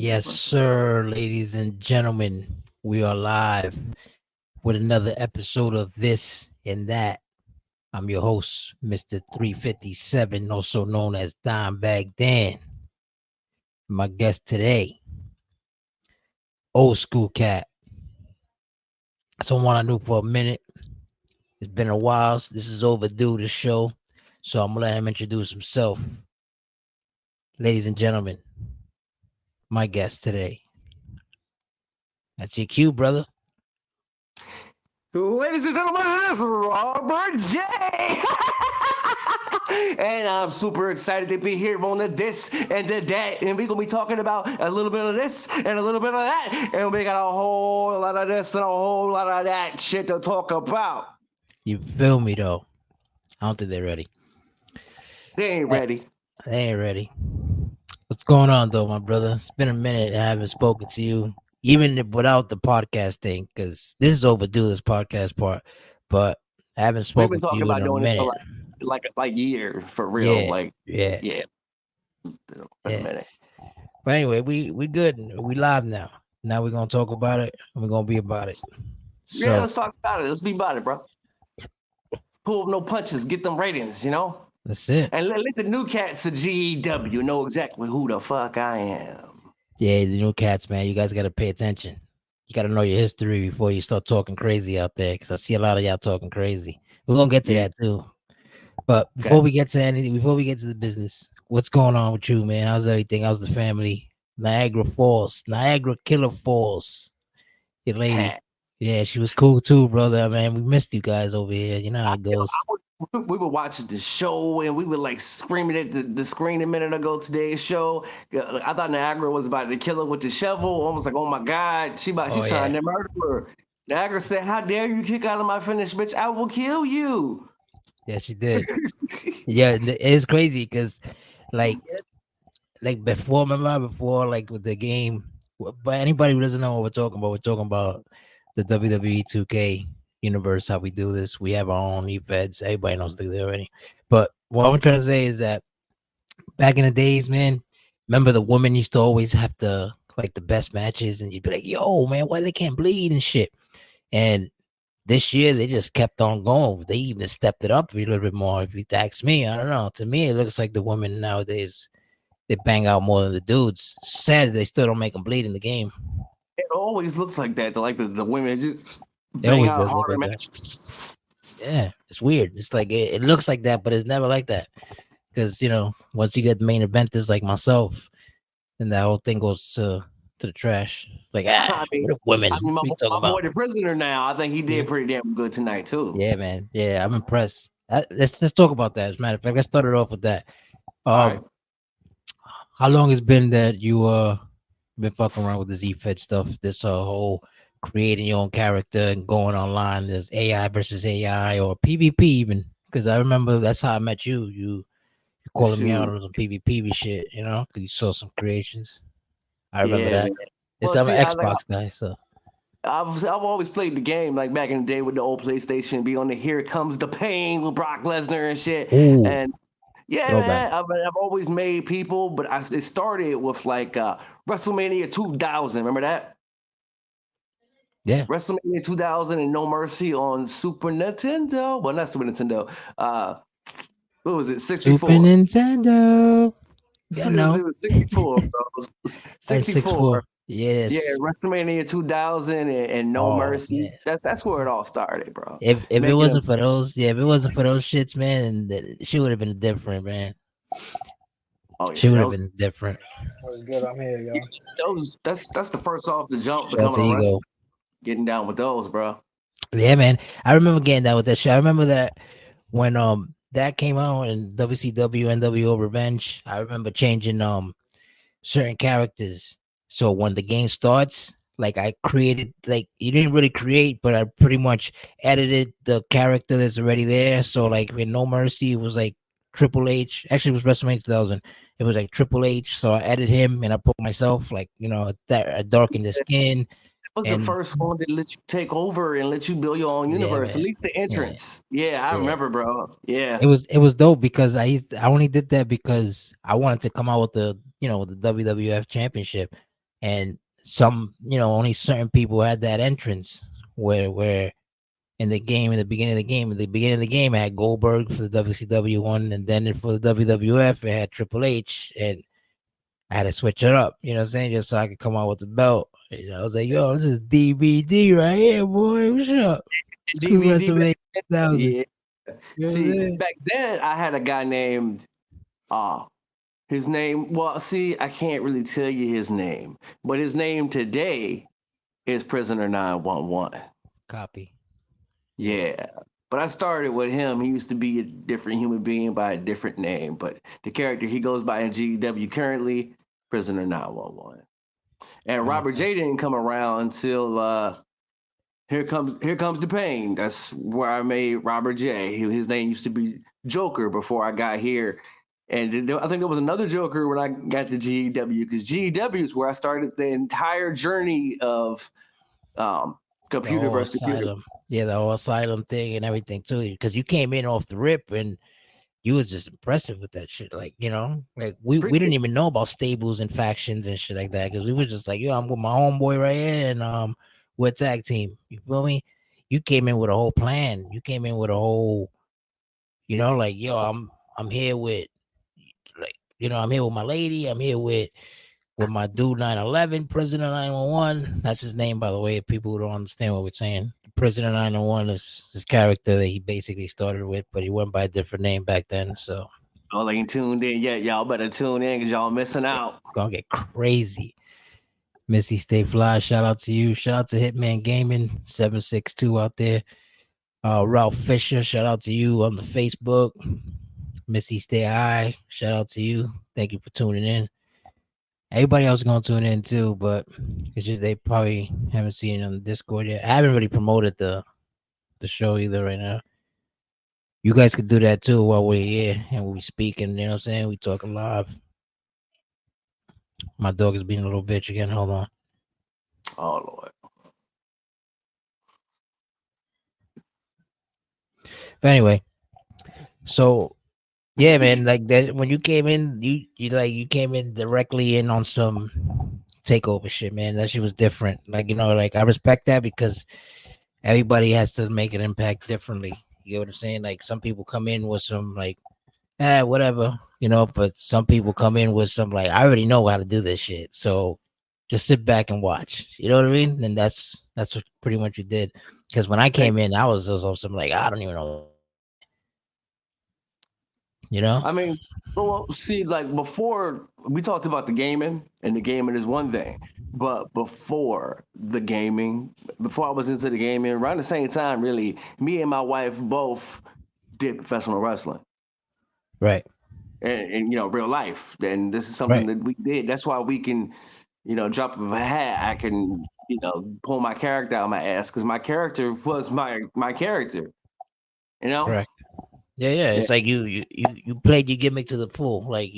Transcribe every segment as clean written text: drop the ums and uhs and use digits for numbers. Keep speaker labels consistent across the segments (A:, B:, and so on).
A: Yes, sir, ladies and gentlemen. We are live with another episode of This and That. I'm your host, Mr. 357, also known as Dimebag Dan. My guest today, old school cat. Someone I knew for a minute. It's been a while. So this is overdue, this show. So I'm going to let him introduce himself. Ladies and gentlemen, my guest today. That's your cue, brother.
B: Ladies and gentlemen, it's Robert J. And I'm super excited to be here on the this and the that. And we're going to be talking about a little bit of this and a little bit of that. And we got a whole lot of this and a whole lot of that shit to talk about.
A: You feel me, though? I don't think they're ready.
B: They ain't ready.
A: They ain't ready. What's going on, though, my brother? It's been a minute. I haven't spoken to you, even without the podcast thing, because this is overdue, this podcast part. But I haven't
B: We've been
A: spoken to
B: talking
A: you in
B: about
A: a
B: doing this for
A: minute.
B: like years, for real.
A: Yeah,
B: Like,
A: yeah,
B: yeah, been a
A: yeah.
B: minute.
A: But anyway, we good. We live now. Now we're gonna talk about it, and we're gonna be about it.
B: Yeah,
A: So
B: let's talk about it. Let's be about it, bro. Pull no punches, get them ratings, you know?
A: that's it.
B: And let the new cats of GEW know exactly who the fuck I am.
A: Yeah, the new cats, man. You guys gotta pay attention. You gotta know your history before you start talking crazy out there, because I see a lot of y'all talking crazy. We're gonna get to
B: Yeah.
A: that too. But
B: Okay.
A: before we get to anything, before we get to the business, what's going on with you, man? How's everything? How's the family? Niagara Falls, Niagara Killer Falls. Your lady. Yeah, she was cool too, brother. Man, we missed you guys over here. You know how it goes.
B: We were watching the show and we were like screaming at the screen a minute ago today's show. I thought Niagara was about to kill her with the shovel. I was like, oh my God,
A: Oh
B: she's
A: yeah,
B: trying to murder her. Niagara said, how dare you kick out of my finish, bitch? I will kill you.
A: yeah, she did. Yeah, it's crazy because, like, before, remember before, like with the game. But anybody who doesn't know what we're talking about the WWE 2K universe. How we do this? We have our own e-feds. Everybody knows this already. But what I'm trying to say is that back in the days, man, remember the women used to always have to like the best matches, and you'd be like, "Yo, man, why they can't bleed and shit?" And this year they just kept on going. They even stepped it up a little bit more. If you ask me, I don't know. To me, it looks like the women nowadays they bang out more than the dudes. Sad that they still don't make them bleed in the game.
B: It always looks like that. Like the women just
A: It
B: bang
A: always
B: out
A: does look
B: harder
A: like that.
B: matches.
A: Yeah, it's weird. It's like it looks like that, but it's never like that. Because once you get the main eventers like myself, then that whole thing goes to the trash. Like
B: I mean,
A: what are women?
B: I mean,
A: What are you talking
B: my boy,
A: about?
B: the prisoner now, I think he
A: Yeah,
B: did pretty damn good tonight too.
A: yeah, man. Yeah, I'm impressed. Let's talk about that. As a matter of fact, let's start it off with that.
B: All right.
A: Um, how long has been that you been fucking around with the Z-Fed stuff? This whole creating your own character and going online. There's AI versus AI or PvP even. Because I remember that's how I met you. You calling me out
B: Shoot.
A: on some PvP shit. Because you saw some creations. I remember
B: Yeah,
A: that.
B: man.
A: It's
B: Well,
A: I'm an
B: see,
A: Xbox guy, so
B: I've always played the game like back in the day with the old PlayStation. Be on the Here Comes the Pain with Brock Lesnar and shit.
A: ooh,
B: And yeah,
A: throwback.
B: man, I've always made people, but it started with like WrestleMania 2000. Remember that?
A: Yeah,
B: WrestleMania 2000 and No Mercy on Super Nintendo. Well, not Super Nintendo. Uh, what was it?
A: Super
B: 64.
A: Nintendo. Yeah,
B: It
A: no,
B: was 64, bro. It was
A: that's 6'4".
B: 64. Yeah,
A: Yes.
B: WrestleMania 2000 and No
A: Oh
B: Mercy.
A: man.
B: That's where it all started, bro.
A: If it
B: Making them
A: wasn't for those, yeah, if it wasn't for those shits, man, she would have been different, man.
B: oh
A: She
B: yeah,
A: would have been different.
C: What's good? I'm here, y'all.
B: those that's the first off the jump
A: Shout out
B: becoming
A: to
B: a wrestler,
A: Ego.
B: getting down with those, bro.
A: Yeah, man. I remember getting that with that shit. I remember that when that came out in WCW NWO Revenge. I remember changing certain characters. So when the game starts, like I created, like you didn't really create, but I pretty much edited the character that's already there. So like in No Mercy, it was like Triple H. Actually, it was WrestleMania 2000. It was like Triple H. So I edited him and I put myself like that I darkened the skin
B: That was the
A: and
B: first one that let you take over and let you build your own
A: yeah,
B: universe. At
A: man,
B: least the
A: yeah,
B: entrance. Yeah, I
A: yeah.
B: remember, bro. Yeah.
A: It was dope because I only did that because I wanted to come out with the the WWF championship, and some, only certain people had that entrance where in the game, in the beginning of the game, it had Goldberg for the WCW one, and then for the WWF, it had Triple H, and I had to switch it up. You know what I'm saying? Just so I could come out with the belt. I was like, yo, this is DBD right here, boy. What's up? Screw
B: DVD back
A: WrestleMania
B: then.
A: 1000.
B: Yeah.
A: You know what I'm
B: See,
A: saying?
B: back then I had a guy named his name. Well, see, I can't really tell you his name, but his name today is Prisoner 911.
A: Copy. Yeah.
B: Yeah. But I started with him. He used to be a different human being by a different name, but the character he goes by in GW currently, Prisoner 911. And
A: That
B: Robert
A: makes sense.
B: J didn't come around until here comes the pain. That's where I made Robert J. His name used to be Joker before I got here. And I think there was another Joker when I got to GW because GW is where I started the entire journey of um,
A: The
B: computer
A: whole
B: versus computer.
A: asylum. Yeah, the whole asylum thing and everything too. Because you came in off the rip and you was just impressive with that shit. Like, like we didn't
B: Appreciate
A: even know about stables and factions and shit like that. Because we was just like, yo, I'm with my homeboy right here, and we're a tag team. You feel me? You came in with a whole plan. You came in with a whole, like, yo, I'm here with, like, I'm here with my lady. I'm here with my dude 911, Prisoner 911. That's his name, by the way. If people who don't understand what we're saying, Prisoner 911 is his character that he basically started with, but he went by a different name back then. So
B: y'all ain't tuned in yet. Y'all better tune in because y'all missing
A: yeah,
B: out.
A: it's gonna get crazy. Missy Stay Fly, shout out to you. Shout out to Hitman Gaming 762 out there. Ralph Fisher, shout out to you on the Facebook. Missy Stay High, shout out to you. Thank you for tuning in. Everybody else is gonna tune in too, but it's just they probably haven't seen it on the Discord yet. I haven't really promoted the show either right now. You guys could do that too while we're here and we speaking. You know what I'm saying? We talking live. My dog is being a little bitch again. Hold on.
B: Oh Lord.
A: But anyway, so yeah, man, like that when you came in, you came in directly in on some takeover shit, man. That shit was different. Like, like I respect that because everybody has to make an impact differently. You know what I'm saying? Like some people come in with some like, whatever, but some people come in with some like, I already know how to do this shit. So just sit back and watch. You know what I mean? And that's what pretty much you did. Because when I
B: Thank
A: came in, I was also some like, I don't even know. You know?
B: I mean, well, see, like before we talked about the gaming, and the gaming is one thing, but before the gaming, before I was into the gaming, around the same time, really, me and my wife both did professional wrestling
A: Right.
B: and real life. And this is something
A: Right.
B: that we did. That's why we can, drop of a hat, I can, pull my character out of my ass because my character was my character. You know?
A: Correct. Yeah, yeah.
B: Yeah.
A: It's like you played your gimmick to the full. Like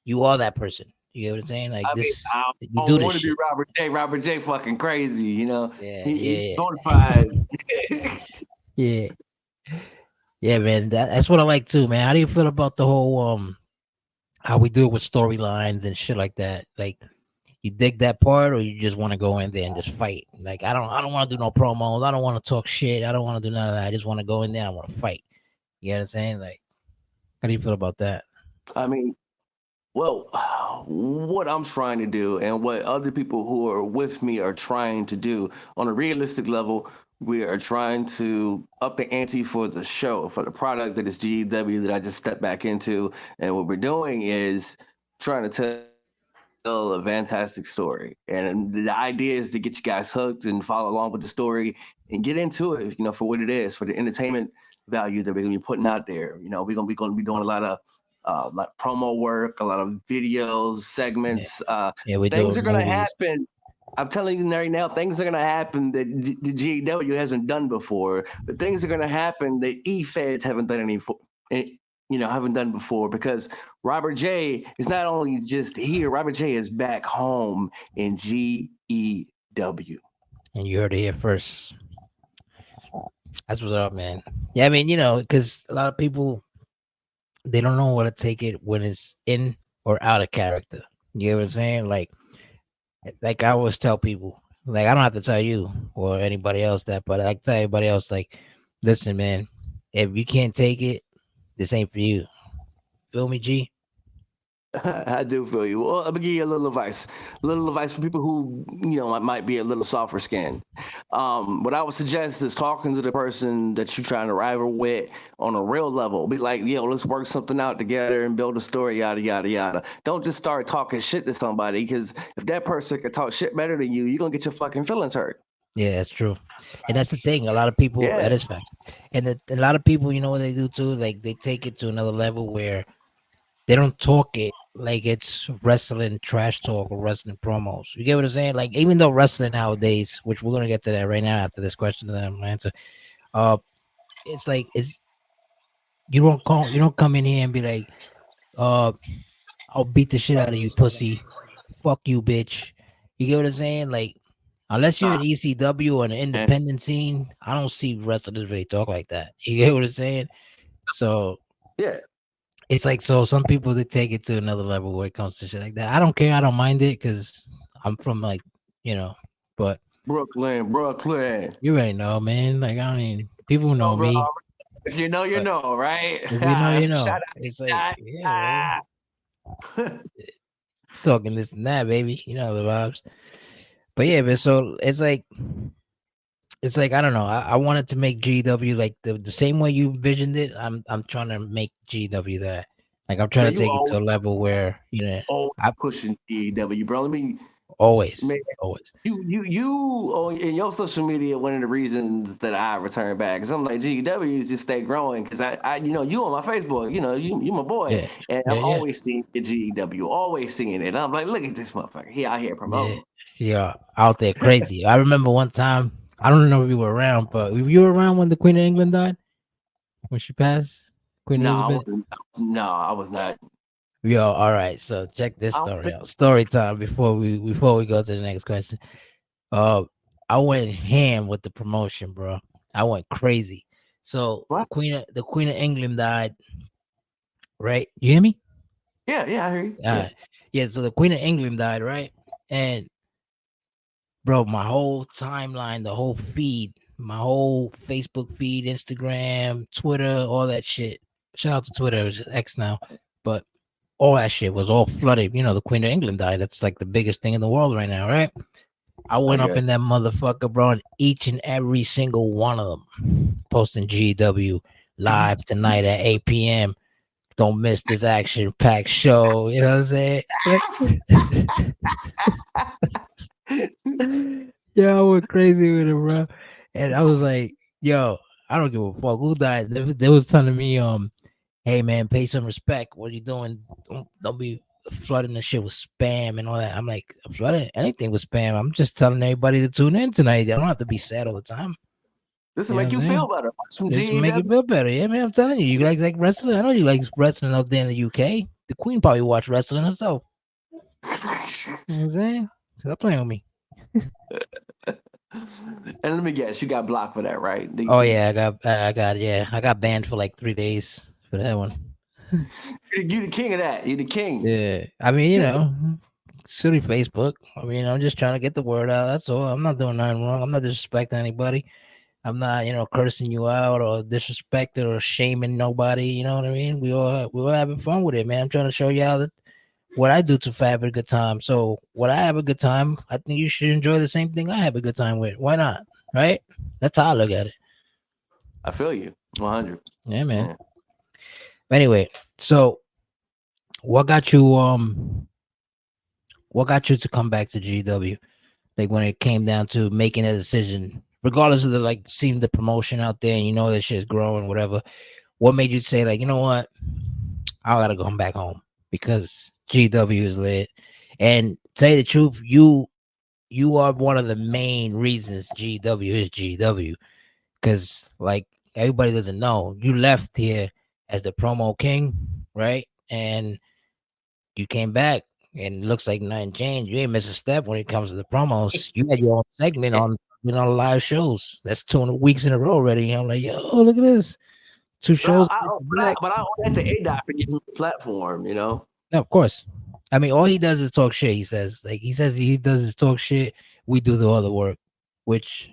A: you are that person. You know what I'm saying? Like
B: I mean,
A: this,
B: I
A: you do
B: don't
A: this
B: want to be
A: shit.
B: Robert J. Robert J. Fucking crazy,
A: Yeah,
B: He's
A: yeah,
B: notified.
A: yeah, yeah, man. That's what I like too, man. How do you feel about the whole how we do it with storylines and shit like that? Like you dig that part, or you just want to go in there and just fight? Like I don't want to do no promos. I don't want to talk shit. I don't want to do none of that. I just want to go in there. I want to fight. You know what I'm saying? Like, how do you feel about that?
B: I mean, well, what I'm trying to do and what other people who are with me are trying to do on a realistic level, we are trying to up the ante for the show, for the product that is GW that I just stepped back into. And what we're doing is trying to tell a fantastic story. And the idea is to get you guys hooked and follow along with the story and get into it, for what it is, for the entertainment value that we're gonna be putting out there. We're gonna be doing a lot of like promo work, a lot of videos,
A: Yeah,
B: segments.
A: yeah, we
B: Things
A: do
B: are gonna
A: movies.
B: happen. I'm telling you right now, things are gonna happen that the GW hasn't done before. But things are gonna happen that E-Feds haven't done haven't done before because Robert J is not only just here. Robert J is back home in GEW.
A: And you heard it here first. That's what's up, man. Yeah, I mean, because a lot of people they don't know how to take it when it's in or out of character. You know what I'm saying? Like like I always tell people, like I don't have to tell you or anybody else that, but I tell everybody else, like, listen, man, if you can't take it, this ain't for you. Feel me, G?
B: I do feel you. Well, let me give you a little advice. A little advice for people who, might be a little softer skinned. What I would suggest is talking to the person that you're trying to rival with on a real level. Be like, yo, let's work something out together and build a story, yada, yada, yada. Don't just start talking shit to somebody because if that person can talk shit better than you, you're going to get your fucking feelings hurt.
A: Yeah, that's true. And that's the thing. A lot of people,
B: Yeah.
A: that is facts. And a lot of people, you know what they do too? Like they take it to another level where they don't talk it like it's wrestling trash talk or wrestling promos. You get what I'm saying? Like even though wrestling nowadays, which we're gonna get to that right now after this question that I'm gonna answer, uh, it's like it's you don't come in here and be like, uh, I'll beat the shit out of you, pussy. Fuck you, bitch. You get what I'm saying? Like, unless you're
B: Nah,
A: an ECW or an
B: man.
A: independent scene, I don't see wrestlers really talk like that. You get what I'm saying? So
B: Yeah.
A: it's like, so some people they take it to another level where it comes to shit like that. I don't care. I don't mind it because I'm from like, you know, but
B: Brooklyn, Brooklyn.
A: you already know, man. Like, I mean, people
B: Oh,
A: know
B: bro.
A: me,
B: If you know, you
A: but
B: know, right?
A: if you know, you
B: That's a
A: know.
B: shout
A: It's like,
B: out.
A: yeah, bro.
B: Ah.
A: Talking this and that, baby. You know the vibes. But yeah, but so it's like I don't know. I wanted to make GW like the same way you envisioned it. I'm trying to make GW that. Like I'm trying
B: Man,
A: to
B: you
A: take it to
B: always,
A: a level where
B: always
A: I
B: pushing DEW, bro. Let me,
A: always,
B: man,
A: always.
B: you on in your social media. One of the reasons that I return back because I'm like GEW just stay growing because you on my Facebook. You my boy,
A: Yeah,
B: and I'm
A: yeah, yeah,
B: always seeing the GEW, always seeing it. And I'm like, look at this motherfucker. He out here
A: yeah,
B: promoting.
A: yeah. Out there, crazy. I remember one time. I don't know if you were around, but you were around when the Queen of England died, when she passed, Queen
B: No, I
A: Elizabeth.
B: wasn't. No, I was not.
A: Yo, all right. So check this
B: I don't
A: story
B: think.
A: out. Story time before we go to the next question. Uh, I went ham with the promotion, bro. I went crazy. So
B: What?
A: the Queen of England died, right? You hear me?
B: Yeah, yeah, I hear you. Yeah.
A: Yeah. So the Queen of England died, right? And bro, my whole timeline, the whole feed, my whole Facebook feed, Instagram, Twitter, all that shit. Shout out to Twitter, it's X now, but all that shit was all flooded. The Queen of England died. That's like the biggest thing in the world right now, right? I went up
B: Okay.
A: in that motherfucker, bro, and each and every single one of them posting GW live tonight at 8 p.m. Don't miss this action packed show. You know what I'm saying? Right? Yeah, I went crazy with it, bro. And I was like, yo, I don't give a fuck who died. They was telling me, hey man, pay some respect. What are you doing? Don't be flooding the shit with spam and all that. I'm like, flooding anything with spam. I'm just telling everybody to tune in tonight. I don't have to be sad all the time.
B: This will
A: You know
B: make
A: what I'm
B: you
A: saying?
B: feel better. Watch some
A: Just make you
B: GEW.
A: feel better. Yeah, man. I'm telling you, you like wrestling. I know you like wrestling out there in the UK. The Queen probably watch wrestling herself. You know what I'm saying? Stop playing with me.
B: And let me guess, you got blocked for that, right?
A: Oh yeah, I got banned for like 3 days for that one.
B: You the king of that. You the king.
A: Yeah, I mean, silly Facebook. I mean, I'm just trying to get the word out. That's all. I'm not doing nothing wrong. I'm not disrespecting anybody. I'm not, cursing you out or disrespecting or shaming nobody. You know what I mean? We all having fun with it, man. I'm trying to show y'all that what I do to have a good time. So, what I have a good time, I think you should enjoy the same thing I have a good time with. Why not? Right? That's how I look at it.
B: I feel you. 100.
A: Yeah, man.
B: Yeah.
A: Anyway, so what got you to come back to GW? Like when it came down to making a decision, regardless of the like seeing the promotion out there and that shit's growing, whatever. What made you say like, you know what? I gotta come back home because GW is lit. And tell you the truth, you are one of the main reasons GW is GW. Cause like everybody doesn't know, you left here as the promo king, right? And you came back and it looks like nothing changed. You ain't miss a step when it comes to the promos. You had your own segment on live shows. That's 2 weeks in a row already. I'm like, yo, look at this. Two
B: But
A: shows back to
B: I,
A: back.
B: but I only had the A dot for getting the platform.
A: No, of course. I mean, all he does is talk shit. He says he does his talk shit. We do the other work, which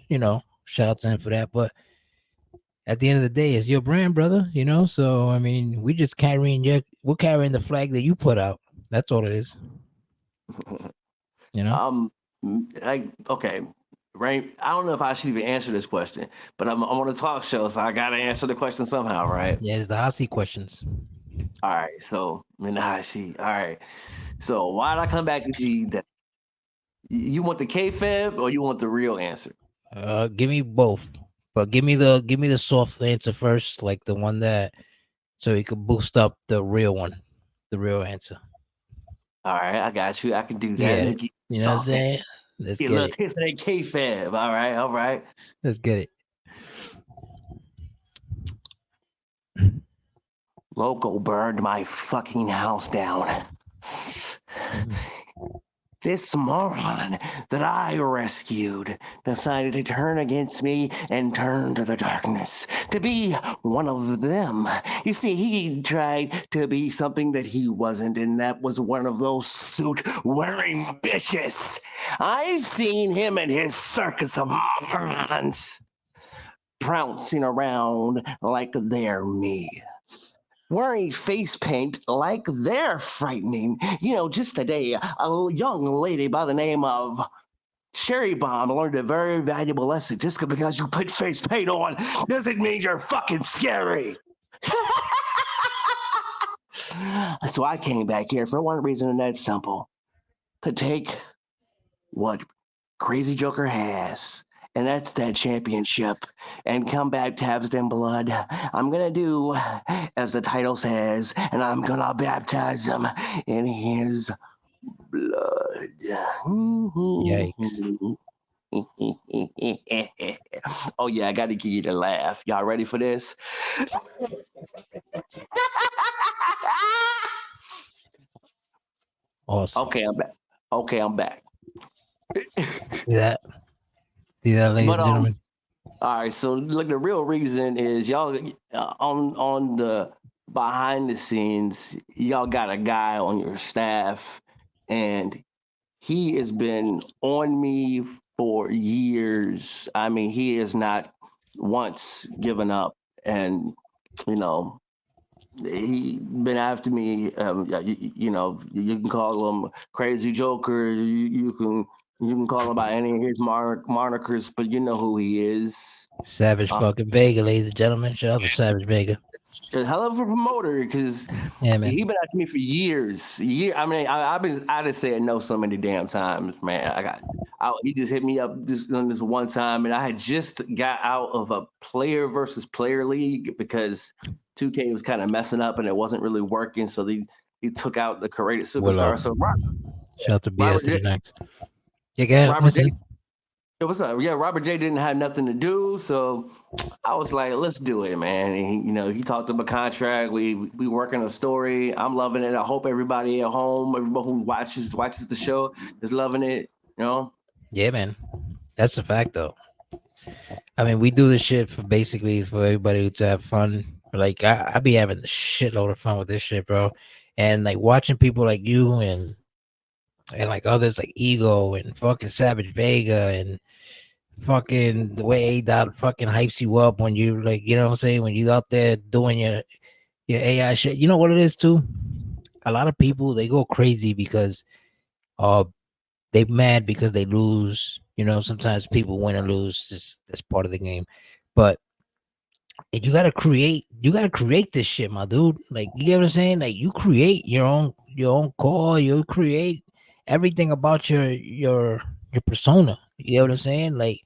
A: shout out to him for that. But at the end of the day, it's your brand, brother. So I mean, we're carrying the flag that you put out. That's all it is. You know.
B: um, okay, right. I don't know if I should even answer this question, but I'm on a talk show, so I gotta answer the question somehow, right?
A: Yeah, it's the hot seat questions.
B: All right. So, I see. All right. So, why did I come back to G? That you want the kayfabe or you want the real answer?
A: Give me both, but give me the soft answer first, like the one that so you could boost up the real one, the real answer.
B: All right, I got you. I can do that.
A: Yeah,
B: Let me get
A: you know what I'm
B: soft answer.
A: saying. Let's
B: Get a
A: get
B: little
A: it.
B: taste of that kayfabe. All right. All right.
A: Let's get it.
B: Loco burned my fucking house down.
A: Mhm.
B: This moron that I rescued decided to turn against me and turn to the darkness to be one of them. You see, he tried to be something that he wasn't, and that was one of those suit wearing bitches. I've seen him and his circus of morons trouncing around like they're me, wearing face paint like they're frightening. Just today, a young lady by the name of Cherry Bomb learned a very valuable lesson. Just because you put face paint on doesn't mean you're fucking scary. So I came back here for one reason, and that's simple: to take what Crazy Joker has, and that's that championship, and come back tabs in blood. I'm gonna do as the title says, and I'm gonna baptize him in his blood.
A: Yikes!
B: Oh yeah, I gotta give you the laugh. Y'all ready for this?
A: Awesome.
B: Okay, I'm back. Okay, I'm back.
A: See that? See that, ladies
B: But
A: and gentlemen?
B: all right, so look, the real reason is y'all on the behind the scenes, y'all got a guy on your staff, and he has been on me for years. I mean, he has not once given up, and you know, he been after me. You can call him Crazy Joker. You can call him by any of his monikers, but you know who he is.
A: Savage
B: Uh,
A: fucking Vega, ladies and gentlemen. Shout out to Savage Vega.
B: a hell of a promoter because
A: Yeah, man.
B: he been after me for years. I mean, I just said no so many damn times, man. He just hit me up this one time, and I had just got out of a player versus player league because 2K was kind of messing up and it wasn't really working. So he took out the creative
A: Well,
B: superstar. So
A: shout out to BS
B: Robert
A: to
B: J,
A: the next. Yeah, go ahead.
B: Robert J,
A: Listen.
B: yeah, what's up? Yeah, Robert J didn't have nothing to do, so I was like, let's do it, man. And he talked about contract. We working a story. I'm loving it. I hope everybody at home, everybody who watches the show is loving it. You know?
A: Yeah, man. That's a fact, though. I mean, we do this shit for basically for everybody to have fun. Like I be having a shitload of fun with this shit, bro. And like watching people like you and like others like Ego and fucking Savage Vega and fucking the way A Dot fucking hypes you up when you like, you know what I'm saying? When you out there doing your AI shit. You know what it is too? A lot of people they go crazy because uh they mad because they lose. Sometimes people win and lose. That's part of the game. But and you gotta create this shit, my dude. Like you get what I'm saying? Like you create your own core, you create everything about your persona. You get what I'm saying? Like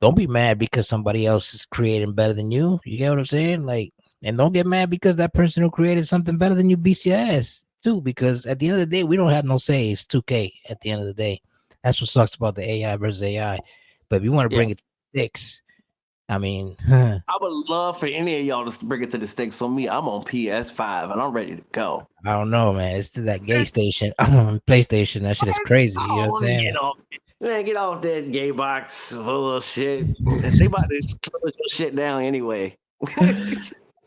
A: don't be mad because somebody else is creating better than you. You get what I'm saying? Like and don't get mad because that person who created something better than you beats your ass too. Because at the end of the day, we don't have no say. It's 2K at the end of the day. That's what sucks about the AI versus AI. But if you want to
B: Yeah.
A: bring it to six, I mean,
B: I would love for any of y'all to bring it to the stakes. So me, I'm on PS5 and I'm ready to go.
A: I don't know, man. It's to that gay station on PlayStation. That shit is crazy. You know what I'm
B: Oh,
A: saying?
B: get off, man, get off that gay box full of shit. They about to close your shit down anyway.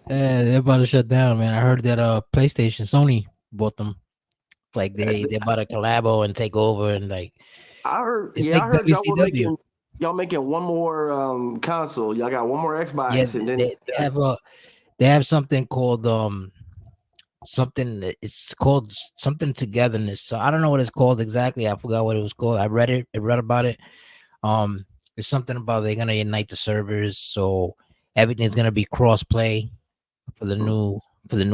A: Yeah, they're about to shut down, man. I heard that PlayStation, Sony bought them. Like
B: Uh,
A: they about to collabo and take over and like it's
B: I
A: like
B: heard y'all were
A: WCW.
B: making y'all making one more console. Y'all got one more
A: Yeah,
B: Xbox, and then
A: they have something called something it's called something togetherness. So I don't know what it's called exactly. I forgot what it was called. I read about it. Um, it's something about they're gonna unite the servers, so everything's gonna be cross play for the new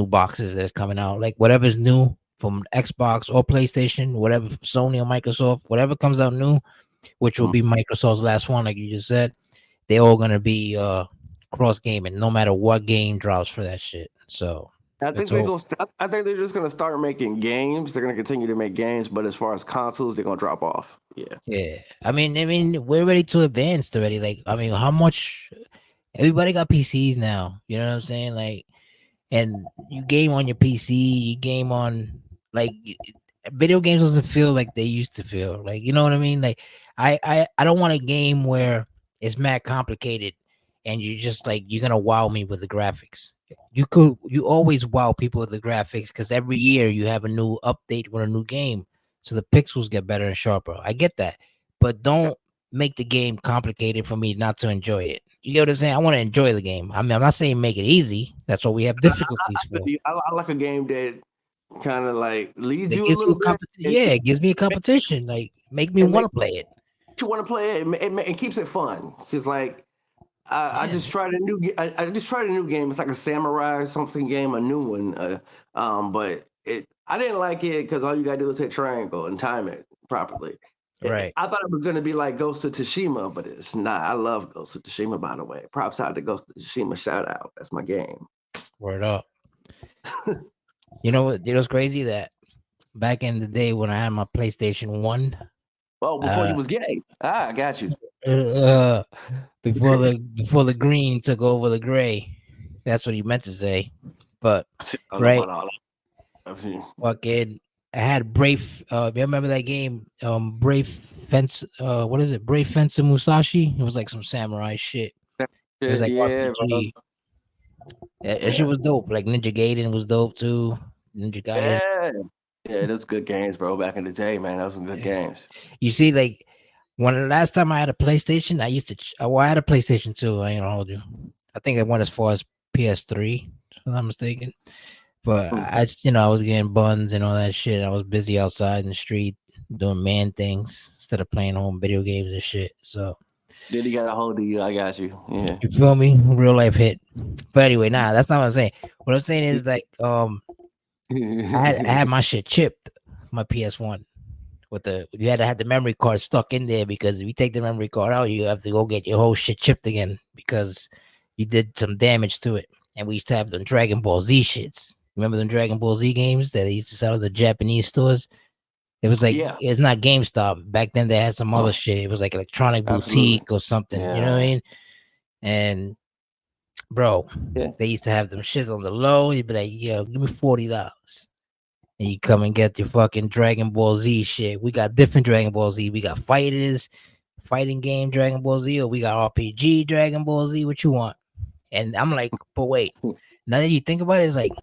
A: boxes that's coming out. Like whatever's new from Xbox or PlayStation, whatever Sony or Microsoft, whatever comes out new, which will
B: Mm.
A: be Microsoft's last one, like you just said, they all gonna be cross gaming, no matter what game drops for that shit. So
B: I
A: it's
B: think they're
A: all
B: gonna. I think they're just gonna start making games. They're gonna continue to make games, but as far as consoles, they're gonna drop off. Yeah.
A: yeah. I mean, we're ready to advance already. Like, I mean, how much everybody got PCs now? You know what I'm saying? Like, and you game on your PC, you game on like video games doesn't feel like they used to feel. Like you know what I mean? Like I don't want a game where it's mad complicated and you just like you're gonna wow me with the graphics. You always wow people with the graphics because every year you have a new update with a new game, so the pixels get better and sharper. I get that, but don't make the game complicated for me not to enjoy it. You get what I'm saying? I want to enjoy the game. I mean, I'm not saying make it easy. That's what we have difficulties for.
B: I like a game that kind of like leads
A: That
B: you a
A: gives you
B: little
A: a
B: bit
A: competition. Yeah, it gives me a competition. Like make me
B: and
A: want
B: make
A: to play it.
B: you want to play it. It keeps it fun. It's like I
A: Yeah,
B: just tried a new. I just tried a new game. It's like a samurai something game, a new one. But it I didn't like it because all you gotta do is hit triangle and time it properly.
A: right.
B: I thought it was gonna be like Ghost of Tsushima, but it's not. I love Ghost of Tsushima, by the way. Props out to Ghost of Tsushima. Shout out. That's my game.
A: Word up. You know what? It was crazy that back in the day when I had my PlayStation One,
B: Oh, before you
A: uh,
B: was gay. Ah, I got you.
A: uh, before the green took over the gray. That's what he meant to say. But
B: I don't know
A: right,
B: about all that.
A: fucking, I had Brave. You remember that game? Brave Fence. What is it? Brave Fence of Musashi. It was like some samurai shit. It was
B: Shit,
A: like
B: yeah, bro.
A: RPG. That shit
B: Yeah.
A: was dope. Like Ninja Gaiden was dope too. Ninja Gaiden.
B: Yeah. Yeah, those good games, bro. Back in the day, man, those some good
A: Yeah.
B: games.
A: You see, like when the last time I had a PlayStation, I used to. Well, I had a PlayStation 2. I ain't gonna hold you. I think I went as far as PS3, if I'm not mistaken. But
B: Hmm.
A: I was getting buns and all that shit. I was busy outside in the street doing man things instead of playing home video games and shit. So
B: Did he got a hold of you? I got you. Yeah.
A: you feel me? Real life hit. But anyway, nah, that's not what I'm saying. What I'm saying is like, I had my shit chipped, my PS1 with the you had to have the memory card stuck in there because if you take the memory card out, you have to go get your whole shit chipped again because you did some damage to it. And we used to have the Dragon Ball Z shits. Remember the Dragon Ball Z games that they used to sell at the Japanese stores? It was like
B: Yeah,
A: it's not GameStop. Back then they had some other shit. It was like Electronic
B: absolutely.
A: Boutique or something. You know what I
B: Yeah.
A: mean? And bro,
B: Yeah.
A: they used to have them shits on the low. You'd be like, yo, give me $40. And you come and get your fucking Dragon Ball Z shit. We got different Dragon Ball Z. We got fighters, fighting game Dragon Ball Z, or we got RPG Dragon Ball Z. What you want? And I'm like, but wait. Now that you think about it, it's like,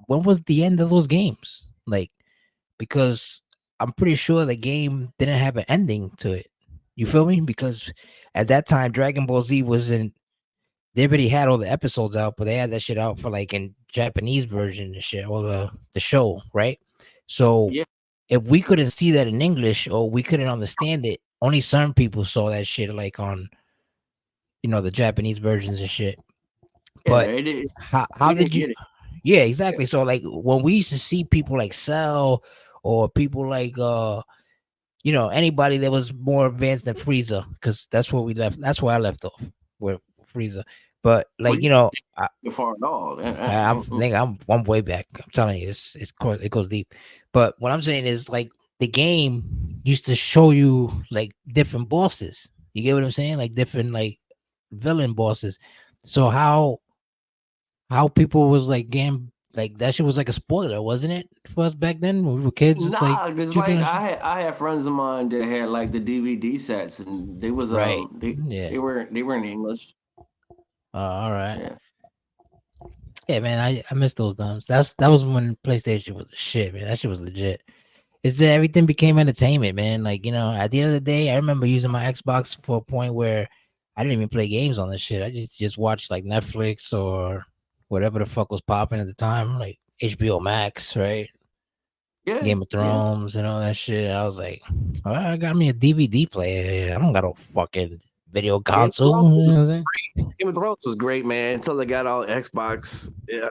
A: when was the end of those games? Like, because I'm pretty sure the game didn't have an ending to it. You feel me? Because at that time, Dragon Ball Z wasn't. They already had all the episodes out, but they had that shit out for like in Japanese version and shit, or the show, right? So
B: Yeah.
A: if we couldn't see that in English or we couldn't understand it, only some people saw that shit like on the Japanese versions and shit.
B: Yeah.
A: But how
B: We didn't
A: did you?
B: get it.
A: Yeah,
B: Yeah.
A: exactly. So like when we used to see people like Cell or people like anybody that was more advanced than Frieza, because that's where we left. That's where I left off with Frieza. But
B: Well,
A: like
B: you didn't far at all.
A: I'm way back. I'm telling you, it goes deep. But what I'm saying is like the game used to show you like different bosses. You get what I'm saying? Like different like villain bosses. So how people was like game like that shit was like a spoiler, wasn't it? For us back then when we were kids, just like
B: Nah, because
A: tripping
B: like
A: on shit.
B: I had friends of mine that had like the DVD sets, and they was
A: Right. Yeah.
B: they were in English.
A: All right.
B: Yeah.
A: Yeah, man, I miss those times. That was when PlayStation was the shit, man. That shit was legit. It's that everything became entertainment, man. Like, at the end of the day, I remember using my Xbox for a point where I didn't even play games on this shit. I just watched like Netflix or whatever the fuck was popping at the time, like HBO Max, right?
B: Yeah,
A: Game of
B: yeah.
A: Thrones and all that shit. I was like, well, I got me a DVD player. I don't got a fucking video
B: Game of
A: console.
B: Thrones
A: You
B: was
A: know what I'm saying?
B: Game of Thrones was great, man. Until they got all Xbox. Yeah.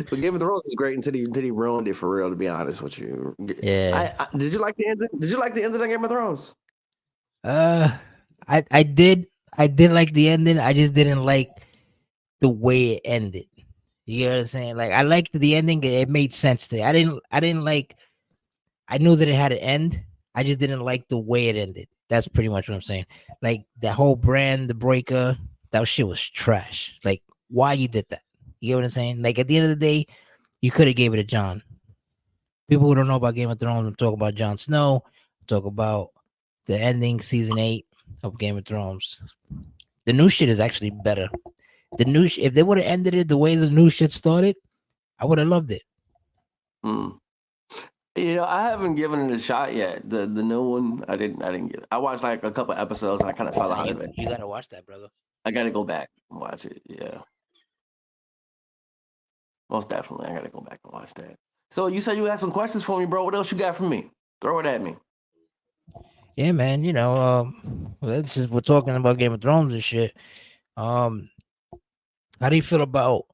B: But Game of Thrones is great until he ruined it for real. To be honest with you,
A: Yeah.
B: I did you like the ending? Did you like the ending of Game of Thrones?
A: Uh, I did like the ending. I just didn't like the way it ended. You know what I'm saying? Like I liked the ending. It made sense to me. I didn't like. I knew that it had an end. I just didn't like the way it ended. That's pretty much what I'm saying. Like the whole brand, the breaker, that shit was trash. Like why you did that? You get what I'm saying? Like at the end of the day, you could have gave it to John. People who don't know about Game of Thrones, I'm talking about Jon Snow. Talk about the ending, season 8 of Game of Thrones. The new shit is actually better. If they would have ended it the way the new shit started, I would have loved it.
B: Hmm. I haven't given it a shot yet. The new one, I didn't get it. I watched like a couple episodes and I kind of fell
A: Nah,
B: out
A: you
B: of it.
A: you gotta watch that, brother.
B: I got to go back and watch it. Yeah, most definitely. I got to go back and watch that. So you said you had some questions for me, bro. What else you got for me? Throw it at me.
A: Yeah, man. This is we're talking about Game of Thrones and shit. Um, how do you feel about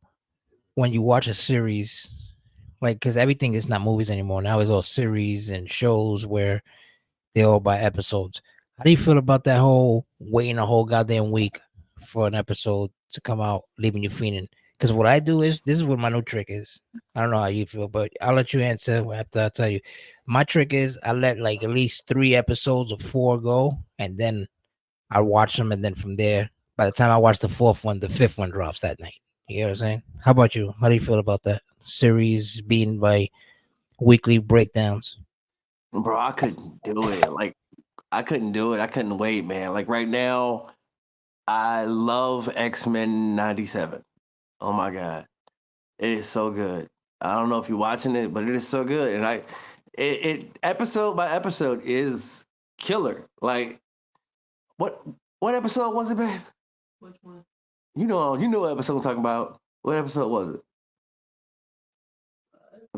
A: when you watch a series? Like, because everything is not movies anymore. Now it's all series and shows where they're all by episodes. How do you feel about that whole waiting a whole goddamn week for an episode to come out, leaving you feeling? Because what I do is this is what my new trick is. I don't know how you feel, but I'll let you answer after I tell you. My trick is I let like at least 3 episodes of 4 go, and then I watch them, and then from there, by the time I watch the fourth one, the fifth one drops that night. You know what I'm saying? How about you? How do you feel about that series being by weekly breakdowns?
B: Bro, I couldn't do it. Like I couldn't do it. I couldn't wait, man. Like right now, I love X-Men 97. Oh my god. It is so good. I don't know if you're watching it, but it is so good. And it episode by episode is killer. Like what what episode was it, babe? Which one? You know what episode I'm talking about. What episode was it?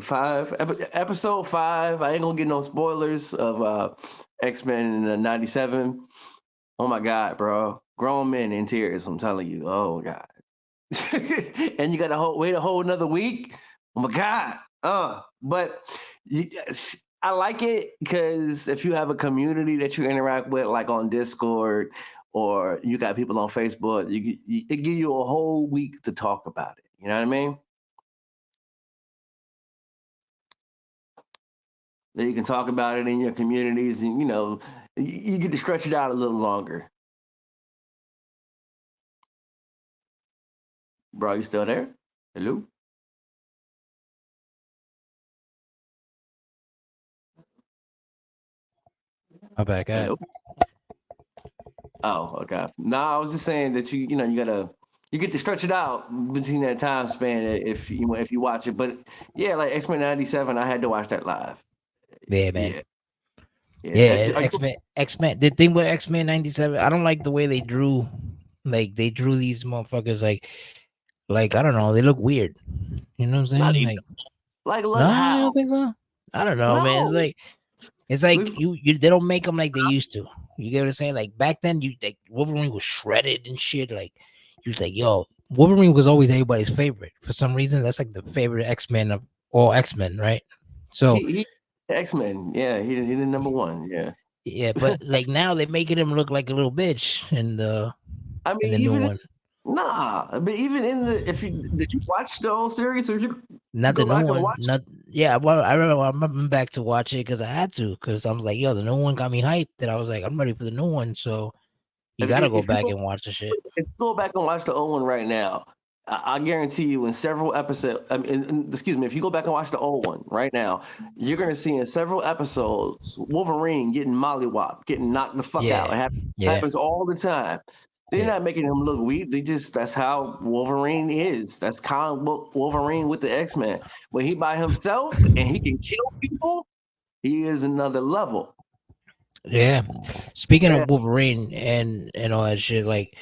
B: Five. Episode 5. I ain't gonna get no spoilers of X-Men 97. Oh my god, bro. Grown men in tears, I'm telling you. Oh god. And you got to wait a whole another week. Oh my god! But I like it because if you have a community that you interact with, like on Discord, or you got people on Facebook, it give you a whole week to talk about it. You know what I mean? Then you can talk about it in your communities, and you get to stretch it out a little longer. Bro, you still there? Hello?
A: My bad, God.
B: Hello? Oh, okay. No, I was just saying that you get to stretch it out between that time span if you watch it. But yeah, like X-Men 97, I had to watch that live.
A: Yeah, man.
B: Yeah, yeah.
A: Yeah, X Men. The thing with X-Men 97, I don't like the way they drew. Like they drew these motherfuckers like I don't know, they look weird. You know what I'm
B: Not
A: saying?
B: even
A: Like,
B: like look
A: no, you
B: how
A: don't think so? I don't know, man.
B: no.
A: It's like
B: Look,
A: you they don't make them like they used to. You get what I'm saying? Like back then, you like Wolverine was shredded and shit. Like you was like, yo, Wolverine was always everybody's favorite for some reason. That's like the favorite X-Men of all X-Men, right? So
B: he X-Men. Yeah, he did number one. Yeah.
A: yeah, but like now they're making him look like a little bitch
B: I
A: in
B: mean,
A: the new
B: even
A: one.
B: nah, but even in the if you did you watch the whole series, or you
A: Not
B: go
A: the new
B: back and
A: one.
B: watch
A: Not yeah. Well, I remember back to watch it because I had to because I was like, yo, the new one got me hyped. That I was like, I'm ready for the new one. So you
B: it,
A: gotta go
B: if you
A: back
B: go
A: and watch the shit.
B: if you go back and watch the old one right now, I guarantee you in several episodes, excuse me, if you go back and watch the old one right now, you're going to see in several episodes Wolverine getting mollywopped, getting knocked the fuck out.
A: Yeah,
B: It
A: yeah,
B: happens all the time. They're
A: Yeah,
B: not making him look weak. They just that's how Wolverine is. That's comic book Wolverine with the X-Men. When he by himself and he can kill people, he is another level.
A: yeah. Speaking
B: Yeah.
A: of Wolverine and all that shit, like,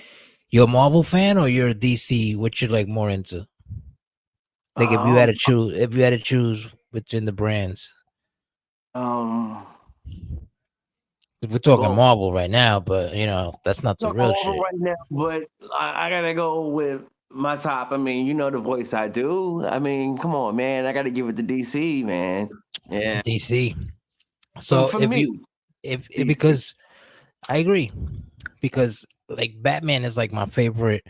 A: you're a Marvel fan or you're a DC? What you like more into? Like,
B: Um.
A: if you had to choose between the brands,
B: Um.
A: if we're talking
B: Well,
A: Marvel right now, but that's not the
B: talking
A: real
B: over
A: shit.
B: right now, but I gotta go with my top. I mean, you know the voice I do. I mean, come on, man. I gotta give it to DC, man. Yeah.
A: DC. So
B: For
A: if
B: me,
A: you if
B: DC.
A: because I agree, because like Batman is like my favorite,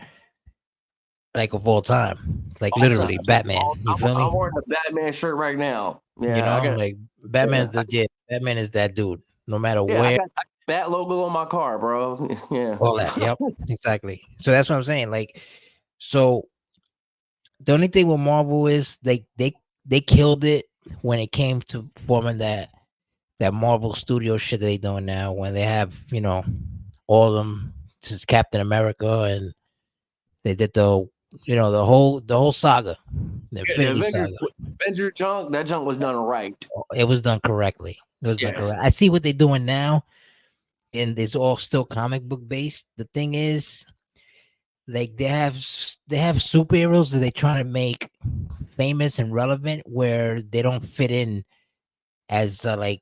A: like, of all time, like
B: All time.
A: literally Batman. You feel
B: I'm
A: me?
B: wearing a Batman shirt right now.
A: You
B: Yeah, I
A: know,
B: got.
A: like
B: Yeah,
A: Batman is that dude. No matter
B: yeah, I
A: where,
B: got that logo on my car, bro. Yeah.
A: all that. Yep, exactly. So that's what I'm saying. Like, so the only thing with Marvel is they killed it when it came to forming that Marvel Studio shit they doing now, when they have all of them, since Captain America, and they did the whole saga, the
B: Yeah, the
A: Infinity Saga.
B: Avenger junk, that junk was done right.
A: It was done correctly. It was done
B: Yes.
A: correct. I see what they're doing now, and it's all still comic book based. The thing is, like, they have superheroes that they trying to make famous and relevant, where they don't fit in as, like,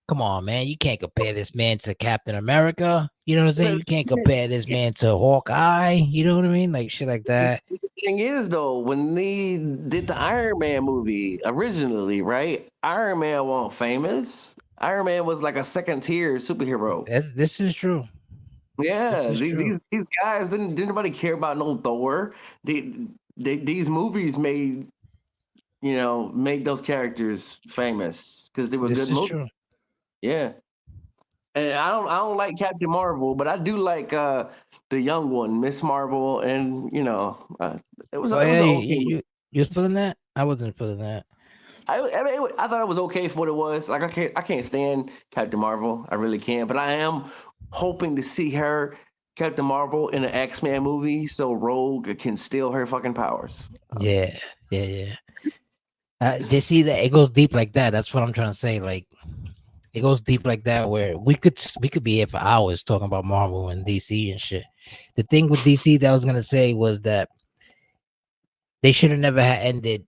A: come on, man, you can't compare this man to Captain America. You know what I'm saying?
B: The,
A: You can't compare this man to Hawkeye. You know what I mean? Like, shit like that.
B: the thing is, though, when they did the Iron Man movie originally, right? Iron Man wasn't famous. Iron Man was like a second tier superhero.
A: This is true. This
B: Yeah,
A: is true.
B: these guys didn't nobody care about no Thor. They, these movies made those characters famous because they were good
A: This is
B: movies.
A: true.
B: Yeah. And I don't like Captain Marvel, but I do like the young one, Miss Marvel, and it was
A: Oh
B: it
A: yeah,
B: was an okay movie.
A: you was feeling that? I wasn't feeling that.
B: I mean, I thought it was okay for what it was. Like I can't stand Captain Marvel, I really can't. But I am hoping to see her, Captain Marvel, in an X-Men movie, so Rogue can steal her fucking powers.
A: Yeah, yeah, yeah. They see that it goes deep like that. That's what I'm trying to say. Like, it goes deep like that, where we could be here for hours talking about Marvel and DC and shit. The thing with DC that I was gonna say was that they should have never had ended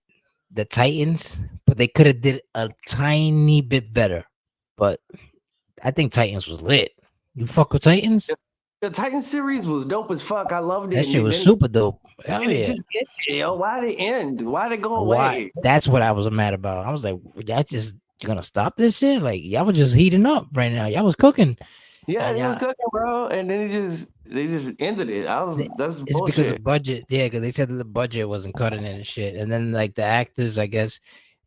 A: the Titans, but they could have did a tiny bit better. But I think Titans was lit. You fuck with Titans?
B: The Titan series was dope as fuck. I loved it,
A: That
B: and
A: shit
B: then
A: was super dope. Hell
B: and it
A: yeah.
B: just ended. Yo, why did it end? Why did it go
A: Why?
B: away?
A: That's what I was mad about. I was like, you're gonna stop this shit? Like, y'all was just heating up right now. Y'all was cooking,
B: Yeah,
A: and
B: they was
A: y'all.
B: cooking, bro, and then they just ended it. That's
A: It's because
B: bullshit.
A: of budget. Yeah, because they said that the budget wasn't cutting it and shit. And then, like, the actors, I guess.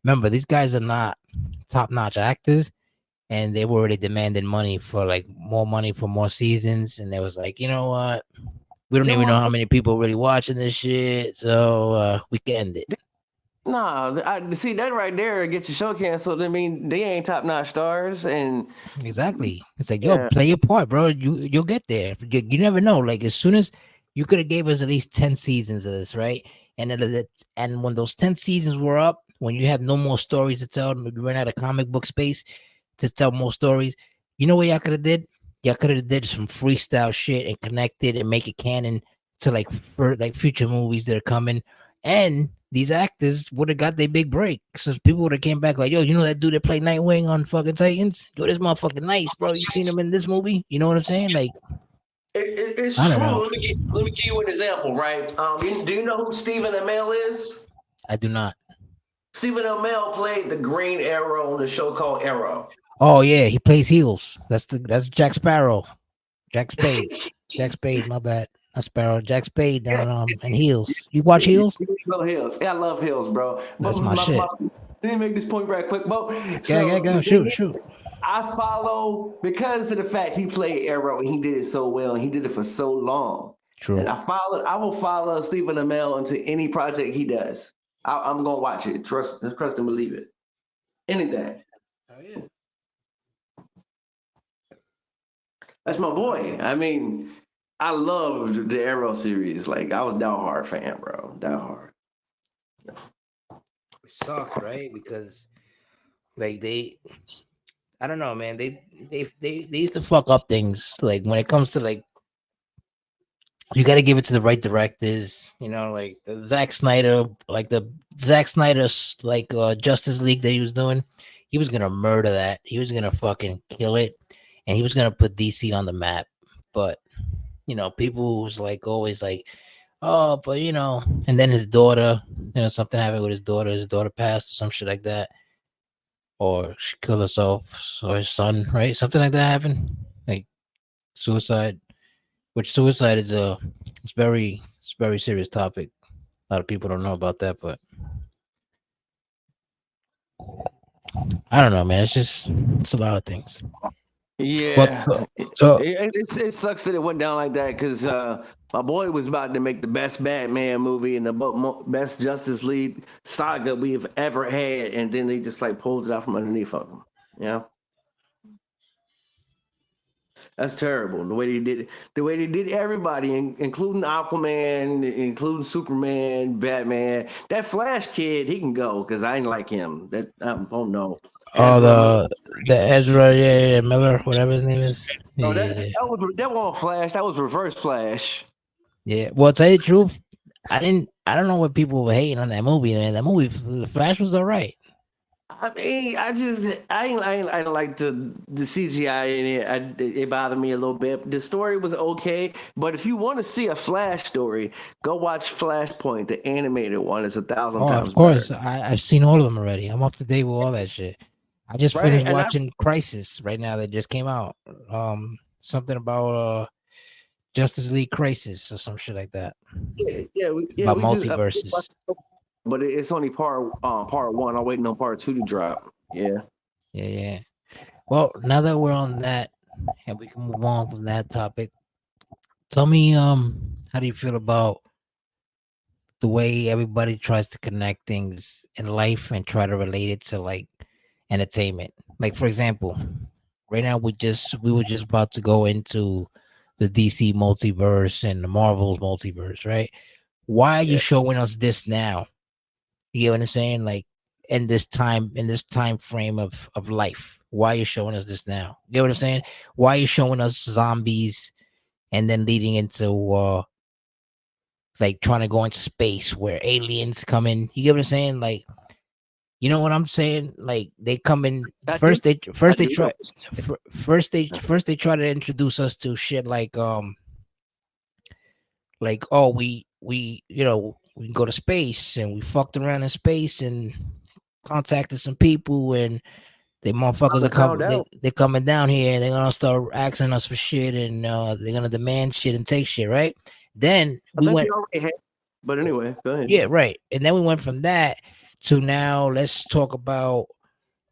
A: Remember, these guys are not top notch actors, and they were already demanding money for, like, more money for more seasons. And they was like, you know what? We don't
B: Them
A: even know how
B: motherfuckers,
A: many people really watching this shit, so we can end it.
B: nah, I see that right there gets your show canceled. I mean, they ain't top notch stars, and
A: Exactly. It's like, yo,
B: yeah,
A: play your part, bro. You'll get there. You never know. Like, as soon as you could have gave us at least 10 seasons of this, right? And when those 10 seasons were up, when you had no more stories to tell, you ran out of comic book space to tell more stories. You know what y'all could have did? Y'all could have did some freestyle shit and connected and make it canon to, like, for like future movies that are coming. And these actors would have got their big break. So people would have came back like, yo, you know that dude that played Nightwing on fucking Titans? Yo, this motherfucking nice, bro. You seen him in this movie? You know what I'm saying? Like,
B: it's
A: I don't
B: true.
A: know.
B: Let me give you an example, right? Do you know who Stephen Amell is?
A: I do not.
B: Stephen Amell played the Green Arrow on the show called Arrow.
A: Oh yeah, he plays heels. That's Jack Sparrow. Jack Spade. Jack Spade, my bad. Not Sparrow. Jack Spade
B: Yeah,
A: down and heels. You watch heels?
B: Hills. Yeah, I love Hills, bro. But
A: That's my shit.
B: let me make this point right quick, Bo. So
A: Go.
B: the thing
A: Shoot, shoot.
B: is, I follow because of the fact he played Arrow and he did it so well and he did it for so long. And
A: True.
B: I will follow Stephen Amell into any project he does. I'm gonna watch it. Trust and believe it. Anything.
A: Oh yeah.
B: That's my boy. I mean, I loved the Arrow series. Like I was down hard fan, bro. Down hard.
A: It sucks, right? Because like I don't know, man. They used to fuck up things. Like when it comes to like, you got to give it to the right directors. You know, like the Zack Snyder, like the Zack Snyder's like Justice League that he was doing. He was gonna murder that. He was gonna fucking kill it, and he was gonna put DC on the map. But people was like always like, oh, but and then his daughter, something happened with his daughter. His daughter passed or some shit like that, or she killed herself, or his son, right? Something like that happened, like suicide. Which suicide is it's very serious topic. A lot of people don't know about that, but I don't know, man. It's a lot of things. But
B: Yeah, it sucks that it went down like that because my boy was about to make the best Batman movie and the best Justice League saga we've ever had, and then they just like pulled it out from underneath of him. Yeah, that's terrible. The way they did everybody, including Aquaman, including Superman, Batman. That Flash kid, he can go because I ain't like him. Oh no,
A: oh,
B: Ezra Miller.
A: the Ezra, yeah, Miller, whatever his name is. Yeah,
B: No,
A: yeah, yeah.
B: that wasn't Flash. That was Reverse Flash.
A: Yeah. Well, to tell you the truth, I don't know what people were hating on that movie, man. That movie, The Flash, was all right.
B: I mean, I ain't like the CGI in it. It bothered me a little bit. The story was okay, but if you want to see a Flash story, go watch Flashpoint, the animated one. It's a thousand
A: Oh, of
B: times better,
A: course. I've seen all of them already. I'm up to date with all that shit. I just
B: right?
A: finished
B: And I
A: watching Crisis right now that just came out. Something about Justice League Crisis or some shit like that.
B: yeah
A: About
B: we just
A: multiverses.
B: but it's only part one. I'm waiting on part two to drop. Yeah.
A: Yeah, yeah. Well, now that we're on that and we can move on from that topic, tell me how do you feel about the way everybody tries to connect things in life and try to relate it to like entertainment? Like for example, right now we were just about to go into the DC multiverse and the Marvel's multiverse, right? Why are you
B: Yeah.
A: showing us this now? You get what I'm saying? Like in this time frame of life. Why are you showing us this now? You get what I'm saying? Why are you showing us zombies and then leading into like trying to go into space where aliens come in? You get what I'm saying? Like, you know what I'm saying? Like they come in
B: I do.
A: first. They
B: I
A: first they
B: do know.
A: try first they try to introduce us to shit like, oh, we we can go to space, and we fucked around in space and contacted some people, and they motherfuckers
B: I
A: are
B: found
A: coming.
B: out.
A: They're coming down here, and they're gonna start asking us for shit, and they're gonna demand shit and take shit, right? Then
B: I
A: we
B: think we
A: went,
B: already had. But anyway, go ahead.
A: yeah, right, and then we went from that to now. Let's talk about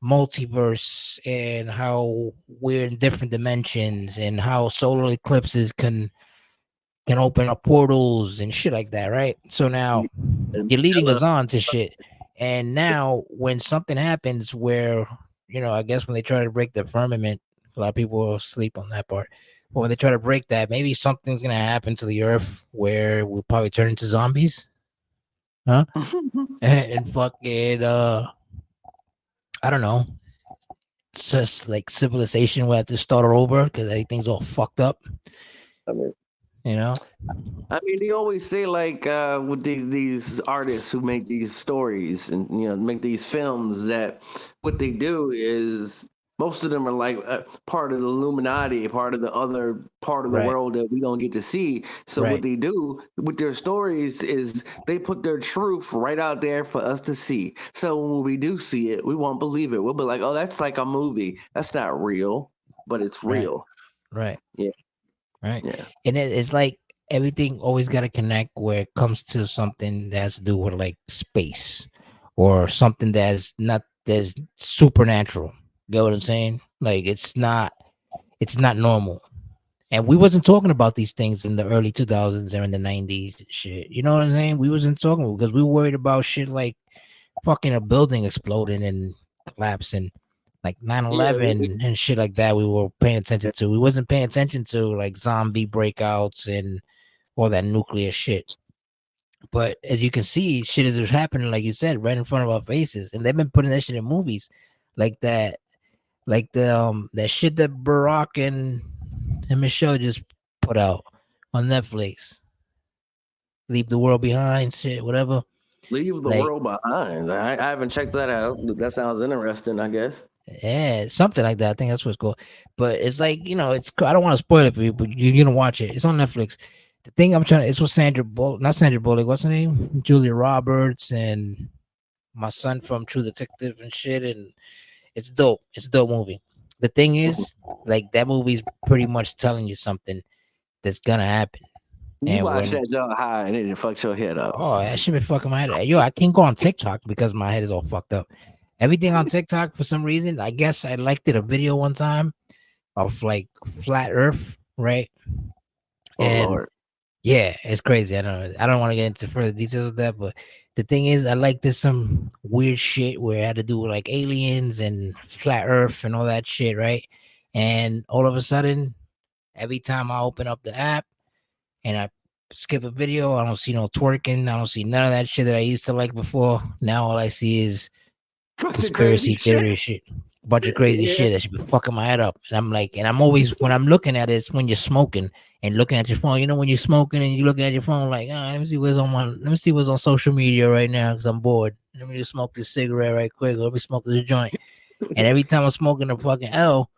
A: multiverse and how we're in different dimensions, and how solar eclipses can open up portals and shit like that, right? So now
B: And
A: you're leading
B: Ella,
A: us on to shit. And now when something happens where, I guess when they try to break the firmament, a lot of people will sleep on that part. But when they try to break that, maybe something's gonna happen to the earth where we'll probably turn into zombies. Huh? And fucking I don't know. It's just like civilization will have to start over because everything's all fucked up,
B: I mean,
A: you know?
B: they always say like with these artists who make these stories and make these films that what they do is most of them are like part of the Illuminati, part of the other part of the
A: Right,
B: world that we don't get to see. So what
A: right,
B: they do with their stories is they put their truth right out there for us to see. So when we do see it, we won't believe it. We'll be like, "Oh, that's like a movie. That's not real, but it's
A: right,
B: real."
A: right.
B: Yeah,
A: Right.
B: yeah.
A: And it's like everything always got to connect where it comes to something that has to do with like space or something that's supernatural. Get what I'm saying? Like it's not normal. And we wasn't talking about these things in the early 2000s or in the 90s and shit. You know what I'm saying? We wasn't talking because we were worried about shit like fucking a building exploding and collapsing. like nine
B: Yeah,
A: 11 and shit like that. We were paying attention to. We wasn't paying attention to like zombie breakouts and all that nuclear shit. But as you can see, shit is happening, like you said, right in front of our faces, and they've been putting that shit in movies, like that, like the that shit that Barack and Michelle just put out on Netflix. Leave the world behind, shit, whatever.
B: leave the
A: Like,
B: world behind. I haven't checked that out. That sounds interesting. I guess.
A: yeah, something like that. I think that's what's cool. But it's like, it's. I don't want to spoil it for you, but you're gonna watch it. It's on Netflix. The thing I'm trying to, it's with Sandra Bullock, not Sandra Bullock. What's her name? Julia Roberts and my son from True Detective and shit. And it's dope. It's a dope movie. The thing is, like that movie's pretty much telling you something that's gonna happen.
B: You
A: And
B: watch
A: when
B: that junk high and it fucks your head up.
A: oh, that should be fucking my head. Yo, I can't go on TikTok because my head is all fucked up. Everything on TikTok for some reason. I guess I liked it a video one time of like flat Earth, right?
B: Oh
A: And
B: Lord.
A: yeah, it's crazy. I don't want to get into further details of that, but the thing is, I like this some weird shit where it had to do with like aliens and flat Earth and all that shit, right? And all of a sudden, every time I open up the app and I skip a video, I don't see no twerking. I don't see none of that shit that I used to like before. Now all I see is
B: Bunch of crazy
A: conspiracy
B: shit.
A: theory shit, bunch of crazy
B: Yeah.
A: shit that should be fucking my head up. And I'm like, and I'm always when I'm looking at it, it's when you're smoking and looking at your phone. You know, when you're smoking and you're looking at your phone, like, let me see what's on let me see what's on social media right now because I'm bored. Let me just smoke this cigarette right quick. Let me smoke this joint. And every time I'm smoking a fucking L,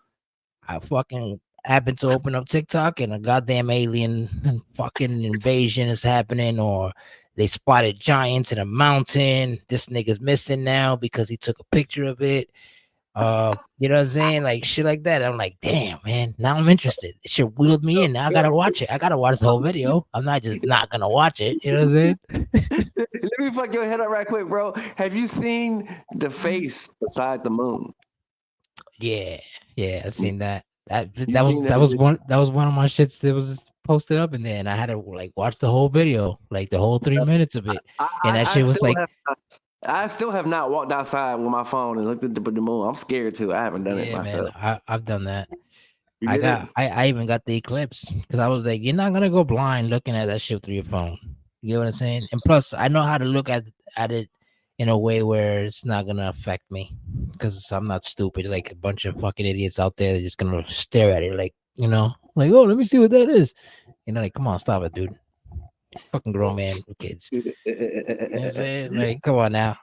A: I fucking happen to open up TikTok and a goddamn alien and fucking invasion is happening, or they spotted giants in a mountain. This nigga's missing now because he took a picture of it. You know what I'm saying? Like shit like that. I'm like, damn, man. Now I'm interested. It shit wheeled me in. Now I gotta watch it. I gotta watch the whole video. I'm not just not gonna watch it. You know what I'm saying?
B: Let me fuck your head up right quick, bro. Have you seen the face beside the moon?
A: Yeah, yeah. I seen that. That
B: You
A: that was
B: seen that
A: that was
B: shit?
A: one of my shits that was posted up in there, and I had to like watch the whole video, like the whole 3 minutes of it, and that
B: I
A: shit was
B: still
A: like,
B: have I still have not walked outside with my phone and looked at the moon. I'm scared too. I haven't done it
A: yeah, man.
B: myself.
A: I've done that.
B: You did it?
A: I even got the eclipse because I was like, you're not gonna go blind looking at that shit through your phone. You know what I'm saying? And plus, I know how to look at it in a way where it's not gonna affect me because I'm not stupid like a bunch of fucking idiots out there. They're just gonna stare at it like, like, oh, let me see what that is. Like, come on, stop it, dude. Fucking grown man with kids. You know what I'm saying? Like, come on now.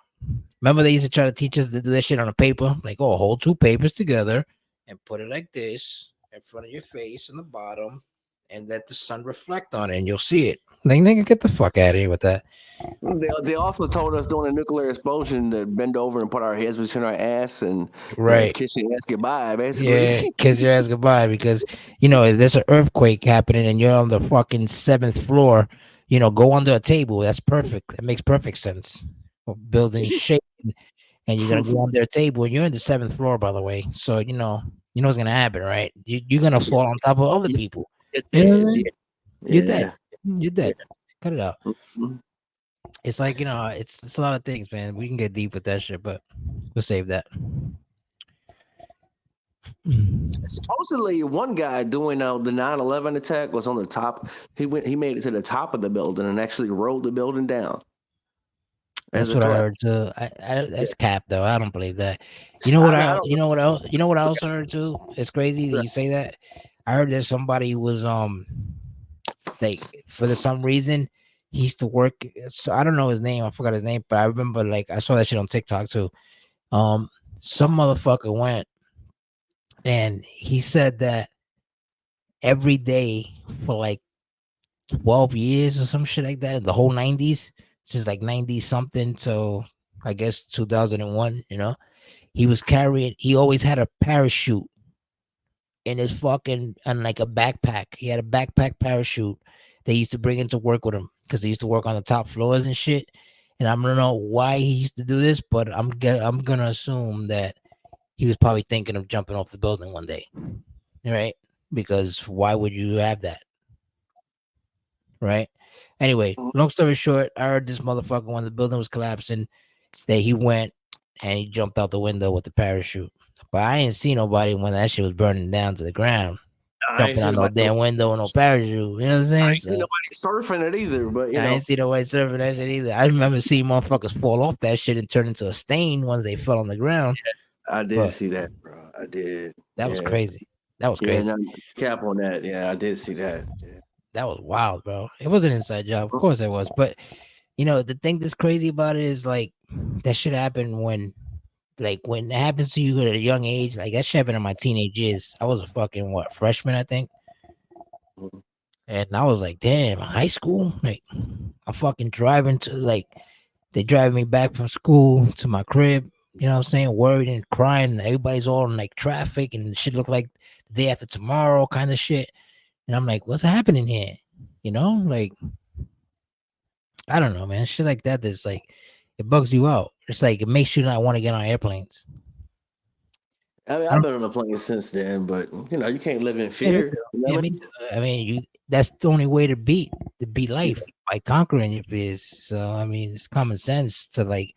A: Remember they used to try to teach us to do that shit on a paper? Like, oh, hold two papers together and put it like this in front of your face in the bottom and let the sun reflect on it and you'll see it. Like, nigga, get the fuck out of here with that.
B: They also told us during a nuclear explosion to bend over and put our heads between our ass and
A: Right.
B: kiss your ass goodbye, basically.
A: Yeah, kiss your ass goodbye because, if there's an earthquake happening and you're on the fucking seventh floor, go under a table. That's perfect. That makes perfect sense. Building shape and you're gonna go under a table and you're in the seventh floor, by the way. So you know what's gonna happen, right? You're gonna fall on top of other people.
B: You're
A: You know what
B: dead.
A: I
B: Yeah.
A: mean? You're dead.
B: Yeah.
A: You're dead. Cut it out.
B: Mhm.
A: It's like it's a lot of things, man. We can get deep with that shit, but we'll save that.
B: Supposedly, one guy doing the 9/11 attack was on the top. He made it to the top of the building and actually rolled the building down as
A: That's
B: a
A: what I
B: threat.
A: heard too.
B: Yeah.
A: That's cap though. I don't believe that. You know what
B: I don't.
A: you know what I also heard too? It's crazy that you say that. I heard that somebody was like for some reason he used to work. So I don't know his name. I forgot his name, but I remember like I saw that shit on TikTok too. Um, some motherfucker went and he said that every day for like 12 years or some shit like that, the whole 90s, since like 90 something. So I guess 2001, he was carrying, he always had a parachute in his fucking, and like a backpack. He had a backpack parachute they used to bring into work with him because he used to work on the top floors and shit. And I don't know why he used to do this, but I'm gonna assume that he was probably thinking of jumping off the building one day, right? Because why would you have that, right? Anyway, long story short, I heard this motherfucker when the building was collapsing that he went and he jumped out the window with the parachute. But I ain't see nobody when that shit was burning down to the ground,
B: I ain't
A: jumping
B: seen
A: out no
B: nobody.
A: damn window, no parachute. You know what I'm
B: I
A: saying?
B: ain't seen
A: So
B: nobody surfing it either. But
A: I ain't see nobody surfing that shit either. I remember seeing motherfuckers fall off that shit and turn into a stain once they fell on the ground.
B: I did
A: But
B: see that, bro. I did.
A: that was
B: Yeah,
A: crazy. That was
B: yeah.
A: crazy.
B: No cap on that. Yeah, I did see that. Yeah.
A: That was wild, bro. It was an inside job, of course it was. But the thing that's crazy about it is like that should happen when it happens to you at a young age. Like that shit happened in my teenage years. I was a fucking freshman, I think.
B: Mhm.
A: And I was like, damn, high school? Like, I'm fucking driving to, like, they drive me back from school to my crib, you know what I'm saying? Worried and crying. And everybody's all in, like, traffic and shit look like the day after tomorrow kind of shit. And I'm like, what's happening here? Like, I don't know, man. Shit like that that's like, it bugs you out. It's like, it makes you not want to get on airplanes.
B: I mean,
A: I
B: I've
A: don't,
B: been on a plane since then, but you can't live in
A: yeah, me
B: fear.
A: too.
B: You know
A: Yeah,
B: what
A: me too. I mean, that's the only way to beat
B: I mean?
A: life by conquering your fears. So, I mean, it's common sense to like,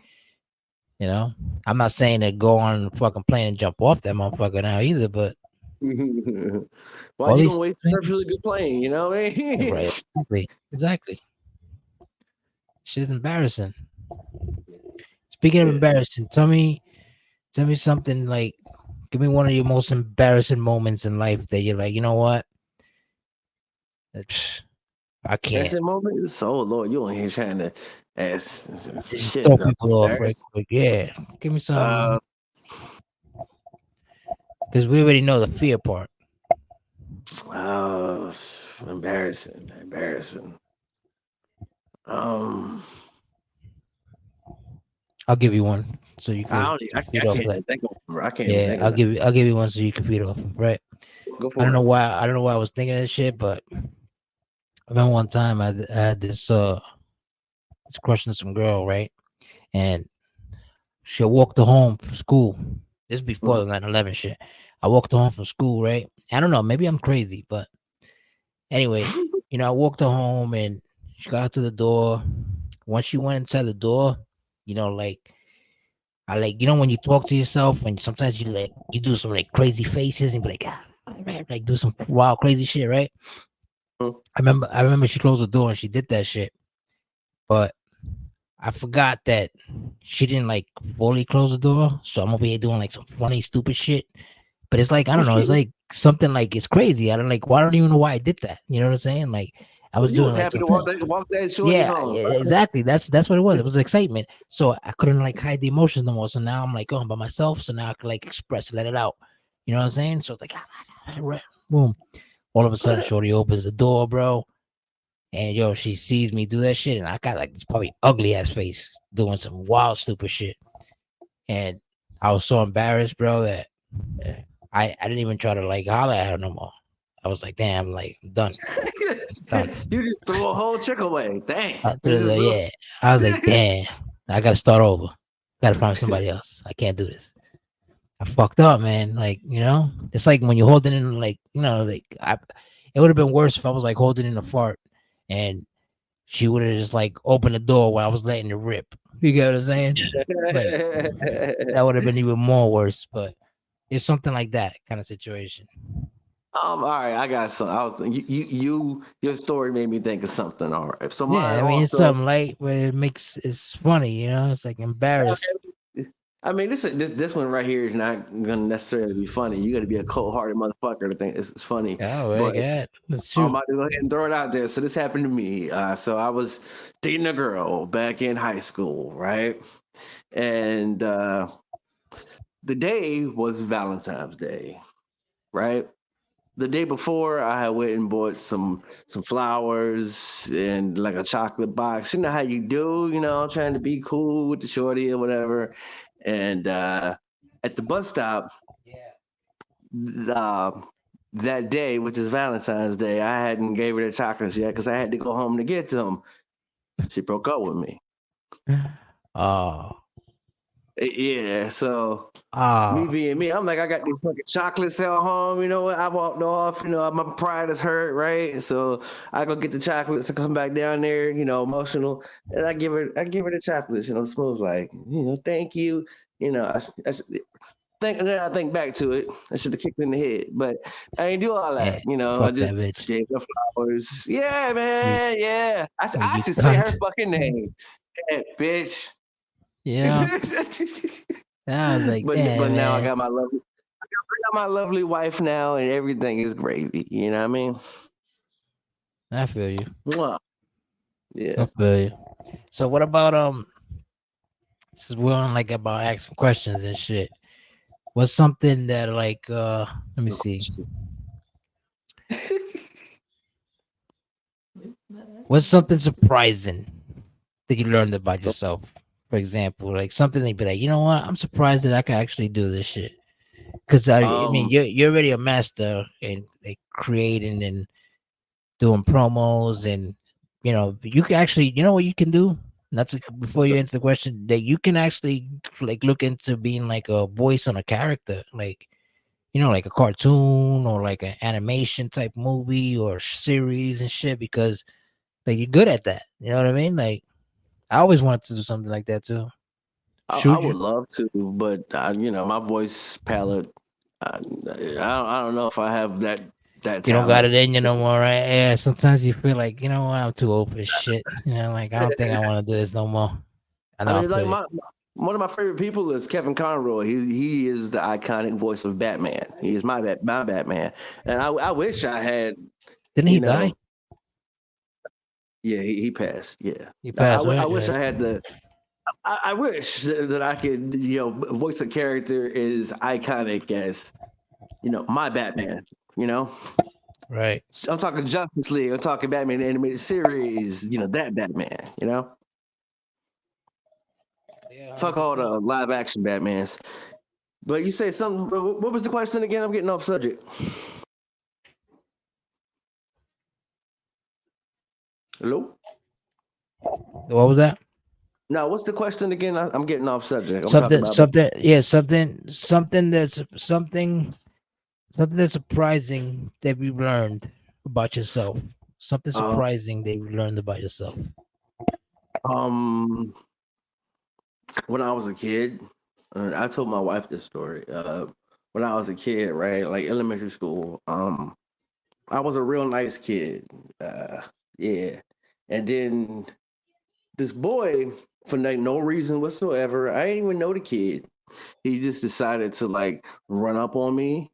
A: You know, I'm not saying to go on a fucking plane and jump off that motherfucker now either, but
B: Why
A: all
B: you
A: these
B: gonna waste a
A: things,
B: perfectly good plane? You know what I mean?
A: right? Exactly. Shit's embarrassing. Speaking of
B: Yeah.
A: embarrassing, tell me something like, give me one of your most embarrassing moments in life that you're like, you know what, Psh, I can't.
B: That's the moment. Oh Lord, you on here trying to ask
A: Just
B: shit.
A: throw
B: No,
A: people off right
B: embarrassing.
A: quick. Yeah, give me
B: Uh,
A: some, because we already know the fear part.
B: oh, embarrassing, embarrassing. Um,
A: I'll give you one so you
B: I
A: could
B: don't.
A: you feed
B: I
A: off
B: can't
A: of that.
B: even think of. I can't even
A: Yeah,
B: think of
A: I'll
B: that.
A: give you one so you can feed off of. Right.
B: Go
A: I don't
B: for
A: know
B: it.
A: why. I don't know why I was thinking of this shit, but I remember one time I had this crush on some girl, right? And she walked her home from school. This is before
B: Mhm.
A: the 9/11 shit. I walked her home from school, right? I don't know, maybe I'm crazy, but anyway, I walked her home and she got to the door. Once she went inside the door, like I like when you talk to yourself and sometimes you do some like crazy faces and be like right, like do some wild crazy shit, right? I remember she closed the door and she did that shit, but I forgot that she didn't like fully close the door, so I'm over here doing like some funny, stupid shit. But it's like I don't know, it's like something like it's crazy. I don't like. Well, I don't even know why I did that. You know what I'm saying? Like I
B: Well,
A: was
B: you
A: doing
B: was
A: like
B: happy
A: some
B: to walk that shorty
A: yeah,
B: home.
A: yeah, exactly. That's what it was. It was excitement. So I couldn't like hide the emotions no more. So now I'm like going by myself. So now I can like express, let it out. You know what I'm saying? So it's like boom. All of a sudden, Shorty opens the door, bro. And yo, she sees me do that shit, and I got like this probably ugly ass face doing some wild, stupid shit. And I was so embarrassed, bro, that I didn't even try to like holler at her no more. I was like, damn, like I'm done, done.
B: You just threw a whole chick away. Dang.
A: Through yeah, I was like, damn, I gotta start over. Gotta find somebody else. I can't do this. I fucked up, man. Like, it's like when you're holding in, like, it would have been worse if I was like holding in a fart and she would have just like opened the door while I was letting it rip. You get what I'm saying? Like that would have been even more worse. But it's something like that kind of situation.
B: All right, I got some. I was your story made me think of something. All right, so mine
A: Yeah, I mean it's
B: also.
A: something light, but it's funny. It's like embarrassed.
B: I mean, this one right here is not gonna necessarily be funny. You got to be a cold-hearted motherfucker to think it's funny.
A: Oh my
B: But
A: god, that's
B: I'm
A: true.
B: about to go ahead and throw it out there. So this happened to me. So I was dating a girl back in high school, right? And the day was Valentine's Day, right? The day before, I had went and bought some flowers and like a chocolate box. You know how you do, trying to be cool with the shorty or whatever. And at the bus stop,
A: Yeah.
B: uh, that day, which is Valentine's Day, I hadn't gave her the chocolates yet because I had to go home to get them. She broke up with me.
A: Oh,
B: Yeah, so me
A: oh,
B: being me, I'm like, I got these fucking chocolates at home. You know what? I walked off. My pride is hurt, right? So I go get the chocolates and come back down there, emotional, and I give her the chocolates. Smooth like, thank you. I, And then I think back to it. I should have kicked her in the head, but I ain't do all
A: Yeah,
B: that. You know, I
A: fuck that
B: just
A: bitch.
B: gave her flowers. Yeah,
A: You,
B: man. Yeah, I
A: you
B: should say her
A: cunt.
B: fucking name. Yeah, bitch.
A: Yeah. And I was like,
B: But
A: damn,
B: now
A: man.
B: I got my lovely wife now, and everything is gravy. You know what I mean?
A: I feel you.
B: Mwah.
A: I
B: Yeah.
A: feel you. So what about this is we're on like about asking questions and shit. What's something that like let me see. What's something surprising that you learned about
B: So,
A: yourself? For example, like something they'd be like, you know what? I'm surprised that I can actually do this shit. Because I mean,
B: um,
A: you're already a master in like creating and doing promos, and you can actually, you know what you can do. That's before
B: so,
A: you answer the question, that you can actually like look into being like a voice on a character, like like a cartoon or like an animation type movie or series and shit, because like you're good at that. You know what I mean? Like I always wanted to do something like that too.
B: I
A: Shoot you.
B: would love to, but my voice palette, I don't know if I have that
A: You don't got
B: talent.
A: it in you no
B: It's-
A: more, right? Yeah. Sometimes you feel like, you know what, I'm too old for this shit. Like I don't think I want to do this no more. I
B: I
A: know I
B: mean, like
A: feel you.
B: one of my favorite people is Kevin Conroy. He is the iconic voice of Batman. He is my Batman, and I wish I had
A: Didn't
B: you
A: he die?
B: know yeah he passed yeah.
A: He passed,
B: I
A: right?
B: wish
A: Yeah.
B: I had the I wish that I could voice a character as iconic as my Batman. You know,
A: Right.
B: I'm talking Justice League. I'm talking Batman animated series. That Batman.
A: Yeah, one hundred
B: Fuck all
A: percent.
B: the live action Batmans. But you say something. What was the question again? I'm getting off subject. Hello.
A: What was that?
B: No, what's the question again? I'm getting off subject. I'm talking
A: Something,
B: about.
A: something, yeah, something that's surprising that we learned about yourself. Something
B: Uh,
A: surprising that you learned about yourself.
B: um, when I was a kid, I told my wife this story. When I was a kid, right, like elementary school, I was a real nice kid. Yeah, and then this boy, for like no reason whatsoever, I didn't even know the kid. He just decided to like run up on me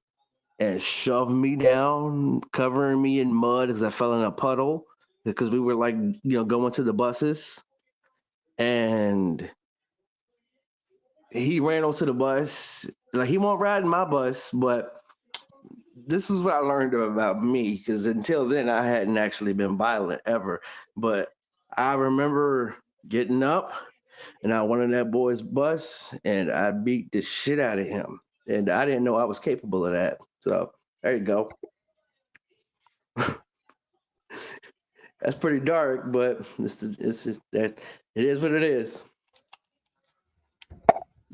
B: and shove me down, covering me in mud as I fell in a puddle because we were like, going to the buses. And he ran onto the bus. Like, he won't ride in my bus, but this is what I learned about me because until then, I hadn't actually been violent ever. But I remember getting up and I went on that boy's bus and I beat the shit out of him. And I didn't know I was capable of that. So there you go. That's pretty dark, but it's just that it is what it is.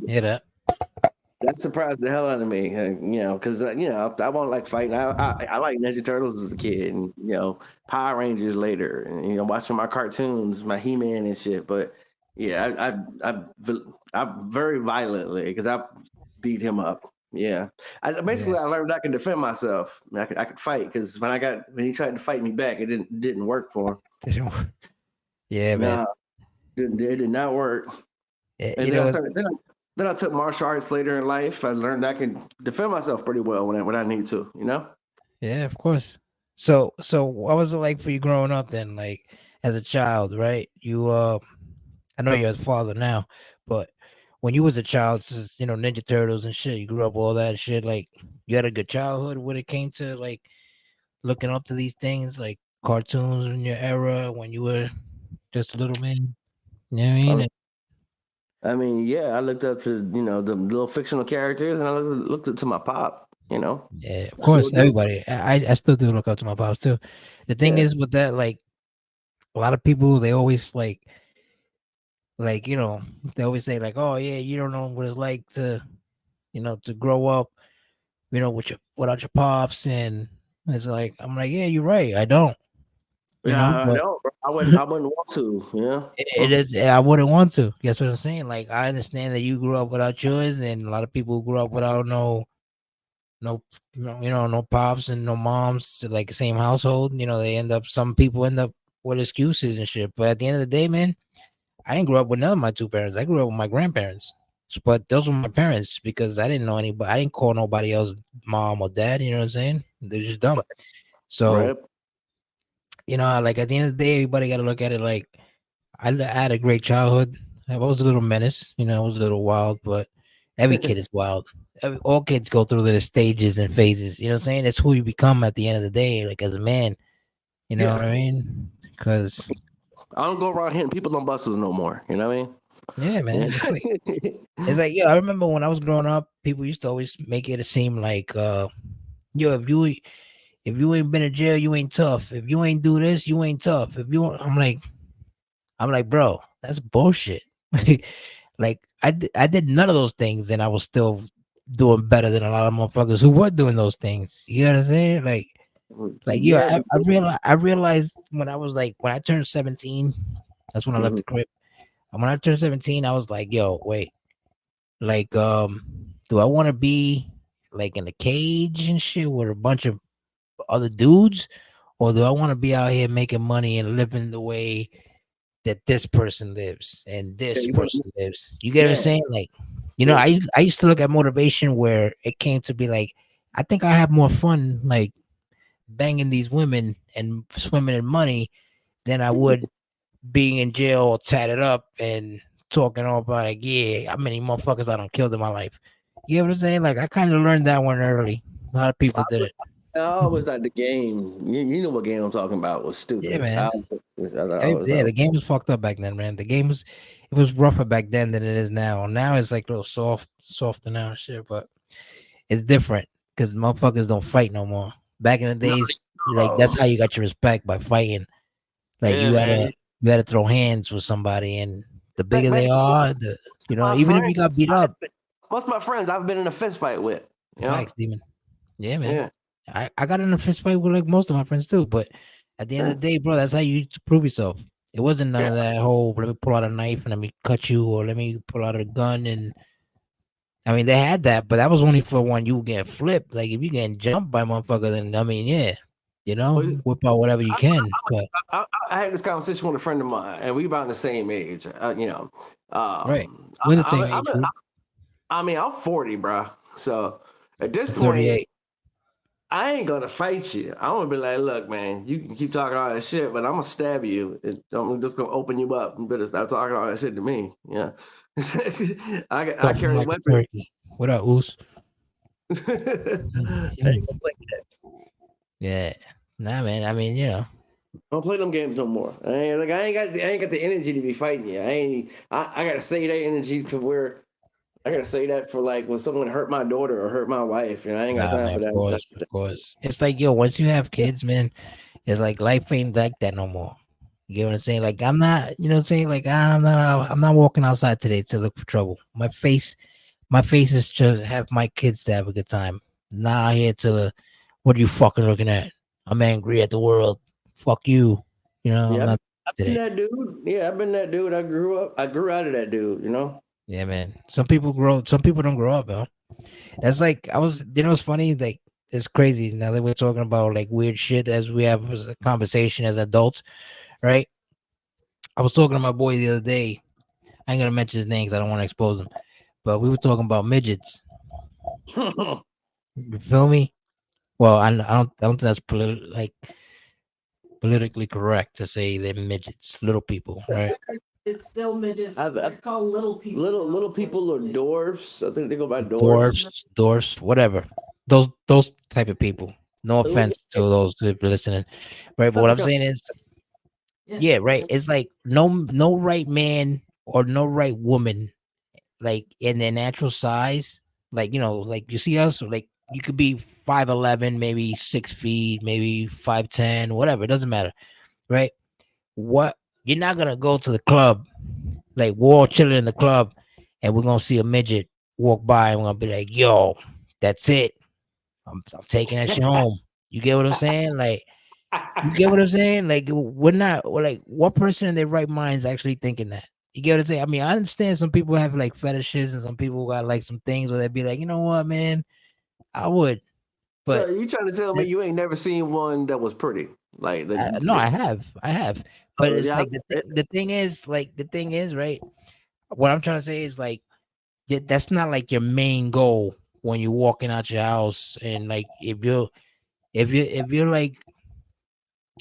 A: Hear that?
B: That surprised the hell out of me, because I won't like fighting. I like Ninja Turtles as a kid, and Power Rangers later, and watching my cartoons, my He Man and shit. But yeah, I very violently because I beat him up. Yeah,
A: Yeah.
B: basically I learned I can defend myself. I could fight because when he tried to fight me back, it didn't work for him.
A: Yeah, man.
B: Nah, it did not work. And
A: You
B: then
A: know what's
B: then I took martial arts later in life. I learned I can defend myself pretty well when I need to.
A: Yeah, of course. So what was it like for you growing up then? Like as a child, right? I know you're a father now, but when you was a child, since Ninja Turtles and shit, you grew up all that shit. Like you had a good childhood when it came to like looking up to these things, like cartoons in your era when you were just a little man. You know what I
B: I
A: mean?
B: mean, yeah, I looked up to the little fictional characters, and I looked up to my pop.
A: Yeah, of
B: Still
A: course,
B: do.
A: everybody. I still do look up to my pops too. The thing
B: Yeah.
A: is with that, like a lot of people, they always like they always say like, oh yeah, you don't know what it's like to to grow up, with your without your pops, and it's like I'm like, yeah, you're right, I don't. you know.
B: Yeah,
A: But
B: no, bro. I wouldn't want to. Yeah.
A: it is. I wouldn't want to. Guess what I'm saying? Like I understand that you grew up without yours, and a lot of people grew up without no, no pops and no moms, like same household. You know, they end up. Some people end up with excuses and shit. But at the end of the day, man, I didn't grow up with none of my two parents. I grew up with my grandparents. But those were my parents because I didn't know anybody. I didn't call nobody else mom or dad. You know what I'm saying? They're just dumb. So
B: Right.
A: like at the end of the day, everybody got to look at it like I had a great childhood. I was a little menace. I was a little wild, but every kid is wild. All kids go through the stages and phases. You know what I'm saying? It's who you become at the end of the day, like as a man. You know
B: Yeah.
A: what I mean? Because
B: I don't go around hitting people on buses no more. You know what
A: yeah,
B: I
A: man, it's
B: mean?
A: like I remember when I was growing up, people used to always make it seem like yo, if you ain't been in jail, you ain't tough. If you ain't do this, you ain't tough. I'm like, bro, that's bullshit. Like I did none of those things, and I was still doing better than a lot of motherfuckers who were doing those things. You know what I'm saying? Like yeah,
B: Yeah.
A: I realized when I was like when I turned 17, that's when I left
B: Mhm.
A: the crib. And when I turned 17, I was like, yo, wait, like do I want to be like in a cage and shit with a bunch of other dudes, or do I want to be out here making money and living the way that this person lives and
B: Yeah,
A: this
B: you want,
A: person lives? You get what I'm
B: yeah,
A: saying? Like,
B: yeah.
A: I used to look at motivation where it came to be like, I think I have more fun like banging these women and swimming in money than I would being in jail all tatted up and talking all about like, yeah, how many motherfuckers I don't killed in my life. You know what I'm saying? Like I kind of learned that one early. A lot of people did it.
B: I was at the game. You know what game I'm talking about was
A: Yeah,
B: stupid.
A: man.
B: I was
A: Yeah, the game was fucked up back then, man. It was rougher back then than it is now. Now it's like a little softer now and shit, but it's different because motherfuckers don't fight no more. Back in the
B: no,
A: days, like that's
B: oh,
A: how you got your respect by fighting. Like
B: yeah, man.
A: you gotta throw hands with somebody, and the
B: Back
A: bigger
B: back
A: they are, the
B: my
A: even if you got
B: friends.
A: beat up,
B: Most of my friends I've been in a fist fight with. You know?
A: facts, demon. Yeah, man.
B: Yeah.
A: I got in a fist fight with like most of my friends too, but at the end of
B: Yeah.
A: the day, bro, that's how you prove yourself. It wasn't none
B: Yeah.
A: of that whole let me pull out a knife and let me cut you or let me pull out a gun and I mean they had that, but that was only for when you get flipped. Like if you getting jumped by a motherfucker, then I mean, yeah,
B: Well,
A: whip out whatever you can. But
B: I had this conversation with a friend of mine, and we about the same age.
A: right,
B: Um,
A: we're the
B: I,
A: same
B: I, I'm,
A: age group.
B: I mean, I'm 40, bro. So at this
A: I'm
B: point,
A: 38.
B: I ain't gonna fight you. I'm gonna be like, look, man, you can keep talking all that shit, but I'm gonna stab you. I'm just gonna open you up. You better stop talking all that shit to me. Yeah. I
A: Stuff him
B: carry
A: like a
B: weapons.
A: turkey. What up, Oos?
B: I ain't gonna play that.
A: Yeah. Nah, man. I mean,
B: I don't play them games no more. I ain't got the energy to be fighting you. I gotta save that energy to where I gotta say that for like when someone hurt my daughter or hurt my wife. I ain't got
A: nah,
B: time
A: man.
B: for
A: Of
B: that.
A: course, of course. It's like once you have kids, man, it's like life ain't like that no more. You get what I'm saying? Like I'm not, you know what I'm saying? Like I'm not walking outside today to look for trouble. My face is to have my kids to have a good time. Not out here to what are you fucking looking at? I'm angry at the world. Fuck you. I'm
B: Yeah,
A: not
B: I've been
A: today.
B: that dude. Yeah, I've been that dude. I grew out of that dude. You know.
A: Yeah, man. Some people don't grow up, man. That's like I was. It's funny. Like it's crazy. Now that we're talking about like weird shit as we have as a conversation as adults, right? I was talking to my boy the other day. I ain't gonna mention his name because I don't want to expose him. But we were talking about midgets. You feel me? Well, I don't think that's politically correct to say they're midgets, little people, right?
D: It's still midgets.
B: I've
D: They're called little people.
B: little people or dwarfs. I think they go by dwarfs.
A: Dwarfs, whatever. Those type of people. No offense to those who are listening, right? But what I'm saying is,
D: Yeah.
A: yeah, right. It's like no right man or no right woman, like in their natural size. Like like you see us, like you could be 5'11", maybe 6 feet, maybe 5'10", whatever. It doesn't matter, right? What you're not gonna go to the club, like we're all chilling in the club, and we're gonna see a midget walk by, and we're gonna be like, "Yo, that's it. I'm taking that shit home." You get what I'm saying? Like You get what I'm saying? Like we're not like what person in their right mind is actually thinking that? You get what I'm saying? I mean, I understand some people have like fetishes and some people got like some things where they'd be like, you know what, man, I would,
B: So
A: but
B: you trying to tell me
A: that,
B: you ain't never seen one that was pretty? Like
A: no, I have, but it's
B: yeah,
A: like the thing is, right? What I'm trying to say is like that's not like your main goal when you're walking out your house, and like if you're like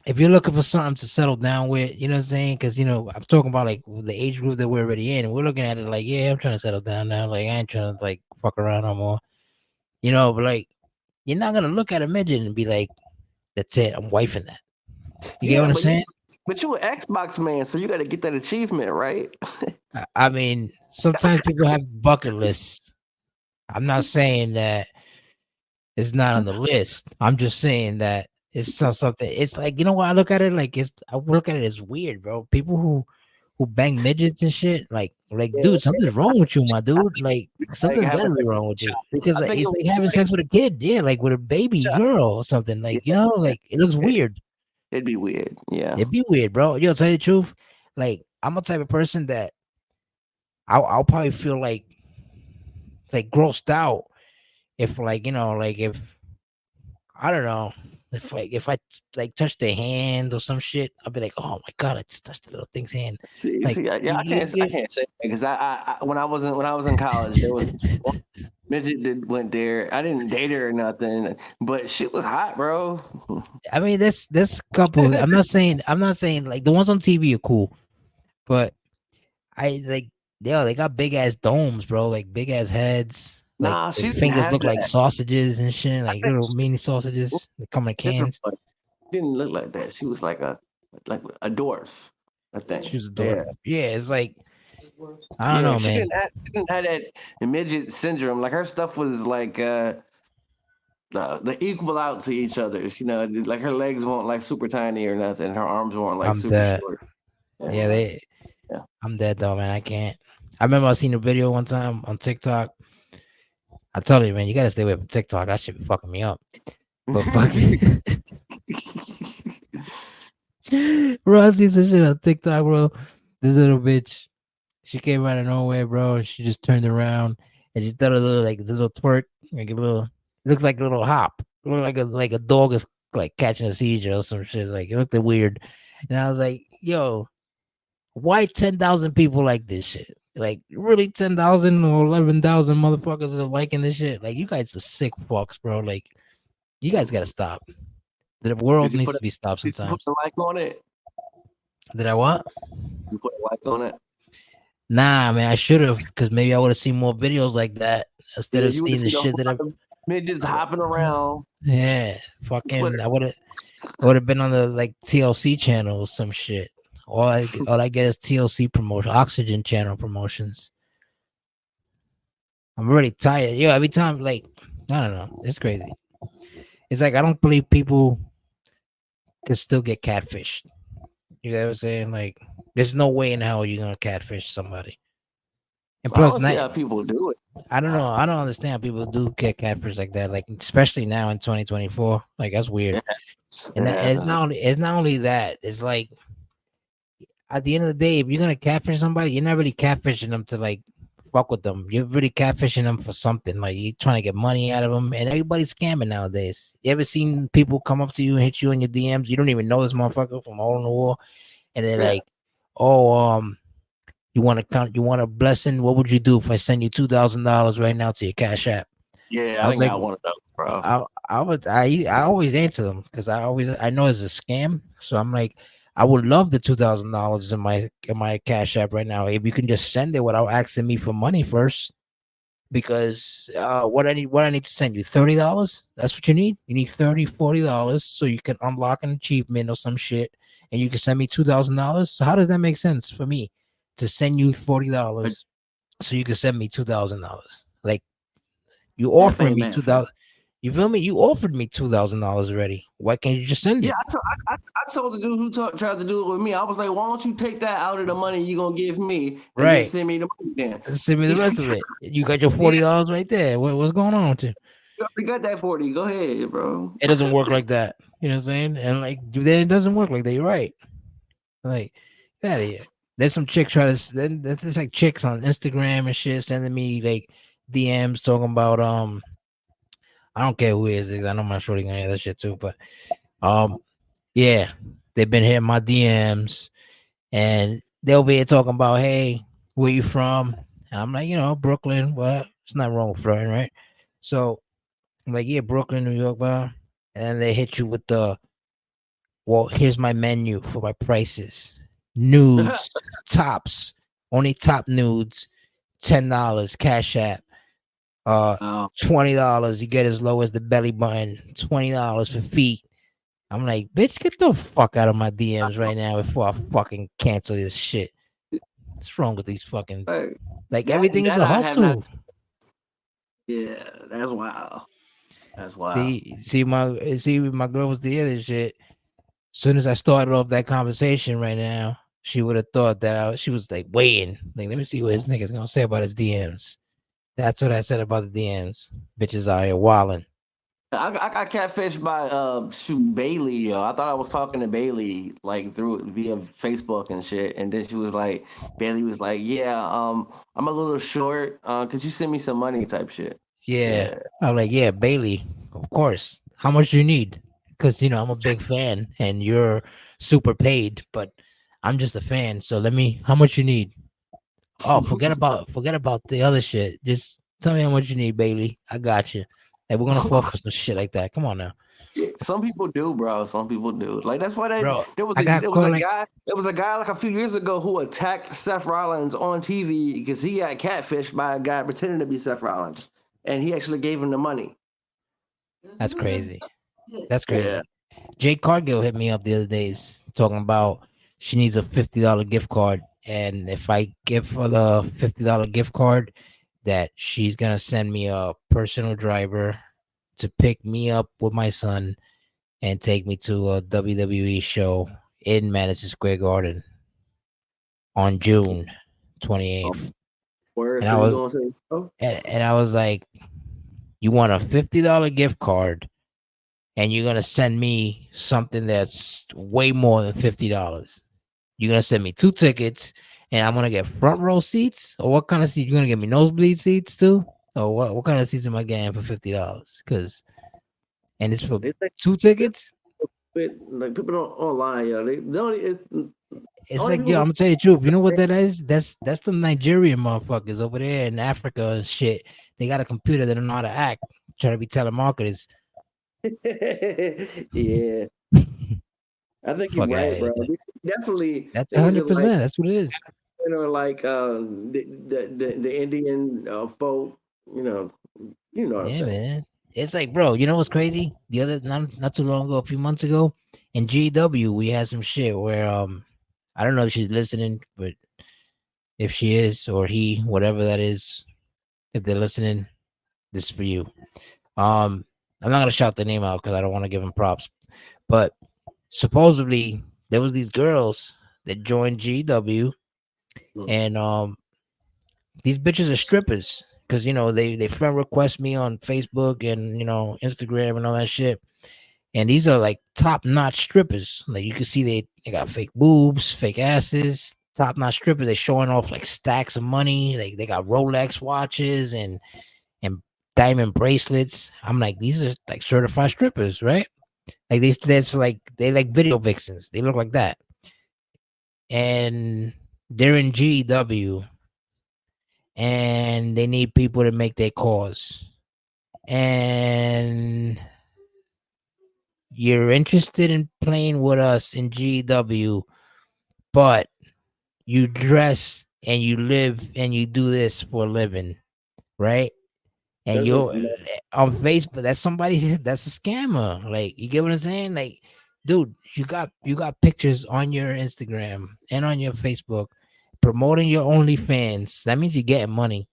A: if you're looking for something to settle down with, you know what I'm saying? Because I'm talking about like the age group that we're already in, and we're looking at it like, yeah, I'm trying to settle down now. Like I ain't trying to like fuck around no more, but like you're not gonna look at a midget and be like, that's it, I'm wifing that. You get
B: yeah,
A: what I'm
B: but
A: saying?
B: you an Xbox man, so you got to get that achievement, right?
A: I mean, sometimes people have bucket lists. I'm not saying that it's not on the list. I'm just saying that it's not something. It's like what I look at it like. I look at it as weird, bro. People who bang midgets and shit. Like,
B: Yeah,
A: dude, something's wrong with you, my dude. Like,
B: like
A: something's got
B: having
A: to be
B: sex
A: wrong
B: with a
A: with you
B: child.
A: because
B: I
A: like,
B: think it
A: it's
B: was
A: like having sex with a kid. Yeah, like with a baby
B: child.
A: girl or something. Like,
B: Yeah,
A: like it looks weird.
B: it'd be weird. Yeah.
A: It'd be weird, bro. Tell you the truth. Like, I'm a type of person that I'll probably feel like grossed out if like like if I don't know. If I like touch their hand or some shit, I'll be like, oh my god, I just touched the little thing's hand. Like
B: Yeah, I can't say that because when I was in college, there was one midget that went there. I didn't date her or nothing, but shit was hot, bro.
A: I mean, this couple. I'm not saying like the ones on TV are cool, but I like they got big ass domes, bro. Like big ass heads. Like
B: Nah,
A: their
B: she didn't
A: fingers
B: have
A: look like
B: that.
A: sausages and shit,
B: I
A: like
B: think
A: little
B: she
A: mini
B: was
A: sausages. They come in
B: different,
A: cans.
B: but she didn't look like that. She was like a dwarf, I think.
A: She was
B: Yeah.
A: adorable. Yeah, it's like I don't
B: Yeah,
A: know, man.
B: she didn't have that midget syndrome. Like her stuff was like they equal out to each other. Like her legs weren't like super tiny or nothing. Her arms weren't like
A: I'm
B: super
A: dead.
B: short.
A: Yeah,
B: And yeah.
A: I'm dead though, man. I can't. I remember I seen a video one time on TikTok. I told you, man, you gotta stay away from TikTok. That should be fucking me up. But fucking, bro, I see some shit on TikTok, bro. This little bitch, she came out of nowhere, bro. And she just turned around and she did a little twerk, like a little. It looks like a little hop. It looked like a dog is like catching a seizure or some shit. Like it looked weird, and I was like, yo, why 10,000 people like this shit? Like, really 10,000 or 11,000 motherfuckers are liking this shit? Like, you guys are sick fucks, bro. Like, you guys gotta stop. The
B: Did
A: world
B: you
A: needs
B: put
A: to be stopped
B: did you put
A: sometimes.
B: a like on it?
A: Did I what?
B: You put a like on it?
A: Nah, man, I should have, because maybe I would have seen more videos like that instead
B: Yeah,
A: of
B: you would have
A: seeing the
B: seen a
A: shit
B: whole
A: that
B: lot
A: I've.
B: of midgets hopping around
A: Yeah,
B: Twitter.
A: fucking, I would have been on the like TLC channel or some shit. All I get is TLC promotion, Oxygen channel promotions. I'm already tired. Yo, every time, like, I don't know. It's crazy. It's like I don't believe people can still get catfished. You know what I'm saying? Like, there's no way in hell you're gonna catfish somebody. And
B: I
A: plus,
B: don't see
A: not,
B: how people do it.
A: I don't know. I don't understand how people do get catfish like that. Like, especially now in 2024. Like, that's weird.
B: It happens.
A: And,
B: It
A: and
B: happens.
A: it's not only that. It's like at the end of the day, if you're gonna catfish somebody, you're not really catfishing them to like fuck with them. You're really catfishing them for something. Like you're trying to get money out of them, and everybody's scamming nowadays. You ever seen people come up to you and hit you in your DMs? You don't even know this motherfucker from all on the wall, and they're
B: Yeah.
A: like, "Oh, you want to count? You want a blessing? What would you do if I send you $2,000 right now to your Cash App?"
B: Yeah,
A: I
B: I
A: was
B: didn't
A: like,
B: got one of those, bro.
A: I always answer them because I know it's a scam. So I'm like, I would love the $2,000 in my Cash App right now. If you can just send it without asking me for money first, because what I need to send you $30. That's what you need. You need $30, $40 so you can unlock an achievement or some shit, and you can send me $2,000. So how does that make sense for me to send you
B: But
A: $40 so you can send me $2,000? Like you
B: math
A: offering
B: ain't
A: me
B: math,
A: two
B: fam.
A: thousand. You feel me? You offered me $2,000 already. Why can't you just send
B: Yeah,
A: it?
B: I told the dude who tried to do it with me. I was like, why don't you take that out of the money you gonna give me and then
A: Right.
B: send me the money then?
A: Send me the rest of it. You got your
B: Yeah,
A: $40 right there. What's going on with you?
B: You already got that 40. Go ahead, bro.
A: It doesn't work like that. You know what I'm saying? And like then it doesn't work like that. You're right. Like, get out of here. There's some chick try to then there's like chicks on Instagram and shit sending me like DMs talking about I don't care who it is. I know my shorty gonna hear that shit too, but um yeah, they've been hitting my DMs and they'll be here talking about, hey, where you from? And I'm like, Brooklyn. What? It's not wrong with flirting, right? So I'm like, yeah, Brooklyn, New York, bro. And then they hit you with the, well, here's my menu for my prices. Nudes, tops, only top nudes, $10, Cash App. Uh,
B: Oh,
A: $20. You get as low as the belly button. $20 for feet. I'm like, bitch, get the fuck out of my DMs right now before I fucking cancel this shit. What's wrong with these fucking
B: like,
A: like
B: that
A: everything is
B: that
A: a
B: I have not.
A: hustle.
B: Yeah, that's wild. That's wild.
A: See, my girl was the other shit. Soon as I started off that conversation right now, she would have thought that she was like waiting. Like, let me see what this nigga's gonna say about his DMs. That's what I said about the DMs. Bitches out here wilding.
B: I got catfished by shoot Bailey, yo. I thought I was talking to Bailey like through via Facebook and shit, and then she was like, Bailey was like, yeah, I'm a little short. Could you send me some money type shit?
A: Yeah.
B: Yeah.
A: I'm like, yeah, Bailey, of course. How much you need? Because I'm a big fan and you're super paid, but I'm just a fan. So how much you need? Oh, forget about the other shit. Just tell me how much you need, Bailey. I got you. Hey, we're gonna fall for some shit like that. Come on now,
B: Yeah, some people do, bro. Some people do. Like that's why that
A: bro.
B: there was
A: I
B: a
A: got
B: there was
A: caught
B: a
A: like,
B: guy there was a guy like a few years ago who attacked Seth Rollins on TV because he got catfished by a guy pretending to be Seth Rollins, and he actually gave him the money.
A: that's crazy. That's
B: Yeah.
A: crazy. Jake Cargill hit me up the other days talking about she needs a $50 gift card, and if I give her the $50 gift card, that she's gonna send me a personal driver to pick me up with my son and take me to a WWE show in Madison Square Garden on June
B: Oh,
A: 28th.
B: word.
A: And
B: So
A: I
B: you
A: was
B: gonna say so?
A: and I was like, you want a $50 gift card and you're gonna send me something that's way more than $50. You're gonna send me two tickets and I'm gonna get front row seats? Or what kind of seat? You're gonna give me nosebleed seats too? Or what kind of seats am I getting for $50? And it's for
B: They think
A: two tickets?
B: like people don't online, yo. They don't.
A: It's
B: Only
A: like,
B: people
A: yo,
B: who
A: I'm gonna tell you the truth. You know what that is? That's the Nigerian motherfuckers over there in Africa and shit. They got a computer, they don't know how to act. Try to be telemarketers.
B: yeah, I think you're
A: Fuck out
B: right,
A: of
B: bro.
A: here.
B: Definitely,
A: That's
B: they need to like
A: 100%. That's what it is.
B: like the Indian folk. You know, you know what I'm
A: Yeah,
B: saying.
A: man. It's like, bro, you know what's crazy? The other not too long ago, a few months ago, in GW, we had some shit where I don't know if she's listening, but if she is or he, whatever that is, if they're listening, this is for you. Um, I'm not gonna shout the name out because I don't want to give him props, but supposedly there was these girls that joined GW,
B: Mm.
A: and these bitches are strippers because they friend request me on Facebook and Instagram and all that shit. And these are like top notch strippers. Like you can see they got fake boobs, fake asses, top notch strippers. They showing off like stacks of money. Like they got Rolex watches and diamond bracelets. I'm like, these are like certified strippers, right? Like that's like they like video vixens. They look like that. And they're in GW and they need people to make their calls. And you're interested in playing with us in GW, but you dress and you live and you do this for a living, right? And
B: That's a
A: you're on Facebook. That's somebody. That's a scammer. Like you get what I'm saying? Like, dude, you got pictures on your Instagram and on your Facebook promoting your OnlyFans. That means you're getting money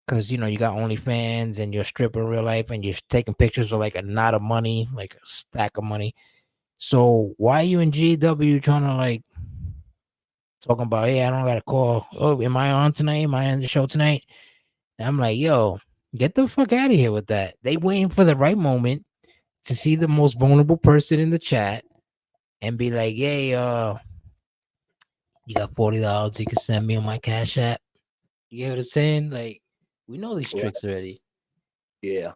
A: because you got OnlyFans and you're a stripper in real life and you're taking pictures of like a knot of money, like a stack of money. So why are you in GW trying to like talking about, hey, I don't got a call. Oh, am I on tonight? Am I on the show tonight? And I'm like, yo, Get the fuck out of here with that. They waiting for the right moment to see the most vulnerable person in the chat and be like, "Hey, you got $40 you can send me on my Cash App." You get what I'm saying? Like, we know these
B: Right.
A: tricks already.
B: Yeah.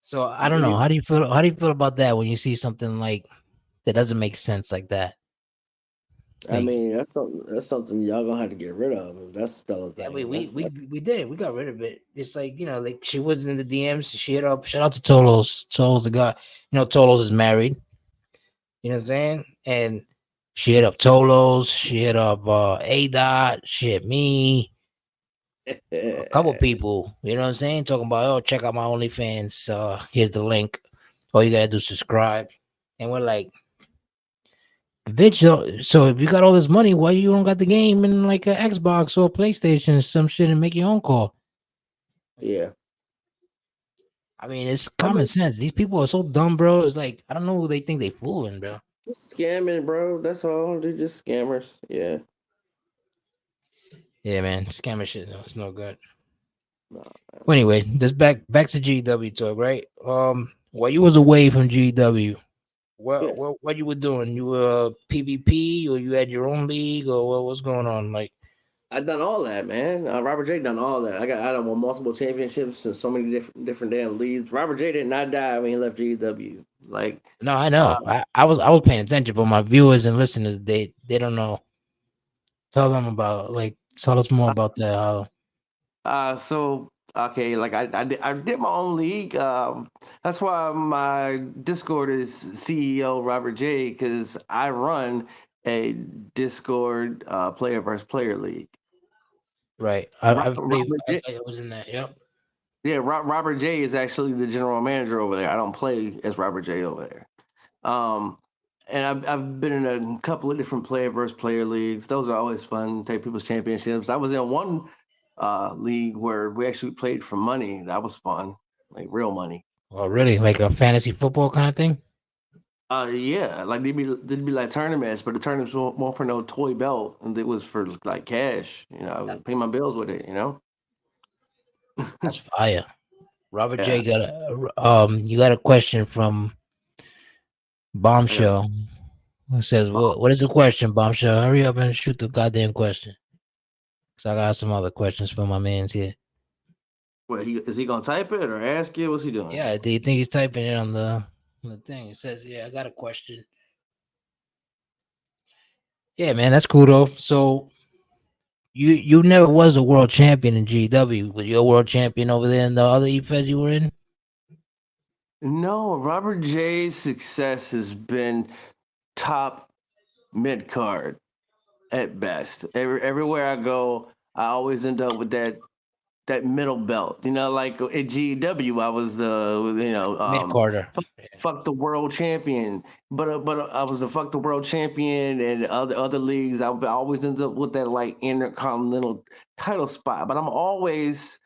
A: So I don't know.
B: You-
A: How do you feel? How do you feel about that when you see something like that doesn't make sense like that?
B: I
A: Like,
B: mean, that's something y'all gonna have to get rid of. If that's still a
A: yeah, we
B: thing.
A: we we we did. We got rid of it. It's like, like she wasn't in the DMs. She hit up. Shout out to Tolos. Tolos the guy. Tolos is married. You know what I'm saying? And she hit up Tolos. She hit up A Dot. She hit me. A couple people. You know what I'm saying? Talking about, oh, check out my OnlyFans. Here's the link. All you gotta do is subscribe. And we're like, bitch. So if you got all this money, why you don't got the game in like an Xbox or a PlayStation or some shit and make your own call?
B: Yeah.
A: I mean, it's
B: I
A: common
B: mean,
A: sense. These people are so dumb, bro. It's like I don't know who they think they fooling, bro.
B: just scamming, bro. That's all. They're just scammers. Yeah.
A: Yeah, man, scammer shit. No, it's no good.
B: No.
A: Well, anyway, just back to GW talk, right? While you was away from GW,
B: Yeah.
A: what you were doing? You were PvP or you had your own league or what was going on? Like,
B: I done all that, man. Robert J done all that. I done won multiple championships and so many different damn leagues. Robert J did not die when he left GW. Like,
A: no, I
B: uh,
A: know. I was paying attention, but my viewers and listeners, they don't know. Tell them about tell us more about that.
B: so okay, like I did my own league. That's why my Discord is CEO Robert J because I run a Discord player versus player league.
A: Right. I believe
B: Robert J,
A: I was in that. Yep.
B: yeah, Robert J is actually the general manager over there. I don't play as Robert J over there. Um, and I've been in a couple of different player versus player leagues. Those are always fun. Take people's championships. I was in one league where we actually played for money. That was fun, like real money.
A: Oh, really? Like a fantasy football kind of thing?
B: Yeah, like they'd be like tournaments, but the tournaments weren't for no toy belt, and it was for like cash. I
A: That,
B: would pay my bills with it.
A: that's fire. Robert
B: Yeah,
A: J got you got a question from
B: I got
A: Bombshell who says, what is the question, Bombshell? Hurry up and shoot the goddamn question. Cause I got some other questions for my man's here.
B: what is he gonna type it or ask you? What's he doing?
A: Yeah, do you think he's typing it on the thing? It says, yeah, I got a question. Yeah, man, that's cool though. So you never was a world champion in GW. Was you a world champion over there in the other EFES you were in?
B: No, Robert J's success has been top mid card at best. Everywhere I go, I always end up with that middle belt. Like at GW, I was the
A: Mid quarter.
B: fuck the world champion. But I was the fuck the world champion, and other leagues, I always end up with that like intercontinental title spot. But I'm always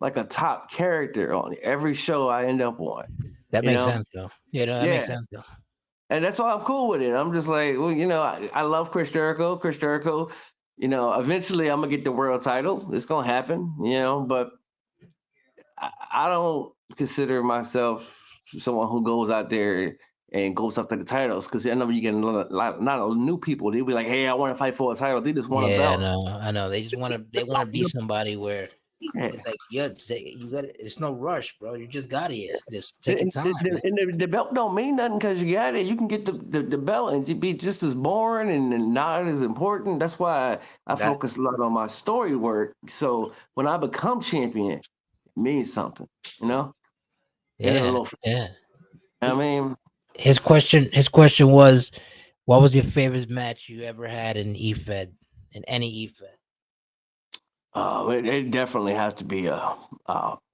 B: like a top character on every show I end up on.
A: That
B: You
A: makes
B: know?
A: sense though. Yeah, no, that makes
B: Yeah.
A: sense though.
B: And that's why I'm cool with it. I'm just like, well, I love Chris Jericho. Chris Jericho, eventually I'm gonna get the world title. It's gonna happen, but I don't consider myself someone who goes out there and goes after the titles because I know you get a lot of new people. They'll be like, hey, I want to fight for a title. They just want a
A: Yeah,
B: belt.
A: I know. They just want to be somebody where it's like, yeah, you got it. It's no rush, bro. You just got here. Just take your
B: And
A: time,
B: the,
A: man.
B: the, and the, the belt don't mean nothing because you got it. You can get the belt and be just as boring and not as important. That's why I
A: That
B: focus a lot on my story work. So when I become champion, it means something. You know, it's a
A: yeah,
B: little.
A: yeah.
B: I mean,
A: His question was, what was your favorite match you ever had in EFED, in any EFED?
B: it definitely has to be a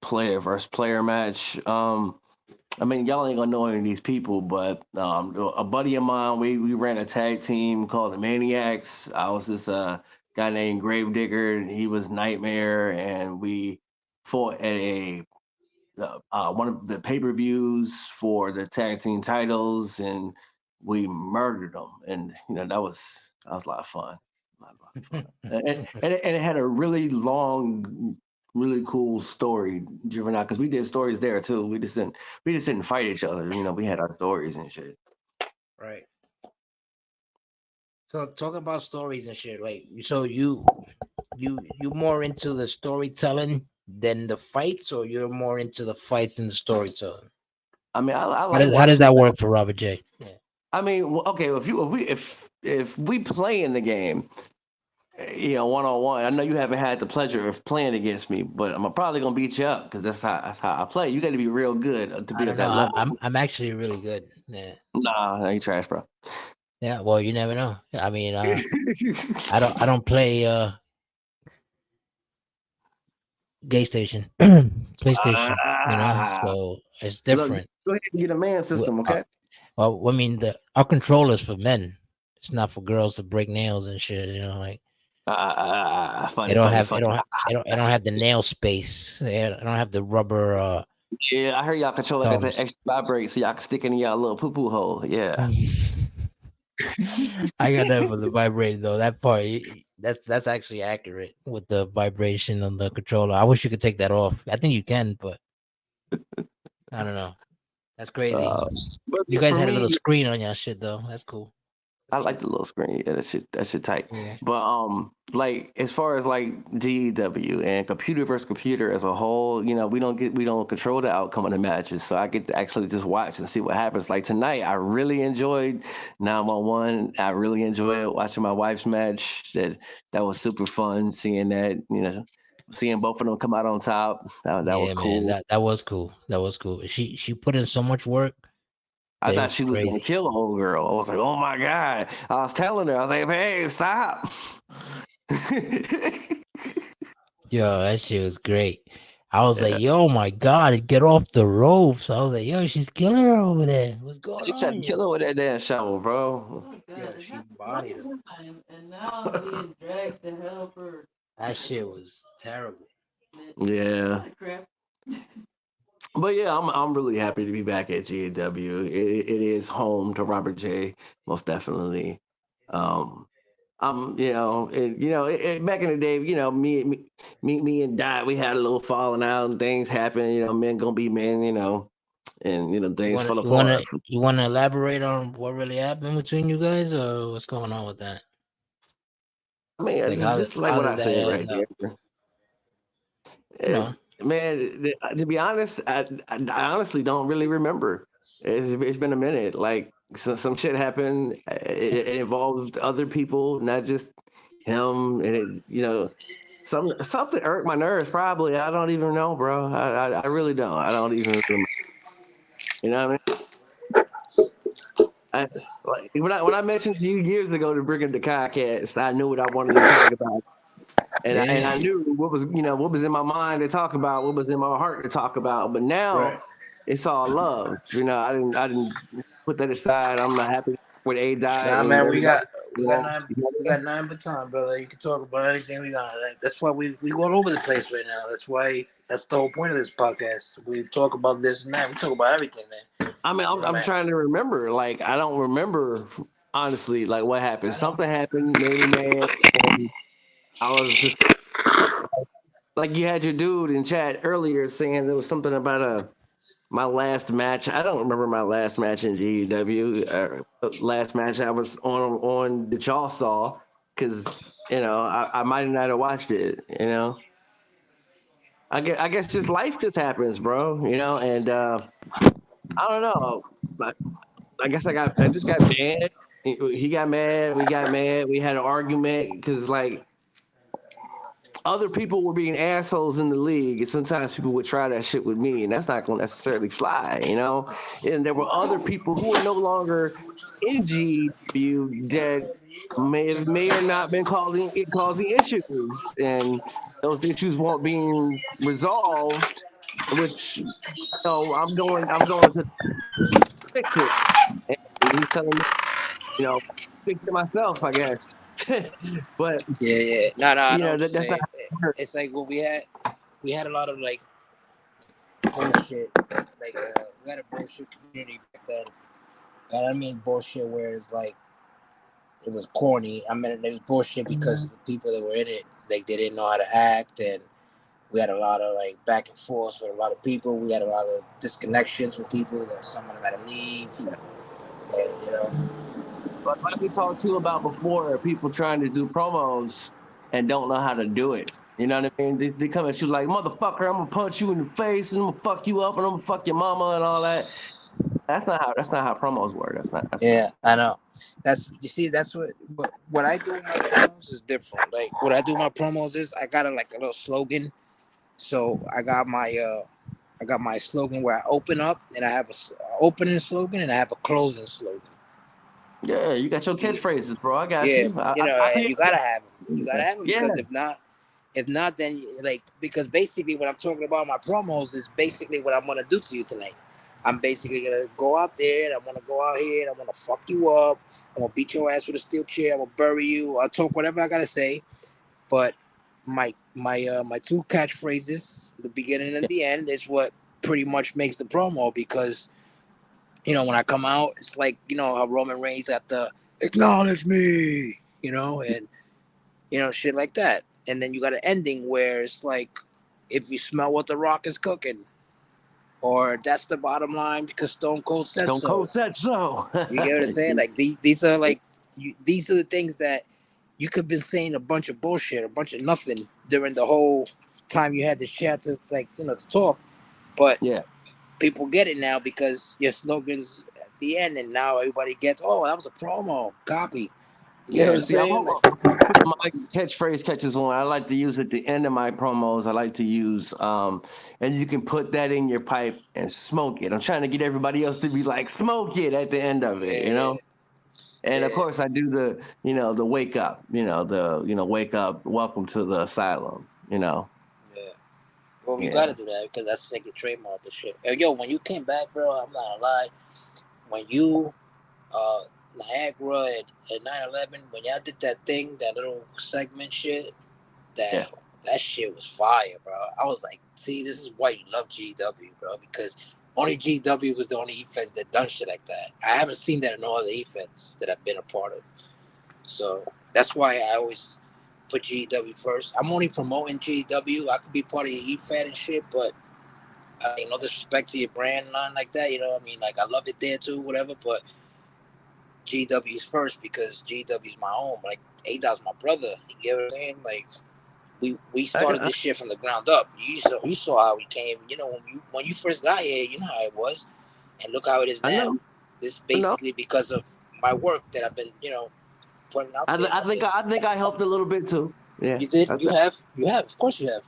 B: player versus player match. I mean, y'all ain't gonna know any of these people, but a buddy of mine, we ran a tag team called the Maniacs. I was this guy named Gravedigger, and he was Nightmare, and we fought at one of the pay-per-views for the tag team titles, and we murdered them, and that was a lot of fun. A lot of fun. And it had a really long really cool story driven out because we did stories there too. We just didn't fight each other. We had our stories and shit.
A: Right. So talking about stories and shit, like so you more into the storytelling than the fights, or you're more into the fights and the storytelling?
B: I mean, I
A: How
B: like
A: does
B: watching.
A: that work for Robert J? Yeah.
B: I mean, okay, if we play in the game, 1-on-one. I know you haven't had the pleasure of playing against me, but I'm probably gonna beat you up because that's how I play. You got to be real good to
A: I
B: be
A: don't
B: at
A: know.
B: that level.
A: I'm actually really good. Yeah.
B: Nah, you trash, bro.
A: Yeah. Well, you never know. I mean, I don't play gay station, PlayStation.
B: Ah,
A: So it's
B: look,
A: different.
B: go ahead and get a man
A: Wh-
B: system,
A: uh,
B: okay?
A: Well, I mean, the our controller's for men. It's not for girls to break nails and shit. Like it
B: Funny,
A: don't
B: funny,
A: have it
B: funny.
A: don't ha- it don't have the nail space. It don't have the rubber
B: Yeah, I heard y'all controller got that
A: thumbs.
B: extra vibrate so y'all can stick in y'all little poo poo hole. Yeah.
A: I got that for the vibrator though. That part, that's actually accurate with the vibration on the controller. I wish you could take that off. I think you can, but I don't know. That's crazy.
B: Uh, but
A: You
B: yeah,
A: guys
B: for
A: had a little
B: me,
A: screen on your shit though. That's cool.
B: I
A: That's
B: like
A: cute.
B: the little screen. Yeah, that shit tight.
A: Yeah.
B: But like as far as like GW and computer versus computer as a whole, we don't control the outcome of the matches. So I get to actually just watch and see what happens. Like tonight, I really enjoyed 911. I really enjoyed watching my wife's match. That was super fun seeing that. Seeing both of them come out on top. That was
A: Yeah, man.
B: cool.
A: That was cool. That was cool. She put in so much work
B: I
A: that it
B: thought
A: was
B: she was gonna
A: crazy.
B: kill the old girl. I was like, oh my god. I was telling her, I was like, hey, stop.
A: Yo, that shit was great. I was like,
B: Yeah.
A: yo, my God, get off the ropes. I was like, yo, she's killing her over there. What's going
B: She tried
A: on
B: to
A: here?
B: kill her with that damn shovel,
D: Oh
B: bro.
D: my
A: Yo,
D: god, it
A: she
D: happened
A: bodied her.
D: one time, and now I'm being dragged to hell for
A: That shit was terrible.
D: it.
B: Yeah.
D: Crap.
B: But yeah, I'm really happy to be back at GAW. It is home to Robert J, most definitely. Um, back in the day, me and Dot, we had a little falling out and things happen. Men gonna be men, and
A: You
B: things
A: wanna
B: fall
A: you wanna
B: apart.
A: you wanna elaborate on what really happened between you guys, or what's going on with that?
B: I
A: Like
B: mean, just like
A: how
B: what
A: did
B: I
A: that
B: said
A: end
B: right
A: up?
B: there.
A: You know.
B: Man, to be honest, I honestly don't really remember. It's been a minute. Like some shit happened. It involved other people, not just him. And something irked my nerves. Probably I don't even know, bro. I really don't. I don't even remember. You know what I mean? Like when I mentioned to you years ago to bring up the podcast, I knew what I wanted to talk about. And I
A: Yeah.
B: knew what was in my mind to talk about, what was in my heart to talk about. But
A: Right.
B: now it's all love. I didn't put that aside. I'm happy with A Dot
A: Nah,
B: and
A: man,
B: everybody.
A: we got nine we got nine baton, brother. You can talk about anything we got. That's why we all over the place right now. That's the whole point of this podcast. We talk about this and that. We talk about everything, man.
B: I mean,
A: You
B: I'm,
A: know,
B: I'm
A: man.
B: trying to remember. Like I don't remember honestly. Like what happened? Something happened, made me mad, and I was just like you had your dude in chat earlier saying there was something about my last match. I don't remember my last match in GW. Last match I was on that y'all saw because I might not have watched it. I guess just life just happens, bro. And I don't know. But I guess I just got mad. He got mad. We got mad. We had an argument because like other people were being assholes in the league, and sometimes people would try that shit with me, and that's not going to necessarily fly. And there were other people who are no longer in GW that may or not been causing issues, and those issues weren't being resolved. Which I'm going to fix it, and he's telling me, fix it myself, I guess. But
A: Yeah, yeah. No, I know what you're
B: that's not
A: saying.
B: how it works.
A: It's like what we had a lot of like bullshit. Like we had a bullshit community back then. And I mean bullshit where it's like it was corny. I mean it was bullshit because the people that were in it, like they didn't know how to act and
C: We had a lot of like back and forth with a lot of people. We had a lot of disconnections with people. That some of them had to leave. And, you know,
B: But like we talked to you about before, people trying to do promos and don't know how to do it. You know what I mean? They come at you like, motherfucker, I'm gonna punch you in the face and I'm gonna fuck you up and I'm gonna fuck your mama and all that. That's not how promos work. That's not.
C: yeah, I know. That's you see. That's what I do with my promos is different. Like what I do with my promos is I got like a little slogan. So I got my slogan where I open up and I have a opening slogan and I have a closing slogan.
B: Yeah, you got your catchphrases, bro. I got
C: Yeah,
B: you. I,
C: you know,
B: I, I
C: and you gotta have them. You gotta have them
B: yeah,
C: because if not, then like because basically what I'm talking about in my promos is basically what I'm gonna do to you tonight. I'm basically gonna go out there and I'm gonna go out here and I'm gonna fuck you up. I'm gonna beat your ass with a steel chair. I'm gonna bury you. I'll talk whatever I gotta say. But my two catchphrases, the beginning and the end, is what pretty much makes the promo because when I come out, it's like how Roman Reigns got the acknowledge me, and shit like that. And then you got an ending where it's like, if you smell what the Rock is cooking, or that's the bottom line because Stone Cold said
B: Stone
C: so.
B: Cold said so.
C: You get what I'm saying? Like these are like these are the things that you could have been saying a bunch of bullshit, a bunch of nothing during the whole time you had the chance to to talk, but
B: Yeah.
C: people get it now because your slogan's at the end, and now everybody gets, oh, that was a promo copy. You know what
B: Yeah,
C: I'm
B: see, I'm
C: saying?
B: a, my catchphrase catches on. I like to use at the end of my promos. I like to use, and you can put that in your pipe and smoke it. I'm trying to get everybody else to be like, smoke it at the end of it, you
C: Yeah,
B: know? And of
C: yeah,
B: course, I do the wake up, wake up, welcome to the asylum,
C: yeah. Well, you got
B: yeah.
C: to do that because that's like a trademark and shit. Yo, when you came back, bro, I'm not gonna lie. When you, uh, Niagara at 9/11, when y'all did that thing, that little segment shit,
B: Yeah.
C: that that shit was fire, bro. I was like, see, this is why you love GW, bro, because only GW was the only e-feds that done shit like that. I haven't seen that in no other e-feds that I've been a part of. So that's why I always put GW first. I'm only promoting GW. I could be part of your e-fed and shit, but I mean, no disrespect to your brand and nothing like that. You know what I mean? Like, I love it there too, whatever, but GW's first because GW's my home. Like, A-Dot's my brother. You get what I'm saying? Like, we
B: I,
C: started
B: I,
C: this shit from the ground up. You saw how we came. When you first got here, you know how it was, and look how it is
B: I
C: now.
B: know.
C: This is
B: I know.
C: basically because of my work that I've been putting out
B: I,
C: there.
B: I
C: And
B: think I think I helped a little bit too. Yeah.
C: you did.
B: I
C: You
B: think.
C: have. You have. Of course you have.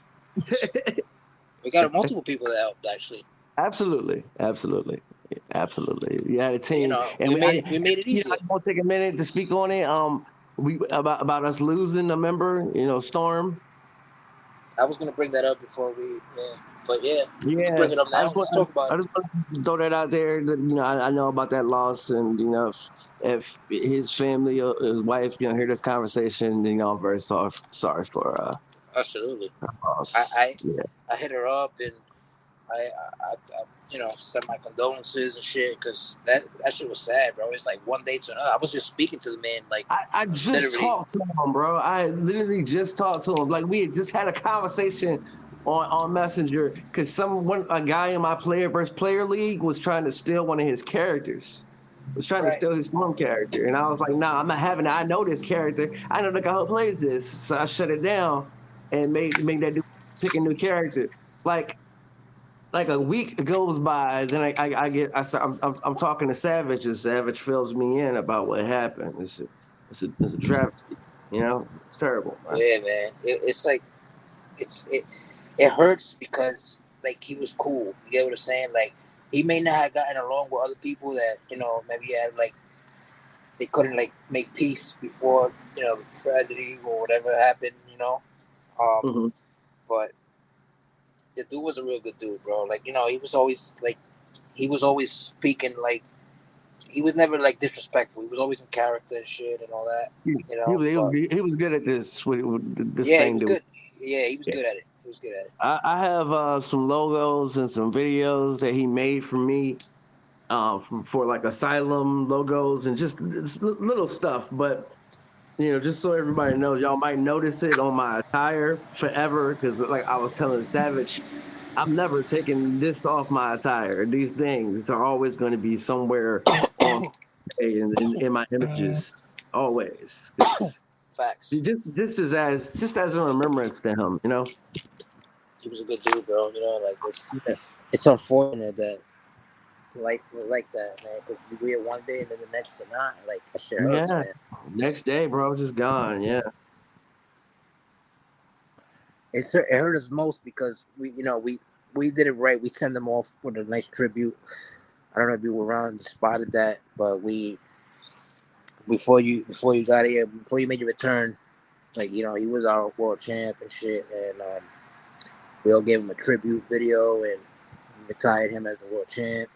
C: We got multiple people that helped actually.
B: Absolutely, absolutely, absolutely. You had a team, and
C: We made it. We made it
B: I
C: easier.
B: want to take a minute to speak on it. We about us losing a member. Storm.
C: I was gonna bring that up before we. Yeah. But yeah, we can
B: Yeah,
C: bring it up
B: I
C: now.
B: just want
C: Let's talk about
B: I
C: it.
B: just want to throw that out there. That I know about that loss, and if his family or his wife, hear this conversation, I'm very sorry for
C: Absolutely. I
B: loss.
C: I,
B: Yeah.
C: I hit her up and I sent my condolences and shit because that shit was sad, bro. It's like one day to another. I was just speaking to the man, like
B: I just
C: literally.
B: talked to him, bro. I literally just talked to him. Like we had just had a conversation on Messenger because a guy in my player versus player league was trying to steal one of his characters. Was trying to
C: Right.
B: steal his Storm character, and I was like, "Nah, I'm not having it. I know this character. I know the guy who plays this." So I shut it down and made that dude pick a new character. Like like a week goes by, then I get I'm talking to Savage, and Savage fills me in about what happened. It's a travesty, it's terrible, man.
C: Yeah, man. It's like it it hurts because like he was cool. You get what I'm saying? Like he may not have gotten along with other people that maybe had like they couldn't like make peace before the tragedy or whatever happened. Um,
B: Hmm.
C: but the dude was a real good dude, bro. Like he was always speaking like he was never like disrespectful. He was always in character and shit and all that.
B: He,
C: But
B: he was good at this with this
C: yeah, he
B: thing
C: was
B: that.
C: good. Yeah, he was
B: Yeah.
C: good at it. He was good at it.
B: I have some logos and some videos that he made for me, for like asylum logos and just little stuff, but Just so everybody knows, y'all might notice it on my attire forever because, like I was telling Savage, I'm never taking this off my attire. These things are always going to be somewhere on in my images, always. 'Cause
C: Facts.
B: just as a remembrance to him.
C: He was a good dude, bro. Like
B: Yeah.
C: it's unfortunate that life was like that, man. Because we here one day and then the next to not. Like that shit hurts,
B: Yeah.
C: man.
B: Next day, bro, just gone. Yeah.
C: It hurt us most because we did it right. We sent them off with a nice tribute. I don't know if you were around and spotted that, but we before you got here, before you made your return, like he was our world champ and shit, and we all gave him a tribute video and retired him as the world champ.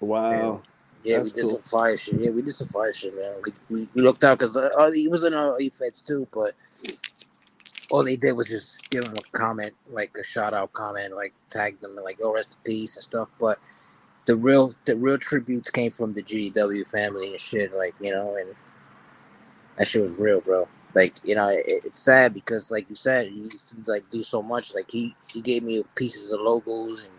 C: And
B: Wow.
C: yeah, we
B: That's
C: did
B: cool.
C: some fire shit. Yeah, we did some fire shit, man. We looked out because he was in our feds too, but all they did was just give him a comment, like a shout out comment, like tag them and like, "Oh, rest in peace" and stuff. But the real tributes came from the GW family and shit, like and that shit was real, bro. Like it's sad because, like you said, he used to like do so much. Like he gave me pieces of logos and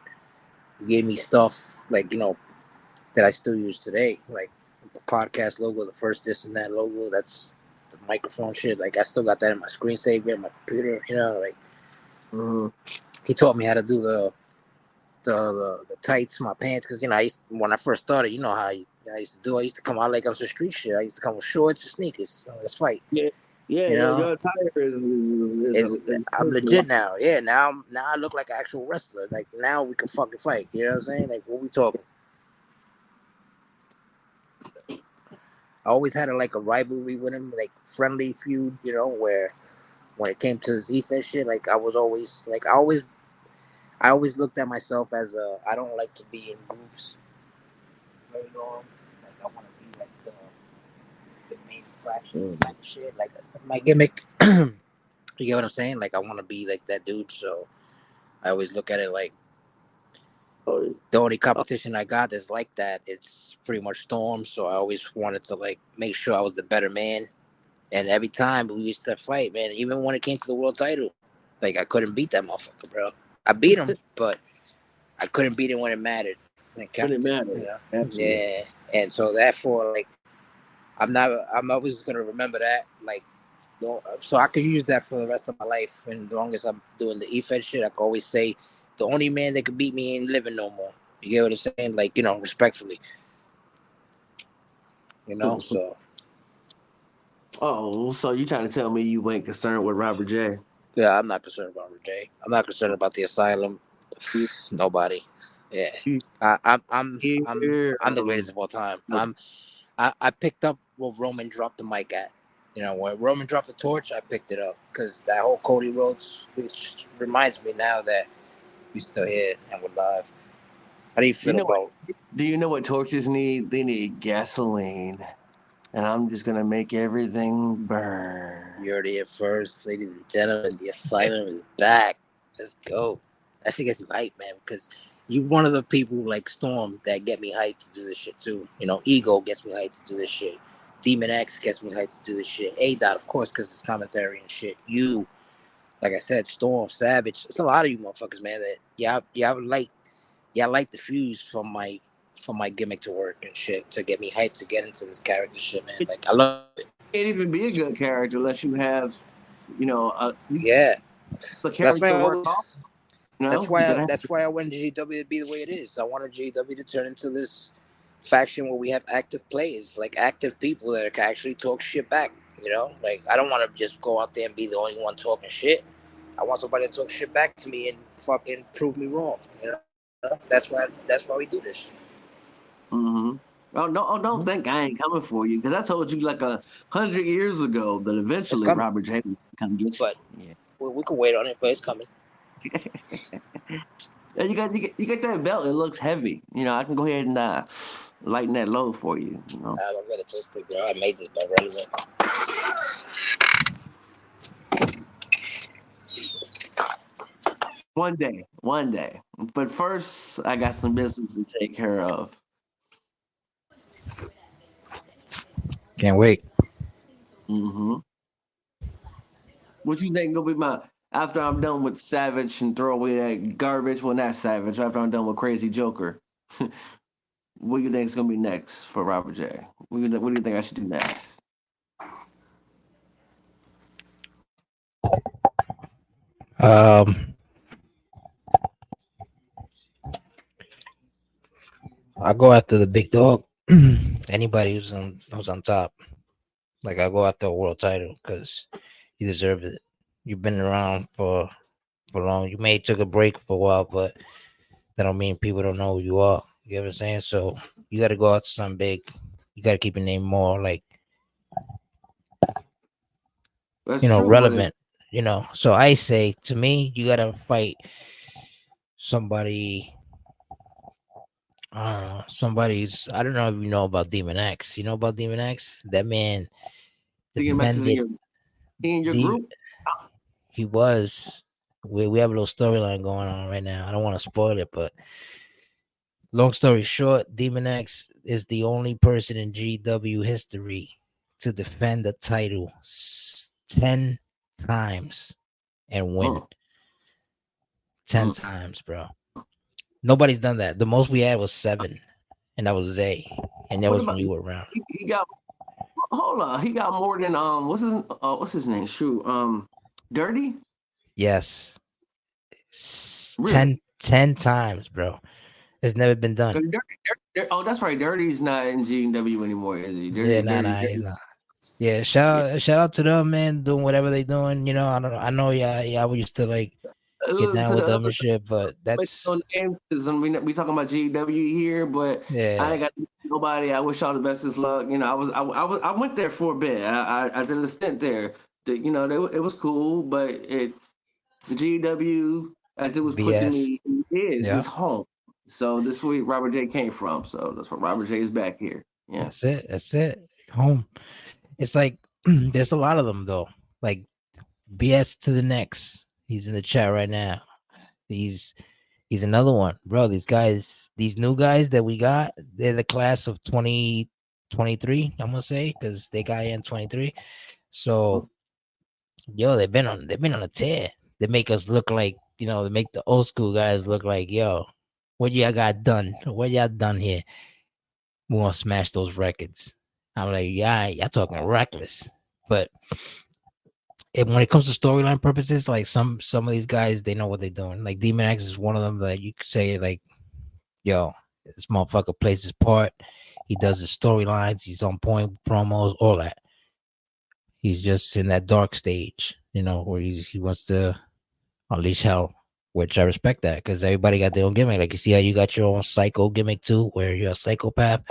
C: he gave me stuff like that I still use today, like the podcast logo, the first this and that logo. That's the microphone shit. Like I still got that in my screensaver, in my computer. Like
B: Mhm.
C: he taught me how to do the tights, my pants, because when I first started, you know how I used to do. I used to come out like I was a street shit. I used to come with shorts and sneakers. Let's fight.
B: Yeah. Yeah.
C: You
B: Your
C: know,
B: attire is
C: it's,
B: a
C: I'm legit now. Yeah, now I look like an actual wrestler. Like now we can fucking fight. You know what I'm saying? Like what we talking? I always had like a rivalry with him, like friendly feud. Where when it came to his defense shit, like I always looked at myself as I don't like to be in groups very long. Like I want to be like the main attraction
B: Mhm.
C: type of shit. Like that's my gimmick. You get what I'm saying? Like I want to be like that dude. So I always look at it like
B: Oh,
C: the only
B: oh,
C: competition I got that's like that. It's pretty much Storm. So I always wanted to like make sure I was the better man. And every time we used to fight, man, even when it came to the world title, like I couldn't beat that motherfucker, bro. I beat him, but I couldn't beat him when it mattered. When it
B: when it
C: counted,
B: matters. Absolutely.
C: Yeah. And so therefore, like I'm always gonna remember that. Like so I could use that for the rest of my life. And as long as I'm doing the E-Fed shit, I can always say the only man that could beat me ain't living no more. You get what I'm saying? Like, respectfully. So
B: Oh, so you trying to tell me you ain't concerned with Robert J?
C: yeah, I'm not concerned about Jay. I'm not concerned about the asylum.
B: You,
C: Nobody. Yeah.
B: you hear
C: I'm the greatest of all time. I picked up where Roman dropped the mic at. When Roman dropped the torch, I picked it up because that whole Cody Rhodes, which reminds me now that we're still here and we're live. How do you
B: you
C: feel
B: know what?
C: about?
B: Do you know what torches need? They need gasoline, and I'm just gonna make everything burn.
C: You heard it here first, ladies and gentlemen. The asylum is back. Let's go. That shit gets me hyped, man, because you one of the people like Storm that get me hyped to do this shit too. Ego gets me hyped to do this shit. Demon X gets me hyped to do this shit. A Dot, of course, because it's commentary and shit. You, like I said, Storm, Savage. It's a lot of you motherfuckers, man. That y'all light the fuse from my gimmick to work and shit to get me hyped to get into this character shit, man.
B: It
C: Like I love it.
B: can't even be a good character unless you have,
C: Yeah,
B: the
C: that's why
B: character
C: I
B: work
C: always
B: off.
C: That's
B: You
C: why I,
B: gotta have.
C: that's why I wanted GW to be the way it is. I wanted GW to turn into this faction where we have active players, like active people that can actually talk shit back. Like I don't want to just go out there and be the only one talking shit. I want somebody to talk shit back to me and fucking prove me wrong. That's why we do this.
B: Mm-hmm. Oh no! Oh, don't think I ain't coming for you because I told you like 100 years ago that
C: It's
B: eventually
C: coming,
B: Robert J was gonna come get
C: but
B: you.
C: we can wait on it. But it's coming.
B: Yeah. Yeah, you got that belt. It looks heavy. I can go ahead and lighten that load for you.
C: I'm gonna twist it, bro. I made this belt relevant.
B: One day. But first, I got some business to take care of.
A: Can't wait.
B: Mm-hmm. What you think gonna be my after I'm done with Savage and throw away that garbage? Well, not Savage. After I'm done with Crazy Joker, what do you think is gonna be next for Robert J? What do you think I should do next?
A: Um, I go after the big dog. Anybody who's on top. Like I go after a world title because you deserve it. You've been around for long. You may took a break for a while, but that don't mean people don't know who you are. You know what I'm saying? So you got to go out to something big. You got to keep your name more like
B: That's true, but it,
A: relevant. So I say to me, you got to fight somebody. Somebody's. I don't know if you know about Demon X. You know about Demon X? That man
B: DMX is in
A: defended.
B: your
A: The
B: group.
A: he was. We have a little storyline going on right now. I don't want to spoil it, but long story short, Demon X is the only person in GW history to defend the title 10 times and win
B: Mm,
A: 10
B: mm.
A: times, bro. Nobody's done that. The most we had was 7, and that was Zay, and that
B: What
A: was when
B: about
A: you were around.
B: he got? Hold on, he got more than what's his name? Shoot, Dirty.
A: Yes.
B: Really?
A: 10 times, bro. It's never been done.
B: 'Cause oh, that's right. Dirty's not in GW anymore, is he?
A: Yeah, nah, he's
B: Dirty's.
A: not. Yeah,
B: Yeah.
A: shout out to them, man, doing whatever they doing. I don't know. I know, yeah, we used to like get
B: Look
A: down
B: to
A: with
B: the
A: them and shit, but that's
B: no name because we talking about GW here, but I
A: yeah,
B: ain't got nobody. I wish all the best of luck. I went there for a bit. I did a stint there. It was cool, but the GW as it was put to
A: BS.
B: me is
A: Yeah,
B: his home. So this is where Robert J came from. So that's why Robert J is back here. Yeah.
A: that's it. That's it. Home. It's like there's a lot of them though. Like BS to the next. He's in the chat right now. He's he's another one, bro. These guys, these new guys that we got, they're the class of 2023. I'm gonna say because they got in 23. So yo, they've been on a tear. They make us look like they make the old school guys look like yo. What y'all got done? What y'all done here? We gonna smash those records. I'm like, yeah, y'all talking reckless. But when it comes to storyline purposes, like some of these guys, they know what they're doing. Like Demon X is one of them that you could say like, yo, this motherfucker plays his part. He does his storylines. He's on point promos, all that. He's just in that dark stage, where he wants to unleash hell, which I respect that because everybody got their own gimmick. Like you see how you got your own psycho gimmick too, where you're a psychopath,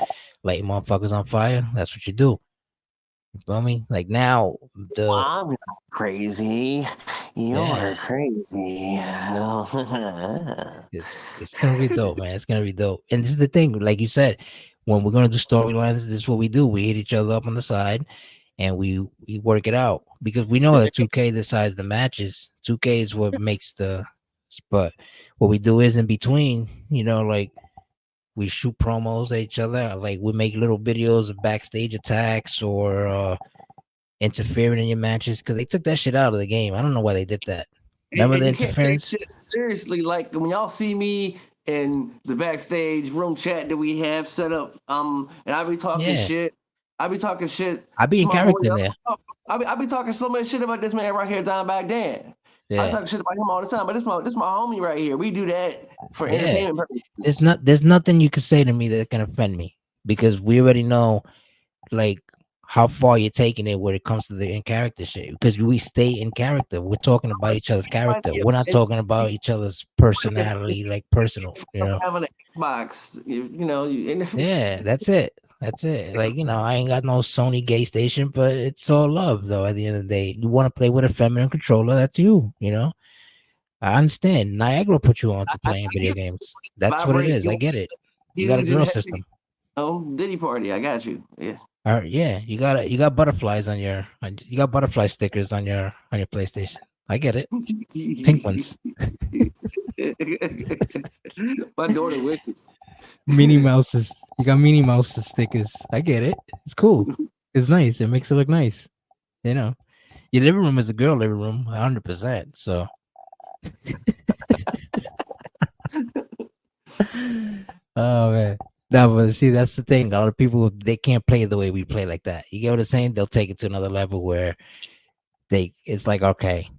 A: lighting motherfuckers on fire. That's what you do. You feel me? Like now, the
B: I'm not crazy. You're
A: yeah,
B: crazy.
A: it's gonna be dope, man. It's gonna be dope. And this is the thing, like you said, when we're gonna do storylines, this is what we do. We hit each other up on the side, and we work it out because we know that 2K decides the matches. 2K is what makes but what we do is in between. Like we shoot promos at each other. Like we make little videos of backstage attacks or interfering in your matches because they took that shit out of the game. I don't know why they did that. Remember
B: And
A: the
B: you can't take
A: interference?
B: shit seriously. Like when y'all see me in the backstage room chat that we have set up, and I be talking
A: Yeah,
B: shit. I be talking shit
A: I be
B: to
A: in
B: my boy.
A: character in there.
B: I be talking so much shit about this man right here, Don back then. I
A: Yeah,
B: talk shit about him all the time, but this my homie right here. We do that for
A: yeah.
B: entertainment
A: There's
B: purposes.
A: not there's nothing you can say to me that can offend me because we already know like how far you're taking it when it comes to the in character shit because we stay in character. We're talking about each other's character. We're not talking about each other's personality, like personal.
B: Having an Xbox,
A: Yeah, that's it. That's it. Like I ain't got no Sony gay station, but it's all love though. At the end of the day, you want to play with a feminine controller, that's you. I understand. Niagara put you on to
B: I
A: playing video
B: give
A: games. That's what it
B: vibrate
A: is. I get it. You got a
B: huge and
A: girl
B: heavy.
A: system.
B: Oh, Diddy party. I got you. Yeah.
A: All right, yeah, you got butterflies you got butterfly stickers on your PlayStation. I get it. Pink ones.
B: My daughter wishes.
A: Minnie Mouses. You got Minnie Mouse stickers. I get it. It's cool. It's nice. It makes it look nice. You know, your living room is a girl living room, 100%. So, oh man. No, but see, that's the thing. A lot of people they can't play the way we play like that. You get what I'm saying? They'll take it to another level where it's like, okay,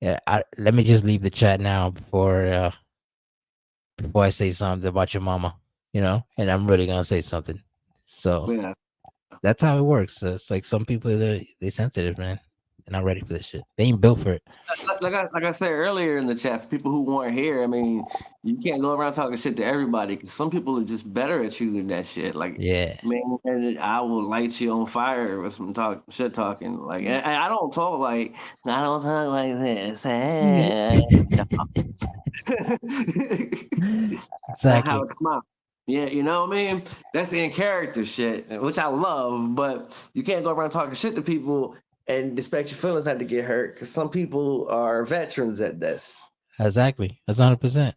A: yeah, let me just leave the chat now before I say something about your mama, and I'm really gonna say something. So
B: Yeah.
A: that's how it works. So it's like some people they sensitive, man. They're not ready for this shit. They ain't built for it.
B: Like I said earlier in the chat, for people who weren't here, I mean, you can't go around talking shit to everybody because some people are just better at you than that shit. Like,
A: Yeah,
B: man, I will light you on fire with some shit talking. Like, and I don't talk like I don't talk like this.
A: yeah.
B: Not how
A: Exactly.
B: it come out. Yeah, you know what I mean? That's in character shit, which I love, but you can't go around talking shit to people and expect your feelings not to get hurt because some people are veterans at this.
A: Exactly. That's 100%.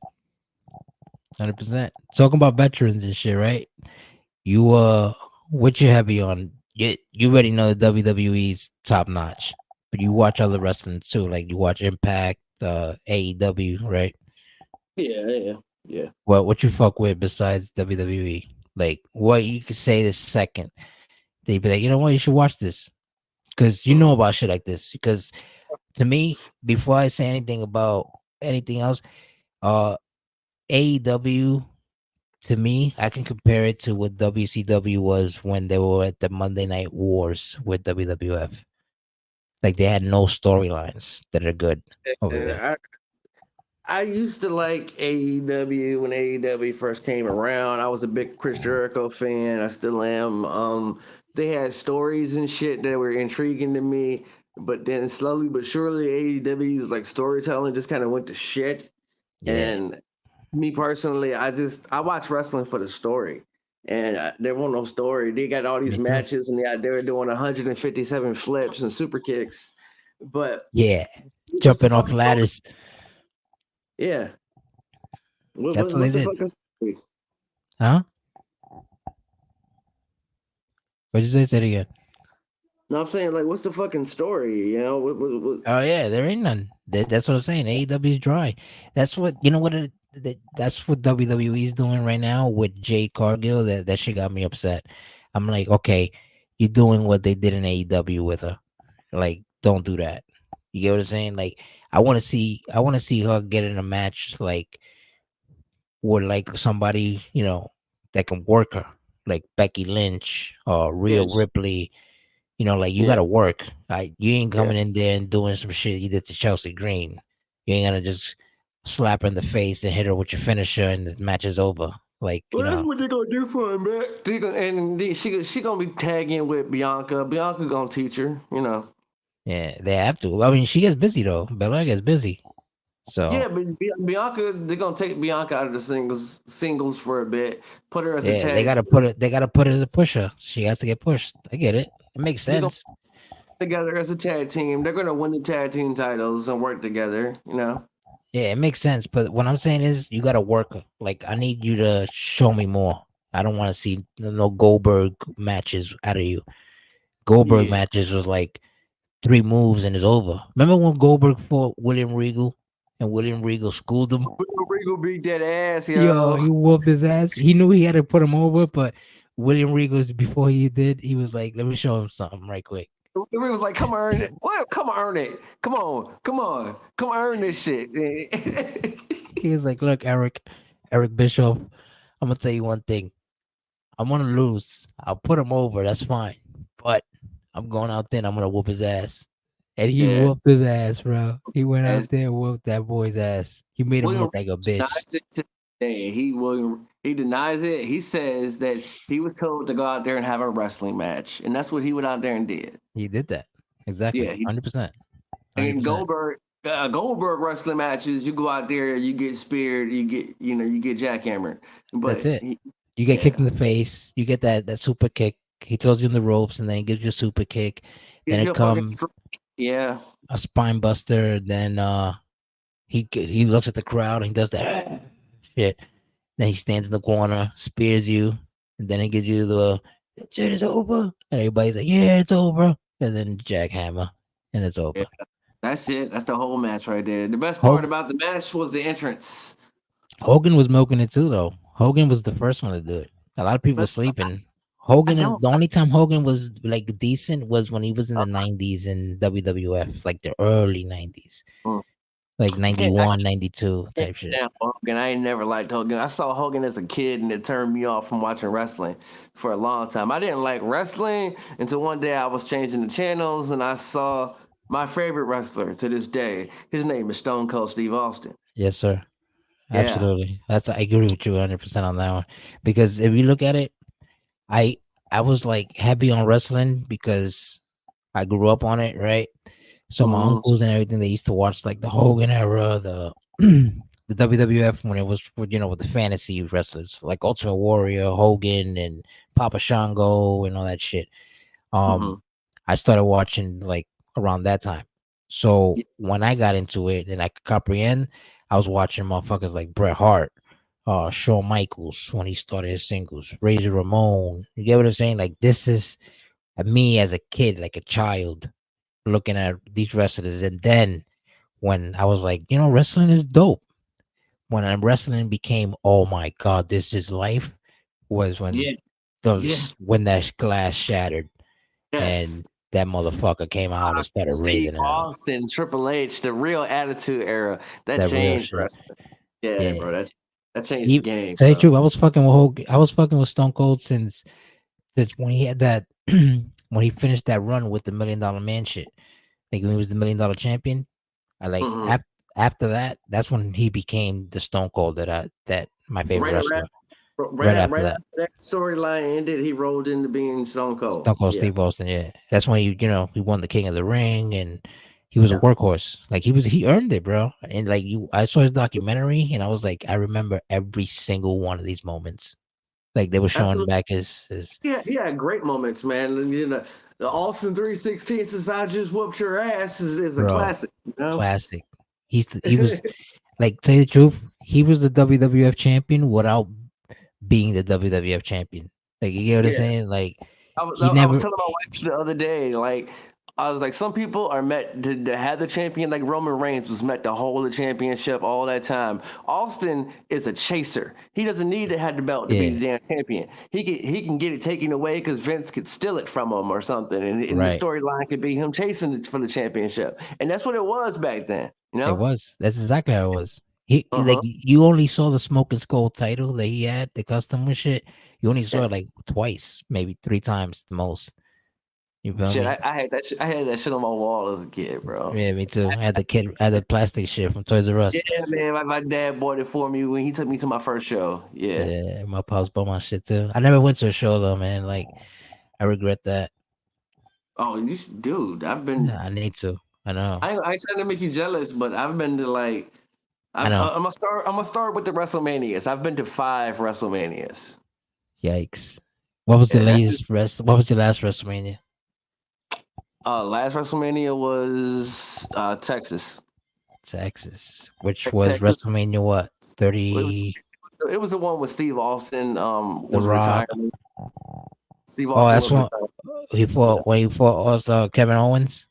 A: 100%. Talking about veterans and shit, right? You what you heavy on? You already know the WWE's top notch, but you watch other wrestling too. Like you watch Impact, AEW, right?
B: Yeah, yeah, yeah.
A: What you fuck with besides WWE? Like what you could say the second they'd be like, you know what, you should watch this because you know about shit like this. Because to me, before I say anything about anything else, uh, AEW to me, I can compare it to what WCW was when they were at the Monday Night Wars with WWF. Like they had no storylines that are good over
B: And
A: there.
B: I used to like AEW when AEW first came around. I was a big Chris Jericho fan. I still am. They had stories and shit that were intriguing to me, but then slowly but surely AEW's like storytelling just kind of went to shit.
A: Yeah,
B: And me personally, I watch wrestling for the story. And there wasn't no story. They got all these
A: me too.
B: matches, and they were doing 157 flips and super kicks. But
A: Yeah,
B: what's the
A: jumping off
B: fucking story?
A: ladders.
B: Yeah.
A: That's what they
B: What's the
A: did.
B: fucking story?
A: Huh? What'd you say? Say it again.
B: No, I'm saying like, what's the fucking story? You know,
A: Oh yeah, there ain't none. That's what I'm saying. AEW is dry. That's what you know. That's what WWE is doing right now with Jade Cargill. That shit got me upset. I'm like, okay, you're doing what they did in AEW with her. Like, don't do that. You get what I'm saying? Like, I want to see her get in a match like with like somebody that can work her, like Becky Lynch or Rhea
B: yeah,
A: Ripley. Like you
B: yeah,
A: gotta work. Like you ain't
B: yeah.
A: coming in there and doing some shit you did to Chelsea Green. You ain't gonna just slap her in the face and hit her with your finisher and the match is over. Like,
B: Well, that's what they gonna do for him, man. She gonna be tagging with Bianca. Bianca gonna teach her, you know.
A: yeah, they have to. I mean, she gets busy though. Belair gets busy. So
B: Yeah, but Bianca, they're gonna take Bianca out of the singles for a bit, put her as a
A: yeah, they
B: tag
A: gotta
B: team.
A: put it. They gotta put her to push her. She has to get pushed. I get it. It makes
B: They're gonna
A: sense.
B: put together as a tag team. They're gonna win the tag team titles and work together. You know.
A: Yeah, it makes sense. But what I'm saying is, you gotta work her. Like, I need you to show me more. I don't want to see no Goldberg matches out of you. Goldberg
B: Yeah.
A: matches was like 3 moves and it's over. Remember when Goldberg fought William Regal and William Regal schooled him?
B: William Regal beat that ass,
A: Yo,
B: yo.
A: he whooped his ass. He knew he had to put him over, but William Regal, before he did, he was like, "Let me show him something right quick."
B: William was like, "Come earn it. What? Come earn it. Come on, come on, come earn this shit."
A: He was like, "Look, Eric Bischoff, I'm gonna tell you one thing. I'm gonna lose. I'll put him over. That's fine. But I'm going out there and I'm gonna whoop his ass." And he
B: Yeah.
A: whooped his ass, bro. He went
B: As
A: out there and whooped that boy's ass. He made him
B: William
A: look like a bitch.
B: denies it today. He denies it. He says that he was told to go out there and have a wrestling match, and that's what he went out there and did.
A: He did that. Exactly.
B: Yeah,
A: 100%.
B: and
A: 100%.
B: Goldberg wrestling matches, you go out there, you get speared, you get jackhammered.
A: That's
B: But
A: it. You get kicked
B: yeah,
A: in the face. You get that super kick. He throws you in the ropes and then he gives you a super kick. Then
B: gives you
A: it
B: a fucking
A: come
B: yeah.
A: a spine buster. Then he looks at the crowd and he does that shit. Then he stands in the corner, spears you, and then he gives you the shit is over. And everybody's like, yeah, it's over. and then jackhammer, and it's
B: Yeah,
A: over.
B: that's it. That's the whole match right there. The best part
A: Hogan,
B: about the match was the entrance.
A: Hogan was milking it too, though. Hogan was the first one to do it. A lot of people were
B: But
A: sleeping.
B: I
A: Hogan,
B: don't.
A: the only time Hogan was like decent was when he was in the '90s in WWF, like the early '90s,
B: Mm.
A: like
B: I can't. I
A: 91, 92
B: can't
A: type shit.
B: stand Hogan. I ain't never liked Hogan. I saw Hogan as a kid, and it turned me off from watching wrestling for a long time. I didn't like wrestling until one day I was changing the channels, and I saw my favorite wrestler to this day. His name is Stone Cold Steve Austin.
A: Yes, sir.
B: Yeah.
A: Absolutely. I agree with you 100% on that one. Because if you look at it, I I was like heavy on wrestling because I grew up on it, right? So my
B: Hmm.
A: uncles and everything, they used to watch like the Hogan era, the the WWF when it was with the fantasy wrestlers like Ultimate Warrior, Hogan, and Papa Shango and all that shit.
B: Hmm.
A: Um, I started watching like around that time. So when I got into it and I could comprehend, I was watching motherfuckers like Bret Hart, Shawn Michaels when he started his singles, Razor Ramon. You get what I'm saying? Like this is me as a kid, like a child, looking at these wrestlers. And then when I was like, wrestling is dope. When wrestling became, oh my god, this is life, was when
B: Yeah. Yeah.
A: that glass shattered
B: Yes.
A: and that motherfucker came out and started
B: Steve
A: raising hell.
B: Austin, Triple H, the real Attitude Era. That
A: That real
B: changed
A: shit.
B: wrestling. Yeah,
A: Yeah.
B: bro. That changed the
A: He
B: game,
A: tell you the
B: bro.
A: truth, I was fucking with Stone Cold since when he had that when he finished that run with the $1 million man shit. Like when he was the $1 million champion. I like
B: Hmm.
A: after that, that's when he became the Stone Cold that my favorite
B: Right around,
A: wrestler. Right after
B: right
A: that.
B: after that storyline ended, he rolled into being Stone Cold.
A: Stone Cold
B: Yeah.
A: Steve Austin, yeah. That's when he won the King of the Ring and he was a
B: Yeah.
A: workhorse. Like he earned it, bro. And like I saw his documentary and I was like, I remember every single one of these moments. Like they were showing
B: Absolutely.
A: back his
B: Yeah, he had great moments, man. And, the Austin 316 since I just whooped your ass is a
A: bro,
B: classic, you know?
A: classic. He was like, tell you the truth, he was the WWF champion without being the WWF champion. Like you get what I'm
B: Yeah.
A: saying? Like he
B: I was
A: never
B: telling my wife the other day, like, I was like, some people are meant to have the champion, like Roman Reigns was meant to hold the championship all that time. Austin is a chaser. He doesn't need to have the belt to be the
A: yeah,
B: damn champion. He can get it taken away because Vince could steal it from him or something, and the
A: right.
B: storyline could be him chasing it for the championship. And that's what it was back then, you
A: It
B: know?
A: was. That's exactly how it was. Like
B: Uh-huh.
A: you only saw the Smoke and Skull title that he had, the custom and shit. You only saw
B: Yeah.
A: it like twice, maybe three times the most. You feel
B: Shit,
A: me?
B: I had that shit on my wall as a kid, bro.
A: Yeah, me too. I had the plastic shit from Toys R
B: Yeah,
A: Us.
B: man. My dad bought it for me when he took me to my first show. Yeah.
A: Yeah, my pops bought my shit too. I never went to a show though, man. Like I regret that.
B: Oh, dude, I've been.
A: Yeah, I need to. I know.
B: I ain't trying to make you jealous, but I've been to like.
A: I know.
B: I'm gonna start. I'm gonna start with the WrestleManias. I've been to 5 WrestleManias.
A: Yikes. What was the
B: Yeah, that's just.
A: latest rest? What was your last WrestleMania?
B: Last WrestleMania was Texas.
A: Texas, which was
B: Texas.
A: WrestleMania what?
B: It was.
A: 30.
B: It was the one with Steve Austin.
A: The
B: Was
A: Rock.
B: retiring. Steve
A: Oh,
B: Austin
A: that's
B: was
A: what
B: retiring.
A: he
B: Yeah.
A: fought when he fought also Kevin Owens.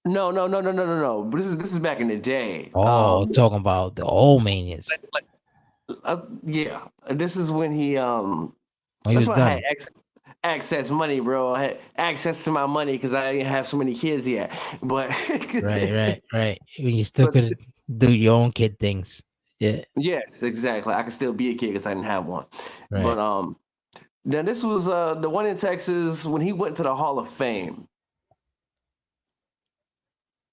B: No, no, no, no, no, no, no. But this is back in the day.
A: Oh, talking about the old manias
B: Like, yeah. This is when he
A: when he
B: That's
A: was
B: when I had
A: done.
B: access money, bro. I had access to my money because I didn't have so many kids yet. But
A: Right, right, right. When you still
B: but
A: could do your own kid things. Yeah,
B: yes, exactly. I could still be a kid because I didn't have one. But
A: right.
B: then this was the one in Texas when he went to the Hall of Fame.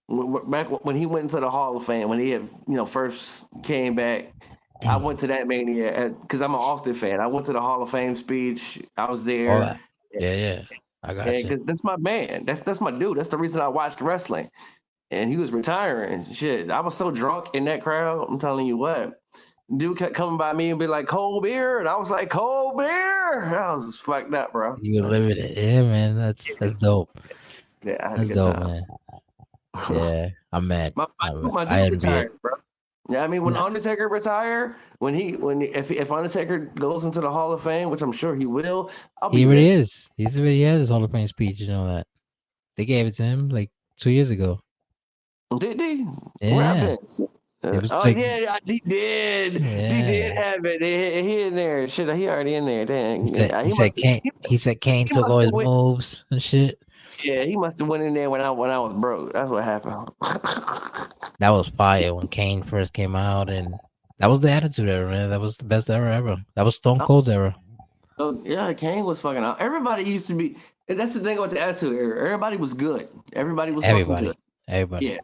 B: Back when he went into the Hall of Fame, when he had first came back, I went to that mania because I'm an Austin fan. I went to the Hall of Fame speech. I was
A: All
B: there.
A: that. Yeah, yeah. I got
B: And
A: you.
B: because that's my man, that's my dude. That's the reason I watched wrestling. And he was retiring. Shit, I was so drunk in that crowd. I'm telling you what. Dude kept coming by me and be like, "Cold beer," and I was like, "Cold beer." I was fucked up, bro.
A: You were living it. Yeah, man. That's dope.
B: Yeah, I had a
A: That's
B: good
A: dope,
B: time.
A: man. Yeah, I'm mad.
B: my
A: I'm,
B: my
A: I
B: dude
A: envy it.
B: retired, bro. Yeah, I mean, when
A: Nah,
B: Undertaker retire, if Undertaker goes into the Hall of Fame, which I'm sure he will, I'll
A: he
B: be
A: already
B: there.
A: is. He's already has his Hall of Fame speech. You know that they gave it to him like 2 years ago.
B: Did he? What
A: Yeah,
B: happened?
A: it was
B: Oh
A: like
B: yeah, he did. He did
A: yeah.
B: have it. He in there. Shit, he already in there.
A: He
B: Dang.
A: said
B: Yeah,
A: he said Kane he said Kane
B: he
A: took
B: must
A: all
B: have
A: his
B: went.
A: moves and shit.
B: Yeah, he must have went in there when I was broke. That's what happened.
A: That was fire when Kane first came out, and that was the Attitude Era, man. That was the best era ever. That was Stone Cold's era.
B: Oh, yeah, Kane was fucking out. Everybody used to be. And that's the thing about the Attitude Era. Everybody was good. Everybody was fucking good.
A: Everybody, everybody,
B: Yeah,
A: they were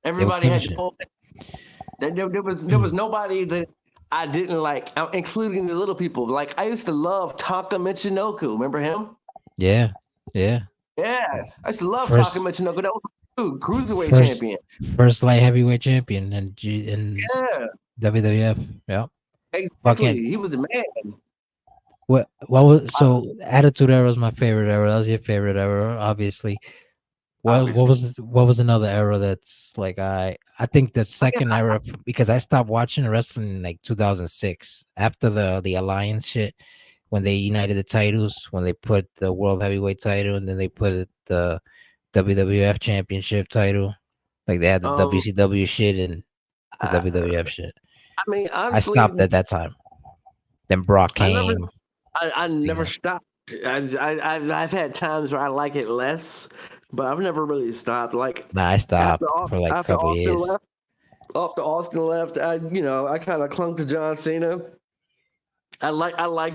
B: everybody had
A: killing
B: the
A: shit.
B: full. There was nobody that I didn't like, including the little people. Like I used to love Taka Michinoku. Remember him?
A: Yeah, yeah.
B: Yeah, I used to love Taka
A: First,
B: Michinoku. That was dude, cruiserweight
A: first,
B: champion.
A: first light heavyweight champion in
B: Yeah,
A: WWF. Yeah,
B: exactly.
A: fucking
B: He was the man.
A: what was
B: I,
A: so Attitude Era was my favorite era. That was your favorite era, obviously.
B: obviously.
A: What was another era that's like I think the second era because I stopped watching wrestling in like 2006 after the Alliance shit when they united the titles when they put the World Heavyweight title and then they put the WWF Championship title like they had the
B: Um,
A: WCW shit and the
B: I,
A: WWF shit.
B: I mean,
A: I
B: honestly,
A: stopped at that time. Then Brock
B: I never,
A: came.
B: I
A: You
B: never
A: know,
B: stopped. I've had times where I like it less, but I've never really stopped. Like
A: nah, I
B: after
A: stopped for like a
B: after
A: couple
B: Austin
A: years.
B: left, I kind of clung to John Cena. I like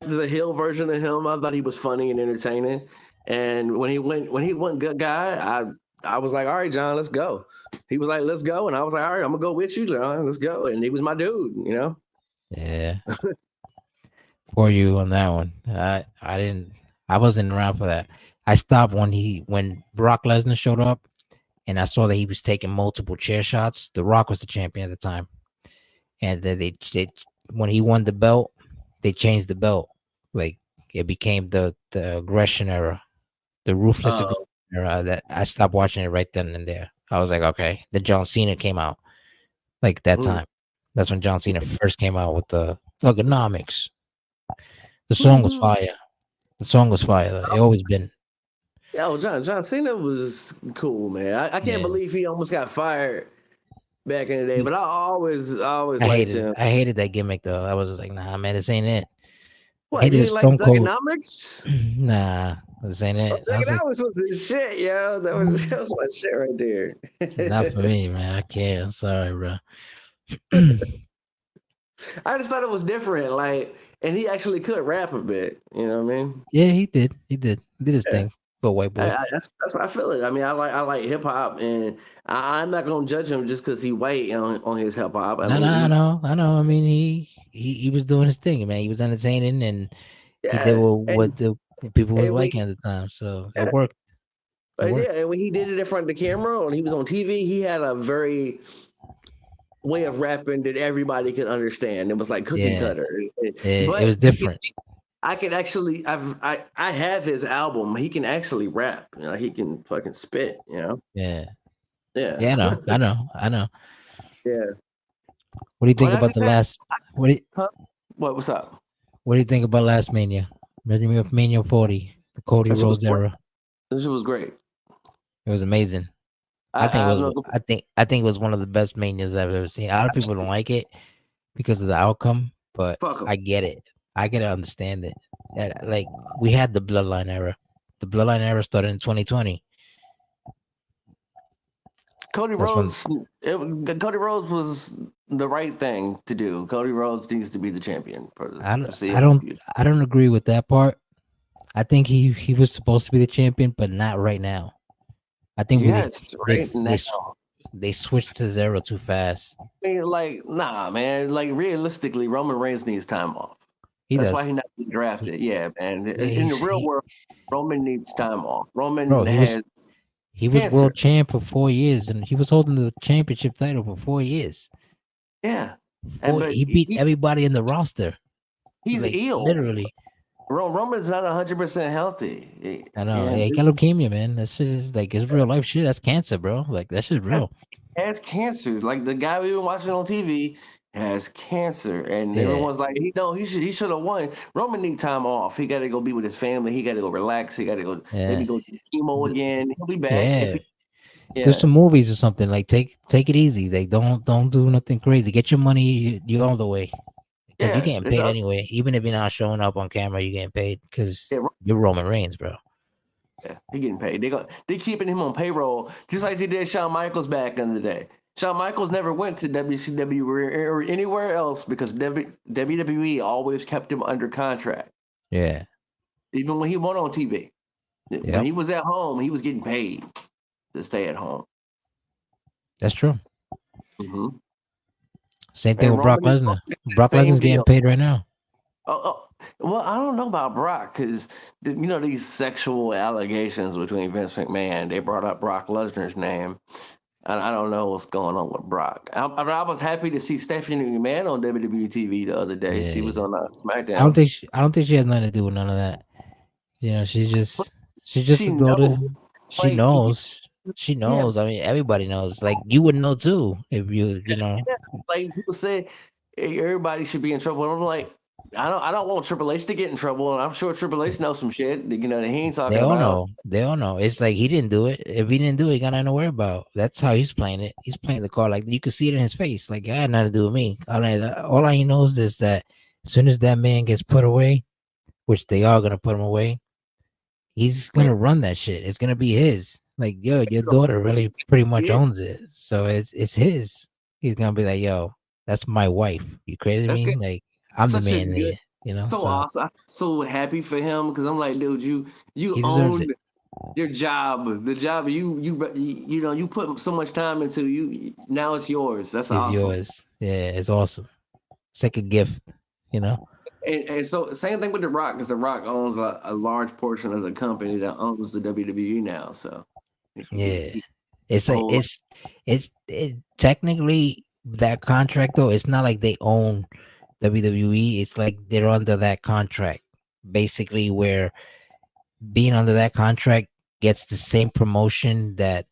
B: the heel version of him. I thought he was funny and entertaining. And when he went good guy, I was like, all right, John, let's go. He was like, let's go, and I was like, all right, I'm gonna go with you, John. Let's go. And he was my dude, you know.
A: Yeah, for you on that one. I didn't. I wasn't around for that. I stopped when Brock Lesnar showed up, and I saw that he was taking multiple chair shots. The Rock was the champion at the time, and then they when he won the belt, they changed the belt. Like it became the aggression era, the ruthless
B: Uh,
A: aggression era. That I stopped watching it right then and there. I was like, okay. Then John Cena came out like that
B: mm.
A: time. That's when John Cena first came out with the thugonomics. The song was fire. The song was fire. It always been.
B: Yo, John Cena was cool, man. I can't
A: Yeah.
B: believe he almost got fired back in the day,
A: He-
B: but I always liked him.
A: I hated that gimmick though. I was just like, nah, man, this ain't it. I
B: What, you
A: hated
B: didn't like
A: Stone Cold.
B: Thugonomics?
A: Nah, this ain't
B: Oh,
A: it. I was like,
B: Thugonomics was the shit, yo. That was my shit right
A: not for
B: there.
A: me, man. I can't. I'm sorry, bro.
B: I just thought it was different, like, and he actually could rap a bit. You know what I mean?
A: Yeah, he did. He did. He did his
B: Yeah.
A: thing. But white boy.
B: That's what I feel it. I mean, I like hip hop, and I'm not gonna judge him just because he white on his hip hop. I
A: No, no,
B: mean,
A: I know. I know. I mean, he was doing his thing, man. He was entertaining, and he did
B: yeah,
A: what the people was
B: and we,
A: liking at the time. So it worked. It
B: yeah,
A: worked.
B: and when he did it in front of the camera, when he was on TV, he had a very way of rapping that everybody could understand. It was like cookie
A: Yeah.
B: cutter,
A: It
B: but
A: was different.
B: I can actually, I have his album. He can actually rap. You know, he can fucking spit. You know,
A: Yeah.
B: yeah,
A: Yeah, I know. I know. I know.
B: yeah.
A: What do you think
B: Like I
A: about the
B: said,
A: last? What do you,
B: huh? What's up?
A: What do you think about last Mania? Mania 40, the Cody
B: That shit was
A: Rhodes
B: great.
A: era.
B: That shit was great.
A: It was amazing.
B: I have no.
A: I think it was one of the best Manias I've ever seen. A lot of people don't like it because of the outcome, but
B: Fuck him.
A: I get it. I can understand it. Like we had the Bloodline era. The Bloodline era started in 2020.
B: Cody
A: That's when
B: Rhodes. Cody Rhodes was the right thing to do. Cody Rhodes needs to be the champion for the foreseeable future.
A: I don't agree with that part. I think he was supposed to be the champion, but not right now. I think
B: Yes,
A: they
B: right now.
A: they switched his era too fast.
B: I mean, like, nah, man. Like, realistically, Roman Reigns needs time off.
A: He
B: That's why
A: does.
B: he's not being
A: He,
B: drafted. Yeah, man.
A: yeah,
B: In the real world, Roman needs time off.
A: bro.
B: Roman has
A: He was
B: cancer.
A: world champ for 4 years, and he was holding the championship title for 4 years.
B: Yeah, but
A: He beat everybody in the roster,
B: he's
A: like
B: ill.
A: literally.
B: Roman's not 100% healthy.
A: I know.
B: And
A: Yeah, he got leukemia, man. That shit is like it's real life shit. That's cancer, bro. Like that shit's
B: that's
A: real.
B: has cancer. Like the guy we been watching on TV has cancer, and
A: Yeah,
B: everyone's like, he should have won. Roman need time off. He got to go be with his family. He got to go relax. He got to go maybe
A: yeah,
B: go do chemo
A: D-
B: again. He'll be back if
A: yeah.
B: he.
A: Do
B: Yeah,
A: some movies or something. Like take it easy. Like don't do nothing crazy. Get your money you all the way because you're
B: yeah,
A: getting paid anyway. Even if you're not showing up on camera, you're getting paid because
B: yeah.
A: you're Roman Reigns, bro.
B: Yeah, he getting paid. They keeping him on payroll just like they did Shawn Michaels back in the day. Shawn Michaels never went to WCW or anywhere else because WWE always kept him under contract,
A: Yeah.
B: even when he went on TV. When
A: Yep.
B: he was at home, he was getting paid to stay at home.
A: That's true.
B: hmm
A: Same thing
B: And
A: with Brock
B: Roman
A: Lesnar.
B: got that
A: Brock
B: same
A: Lesnar's getting
B: deal.
A: paid right now.
B: Well, I don't know about Brock because these sexual allegations between Vince McMahon. They brought up Brock Lesnar's name. And I don't know what's going on with Brock. I was happy to see Stephanie McMahon on WWE TV the other day. She was
A: Yeah.
B: on SmackDown.
A: I don't think she has nothing to do with none of that. You know,
B: But
A: she's just
B: she
A: a daughter.
B: knows. It's
A: She
B: like,
A: knows. She
B: yeah,
A: knows. I mean, everybody knows. Like you would know too if you know.
B: yeah. Like people say, "Hey, everybody should be in trouble." And I'm like, I don't want Triple H to get in trouble, and I'm sure Triple H knows some shit that he ain't
A: They
B: talking
A: all
B: about.
A: know. They all know. It's like he didn't do it. If he didn't do it, he got nothing to worry about. That's how he's playing it. He's playing the card like you can see it in his face. Like it had nothing to do with me. All I knows is that as soon as that man gets put away, which they are gonna put him away, he's
B: Man,
A: gonna run that shit. It's gonna be his. Like yo, your daughter really pretty much
B: yeah,
A: owns it, so it's his. He's gonna be like, yo, that's my wife. You crazy
B: that's
A: me?
B: good.
A: Like I'm the
B: Such a
A: man
B: good,
A: here. You know,
B: so
A: so
B: awesome. I'm so happy for him because I'm like, dude, you
A: he deserves
B: own
A: it.
B: your job, the job you put so much time into, you now it's yours. That's
A: Is
B: awesome.
A: yours. Yeah, it's awesome. It's like a gift. You know.
B: And so same thing with The Rock, because The Rock owns a large portion of the company that owns the WWE now. So
A: Yeah.
B: he
A: It's
B: a
A: like
B: whole
A: it technically that contract though, it's not like they own WWE. It's like they're under that contract. Basically where being under that contract gets the same promotion that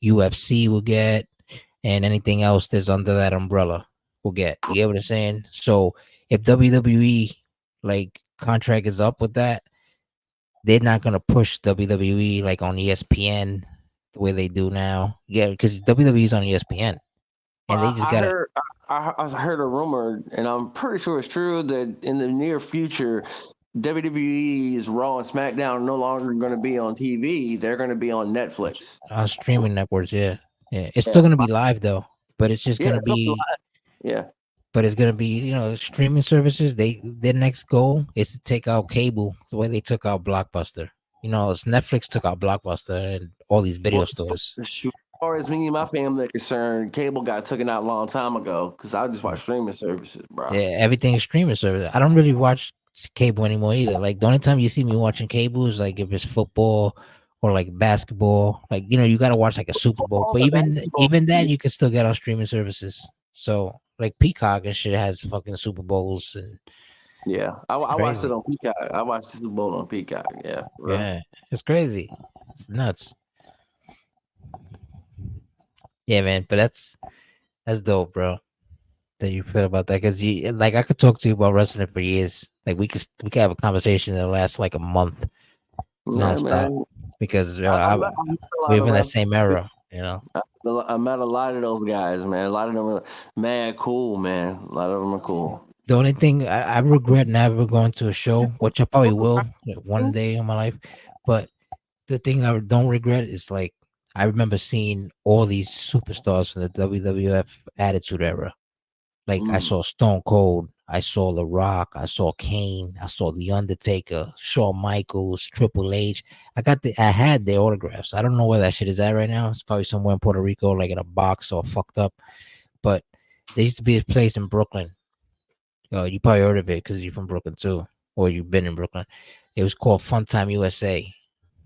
A: UFC will get and anything else that's under that umbrella will get. You get what I'm saying? So if WWE like contract is up with that, they're not gonna push WWE like on ESPN the way they do now. Yeah, because WWE is on ESPN and they just
B: I
A: gotta.
B: heard I heard a rumor, and I'm pretty sure it's true that in the near future, WWE's Raw and SmackDown are no longer going to be on TV. They're going to be on Netflix.
A: On streaming networks, yeah, yeah. It's still
B: Yeah,
A: gonna be live though, but it's just
B: yeah,
A: gonna
B: it's gonna be
A: be,
B: live. Yeah.
A: streaming services. Their next goal is to take out cable the way they took out Blockbuster. As Netflix took out Blockbuster and all these video
B: Well,
A: stores.
B: as far as me and my family are concerned, cable got taken out a long time ago because I just watch streaming services, bro.
A: Yeah, everything is streaming service. I don't really watch cable anymore either. Like the only time you see me watching cable is like if it's football or like basketball. Like you got to watch like a Super Bowl.
B: Football
A: But
B: and
A: even
B: basketball.
A: that you can still get on streaming services. So like Peacock and shit has fucking Super Bowls and
B: Yeah,
A: it's
B: I watched it
A: crazy.
B: on Peacock. I watched the Super Bowl on Peacock. Yeah, bro.
A: Yeah, it's crazy. It's nuts. Yeah, man. But that's dope, bro. That you feel about that because you like I could talk to you about wrestling for years. Like we could have a conversation that lasts like a month
B: Yeah,
A: nonstop
B: man.
A: because
B: I met a
A: we're
B: lot of
A: in that same
B: rappers too.
A: era.
B: I met a lot of those guys, man. A lot of them are mad cool, man. A lot of them are cool.
A: The only thing I regret never going to a show, which I probably will one day in my life, but the thing I don't regret is like I remember seeing all these superstars from the WWF Attitude Era. Like I
B: Mm.
A: saw Stone Cold, I saw The Rock, I saw Kane, I saw The Undertaker, Shawn Michaels, Triple H. I had their autographs. I don't know where that shit is at right now. It's probably somewhere in Puerto Rico, like in a box or fucked up. But there used to be a place in Brooklyn. You probably heard of it because you're from Brooklyn too, or you've been in Brooklyn. It was called Funtime USA.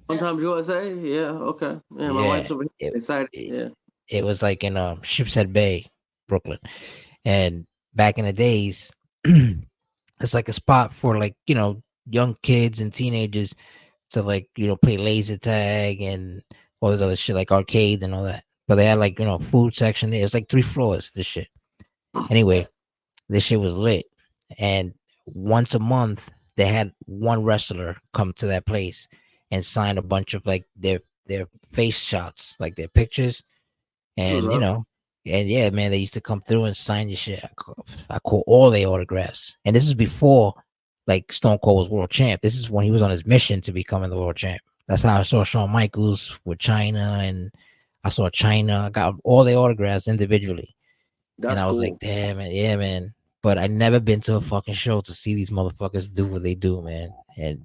B: Sometimes USA, yeah, okay, yeah. My
A: Yeah,
B: wife's over here
A: it
B: excited.
A: it,
B: Yeah.
A: it was like in Shipshead Bay, Brooklyn, and back in the days, it's like a spot for like young kids and teenagers to like play laser tag and all this other shit like arcades and all that. but they had like food section there. It's like 3 floors. This shit. Anyway, this shit was lit, and once a month they had one wrestler come to that place and sign a bunch of like their face shots, like their pictures,
B: This was
A: and
B: up.
A: and yeah, man, they used to come through and sign your shit. I caught all their autographs, and this is before like Stone Cold was world champ. This is when he was on his mission to becoming the world champ. That's how I saw Shawn Michaels with China, and I saw China. I got all their autographs individually, and
B: That's
A: I was like,
B: cool.
A: damn it, yeah, man. But I never been to a fucking show to see these motherfuckers do what they do, man. And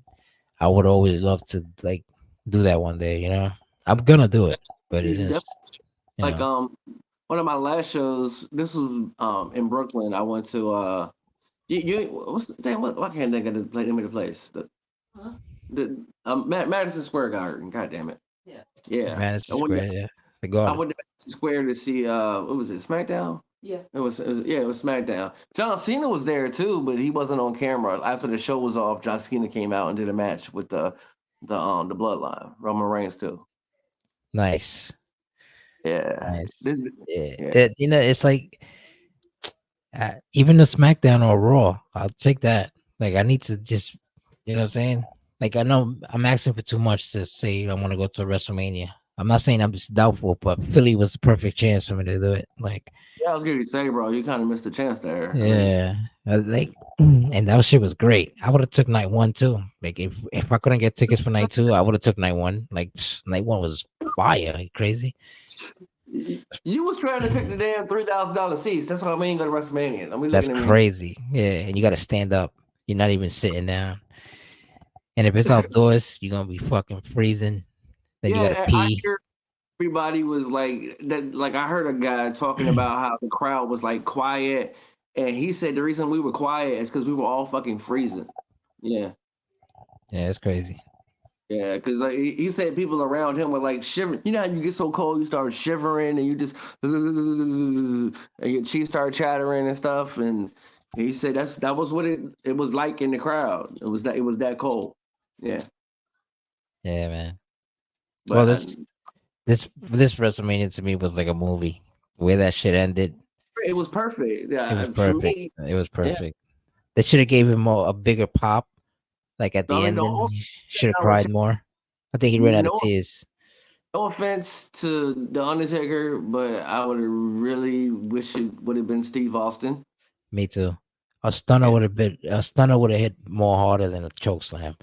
A: I would always love to like do that one day. I'm gonna do it, but it's
B: You
A: just
B: definitely
A: you
B: like
A: know.
B: one of my last shows. This was in Brooklyn. I went to what's damn what I can't think of the name of the place.
D: Huh?
B: The Madison Square Garden. God damn it.
D: Yeah.
B: Yeah.
A: Madison
B: I went to,
A: Square, yeah, the
B: I
A: Garden.
B: went to Madison Square to see what was it, SmackDown?
D: Yeah.
B: It was SmackDown. John Cena was there too, but he wasn't on camera. After the show was off, John Cena came out and did a match with the Bloodline, Roman Reigns too.
A: Nice,
B: Yeah.
A: nice. Yeah,
B: Yeah.
A: it's like even the SmackDown or Raw, I'll take that. Like I need to just, what I'm saying. Like I know I'm asking for too much to say I want to go to WrestleMania. I'm not saying I'm just doubtful, but Philly was the perfect chance for me to do it. Like,
B: Yeah, I was going to say, bro, you kind of missed a chance there. I mean,
A: yeah, like, and that shit was great. I would have took night one too. Like, if I couldn't get tickets for night two, I would have took night one. Like, night one was fire. Are you crazy?
B: you was trying to pick the damn $3,000 seats. That's what I mean. Go to WrestleMania. I'm
A: That's
B: looking at me.
A: crazy. Yeah, and you got to stand up. You're not even sitting down. And if it's outdoors, you're gonna be fucking freezing. Then you gotta
B: Yeah, I
A: pee.
B: hear everybody was like that. Like I heard a guy talking about how the crowd was like quiet, and he said the reason we were quiet is because we were all fucking freezing. Yeah.
A: Yeah, it's crazy.
B: Yeah, because like he said, people around him were like shivering. You know how you get so cold, you start shivering, and you just and your cheeks start chattering and stuff. And he said that was what it was like in the crowd. It was that cold. Yeah,
A: Yeah, man. Well,
B: but
A: this WrestleMania to me was like a movie. The way that shit ended,
B: it was perfect.
A: it was
B: Yeah, for
A: perfect.
B: me,
A: It was
B: yeah.
A: perfect. They should have gave him a bigger pop. Like at
B: I
A: the
B: mean,
A: ending, he should have
B: I would
A: cried
B: say
A: more. I think he ran out of
B: no,
A: tears.
B: no offense to the Undertaker, but I would have really wish it would have been Steve Austin.
A: Me too.
B: Yeah,
A: A stunner would have hit more harder than a choke slam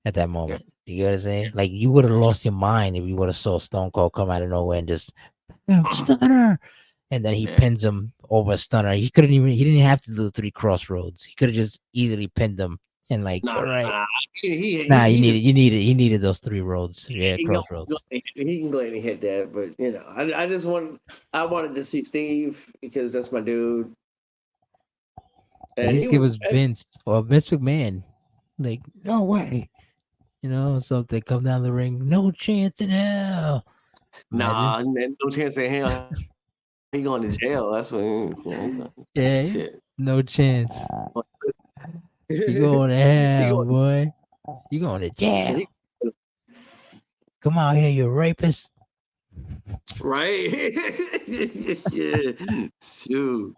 A: at that
B: yeah,
A: moment. You get what I'm saying? Like you would have lost your mind if you would have saw Stone Cold come out of nowhere and just stunner, and then he
B: yeah.
A: pins him over a stunner. He didn't have to do 3 crossroads. He could have just easily pinned him and like,
B: Nah,
A: all right,
B: nah.
A: nah,
B: He just
A: you needed those 3 roads. Yeah,
B: he can go
A: crossroads.
B: he can go ahead and hit that, but I just I wanted to see Steve because that's my dude,
A: At
B: and he
A: least give
B: was
A: us Vince or Vince McMahon. Like, no way. Something come down the ring. No chance in hell. Imagine.
B: nah, man, no chance in hell he going to jail. That's what
A: Yeah,
B: shit.
A: no chance. You
B: he
A: going to hell,
B: going
A: boy. You going to
B: he,
A: jail. Come out here, you rapist.
B: right. Yeah, shoot.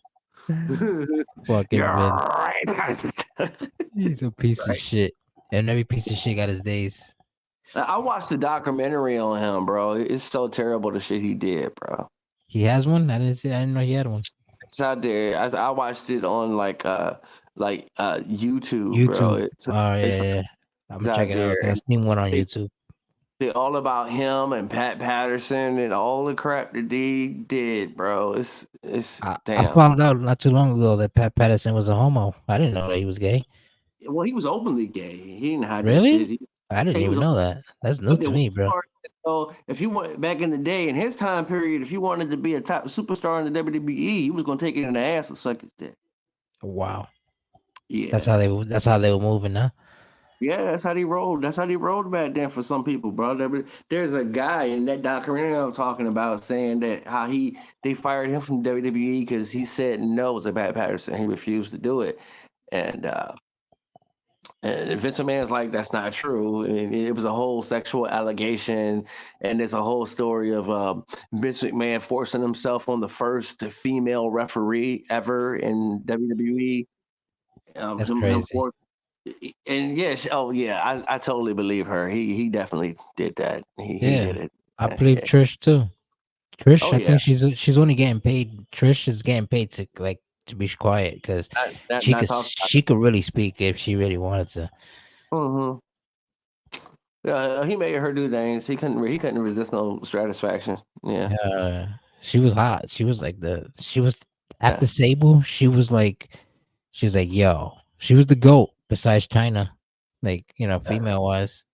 B: You're
A: Fucking Vince.
B: right.
A: He's a piece of
B: Right.
A: shit. And every piece of shit got his days.
B: I watched the documentary on him, bro. It's so terrible the shit he did, bro.
A: He has one? I didn't know he had one.
B: It's out there. I watched it on YouTube, bro.
A: YouTube. Oh
B: It's,
A: yeah, yeah. I'm
B: it's
A: gonna check
B: out
A: it out
B: there.
A: because I seen one on YouTube.
B: It's all about him and Pat Patterson and all the crap that they did, bro. It's
A: I
B: damn.
A: found out not too long ago that Pat Patterson was a homo. I didn't know that he was gay.
B: Well, he was openly gay. He didn't hide that shit.
A: Really? I didn't
B: He
A: even
B: was
A: know that. That's new
B: But
A: to
B: the
A: me,
B: worst
A: bro.
B: part is, so if you want back in the day in his time period, if you wanted to be a top superstar in the WWE, he was gonna take it in the ass and suck his dick.
A: Wow.
B: Yeah.
A: That's how they were moving, huh?
B: Yeah, that's how they rolled. That's how they rolled back then for some people, bro. There's a guy in that documentary I'm talking about saying that how they fired him from WWE because he said no to Pat Patterson. He refused to do it, and And Vince McMahon's like, that's not true. And it was a whole sexual allegation, and there's a whole story of Vince McMahon forcing himself on the first female referee ever in WWE.
A: That's
B: Him
A: crazy.
B: force, and yes, oh yeah, I totally believe her. He definitely did that. He
A: Yeah,
B: did it.
A: I believe
B: Yeah.
A: Trish too. Trish,
B: Oh
A: I
B: yeah.
A: think she's only getting paid. Trish is getting paid to like to be quiet because
B: Not talk about
A: she could really speak if she really wanted to.
B: it. Hmm. Yeah, he made her do things. He couldn't resist no satisfaction. Yeah.
A: Uh, she was hot. She was like she was
B: Yeah.
A: after Sable. She was like yo. She was the goat besides China, like female wise.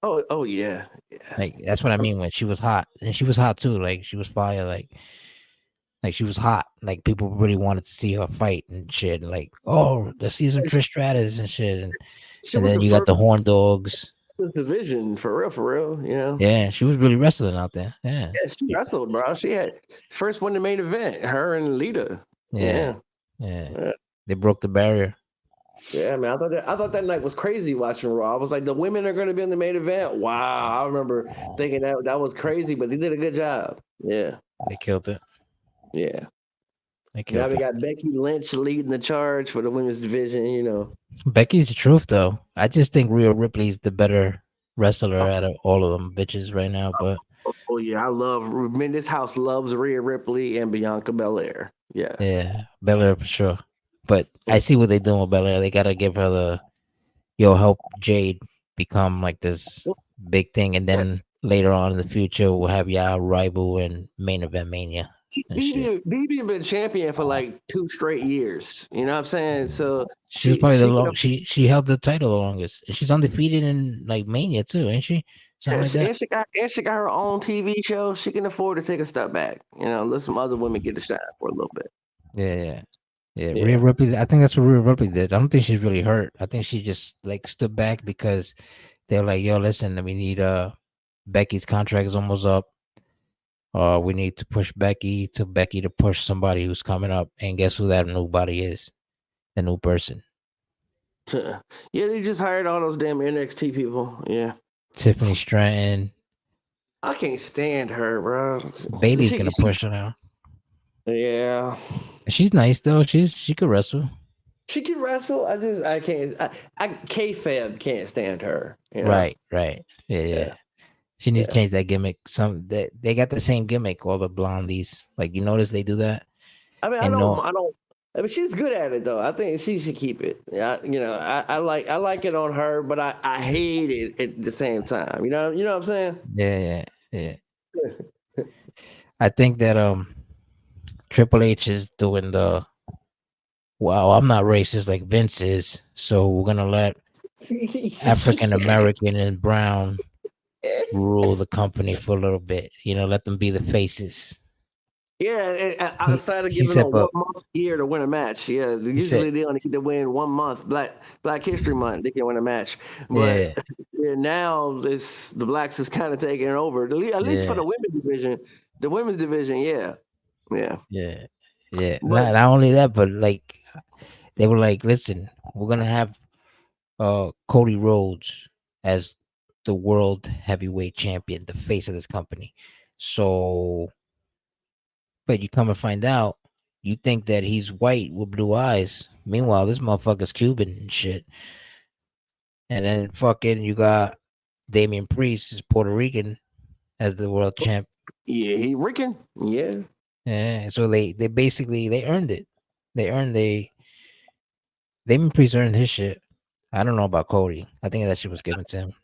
B: Oh yeah. Yeah.
A: Like that's what I mean when she was hot, and she was hot too. Like she was fire. Like she was hot. Like people really wanted to see her fight and shit. And like, oh, let's see some Trish Stratus and shit.
B: She
A: And
B: was
A: then
B: the
A: you got
B: first
A: the Horn Dogs.
B: division for real. You know.
A: Yeah, she was really wrestling out there. Yeah,
B: Yeah, she wrestled, bro. She had first won the main event. Her and Lita.
A: yeah,
B: Yeah.
A: yeah.
B: Yeah.
A: They broke the barrier.
B: Yeah, man. I thought that night was crazy watching Raw. I was like, the women are going to be in the main event. Wow. I remember thinking that was crazy, but they did a good job. Yeah.
A: They killed it.
B: Yeah.
A: They
B: Now
A: killed
B: we
A: it.
B: got Becky Lynch leading the charge for the women's division. You know.
A: Becky's the truth, though. I just think Rhea Ripley's the better wrestler
B: Oh,
A: out of all of them bitches right now. But
B: oh, yeah, I love. Man, this house loves Rhea Ripley and Bianca Belair. Yeah.
A: yeah, Belair for sure. But I see what they're doing with Belair. They gotta give her the help Jade become like this big thing, and
B: Yeah.
A: then later on in the future we'll have y'all rival and main event mania and shit.
B: BB been champion for like 2 straight years. You know what I'm saying? So
A: She was probably the
B: she can
A: long. She held the title the longest. And she's undefeated in like Mania too, ain't she? Something like
B: yes,
A: that.
B: and she got her own TV show. She can afford to take a step back. You know, let some other women get a shine for a little bit.
A: Yeah, yeah, yeah. Rhea
B: Yeah.
A: Ripley. I think that's what Rhea Ripley did. I don't think she's really hurt. I think she just like stood back because they're like, "Yo, listen, we need Becky's contract is almost up. We need to push Becky to push somebody who's coming up, and guess who that nobody is? The new person,
B: Yeah, they just hired all those damn NXT people. Yeah.
A: Tiffany Stratton.
B: I can't stand her, bro.
A: Bailey's
B: She,
A: gonna
B: she
A: push her now.
B: yeah.
A: She's nice though. She could wrestle.
B: She can wrestle. I can't. I K-Fab can't stand her. You know.
A: Right, right. Yeah, yeah.
B: Yeah.
A: She needs to
B: Yeah.
A: change that gimmick. They got the same gimmick, all the blondies. Like you notice they do that.
B: I mean,
A: And no,
B: I don't. I mean, she's good at it though. I think she should keep it. Yeah, you know, I like it on her, but I hate it at the same time. You know what I'm saying?
A: yeah, yeah, yeah. I think that Triple H is doing the wow, I'm not racist like Vince is, so we're gonna let African American and brown rule the company for a little bit. Let them be the faces.
B: Yeah, outside of
A: He
B: giving them
A: said,
B: a
A: but
B: 1 month a year to win a match, yeah,
A: he said,
B: usually they only need to win 1 month. Black History Month, they can win a match,
A: yeah,
B: but yeah, now this the blacks is kind of taking it over. At least for
A: yeah,
B: the women's division, yeah, yeah.
A: yeah, yeah.
B: But
A: Not only that, but like they were like, listen, we're gonna have Cody Rhodes as the world heavyweight champion, the face of this company. So, but you come and find out, you think that he's white with blue eyes. Meanwhile, this motherfucker's Cuban and shit. And then fucking you got Damian Priest is Puerto Rican as the world champ.
B: yeah, he Rican, yeah.
A: Yeah, so they basically they earned it. They earned they Damian Priest earned his shit. I don't know about Cody. I think that shit was given to him.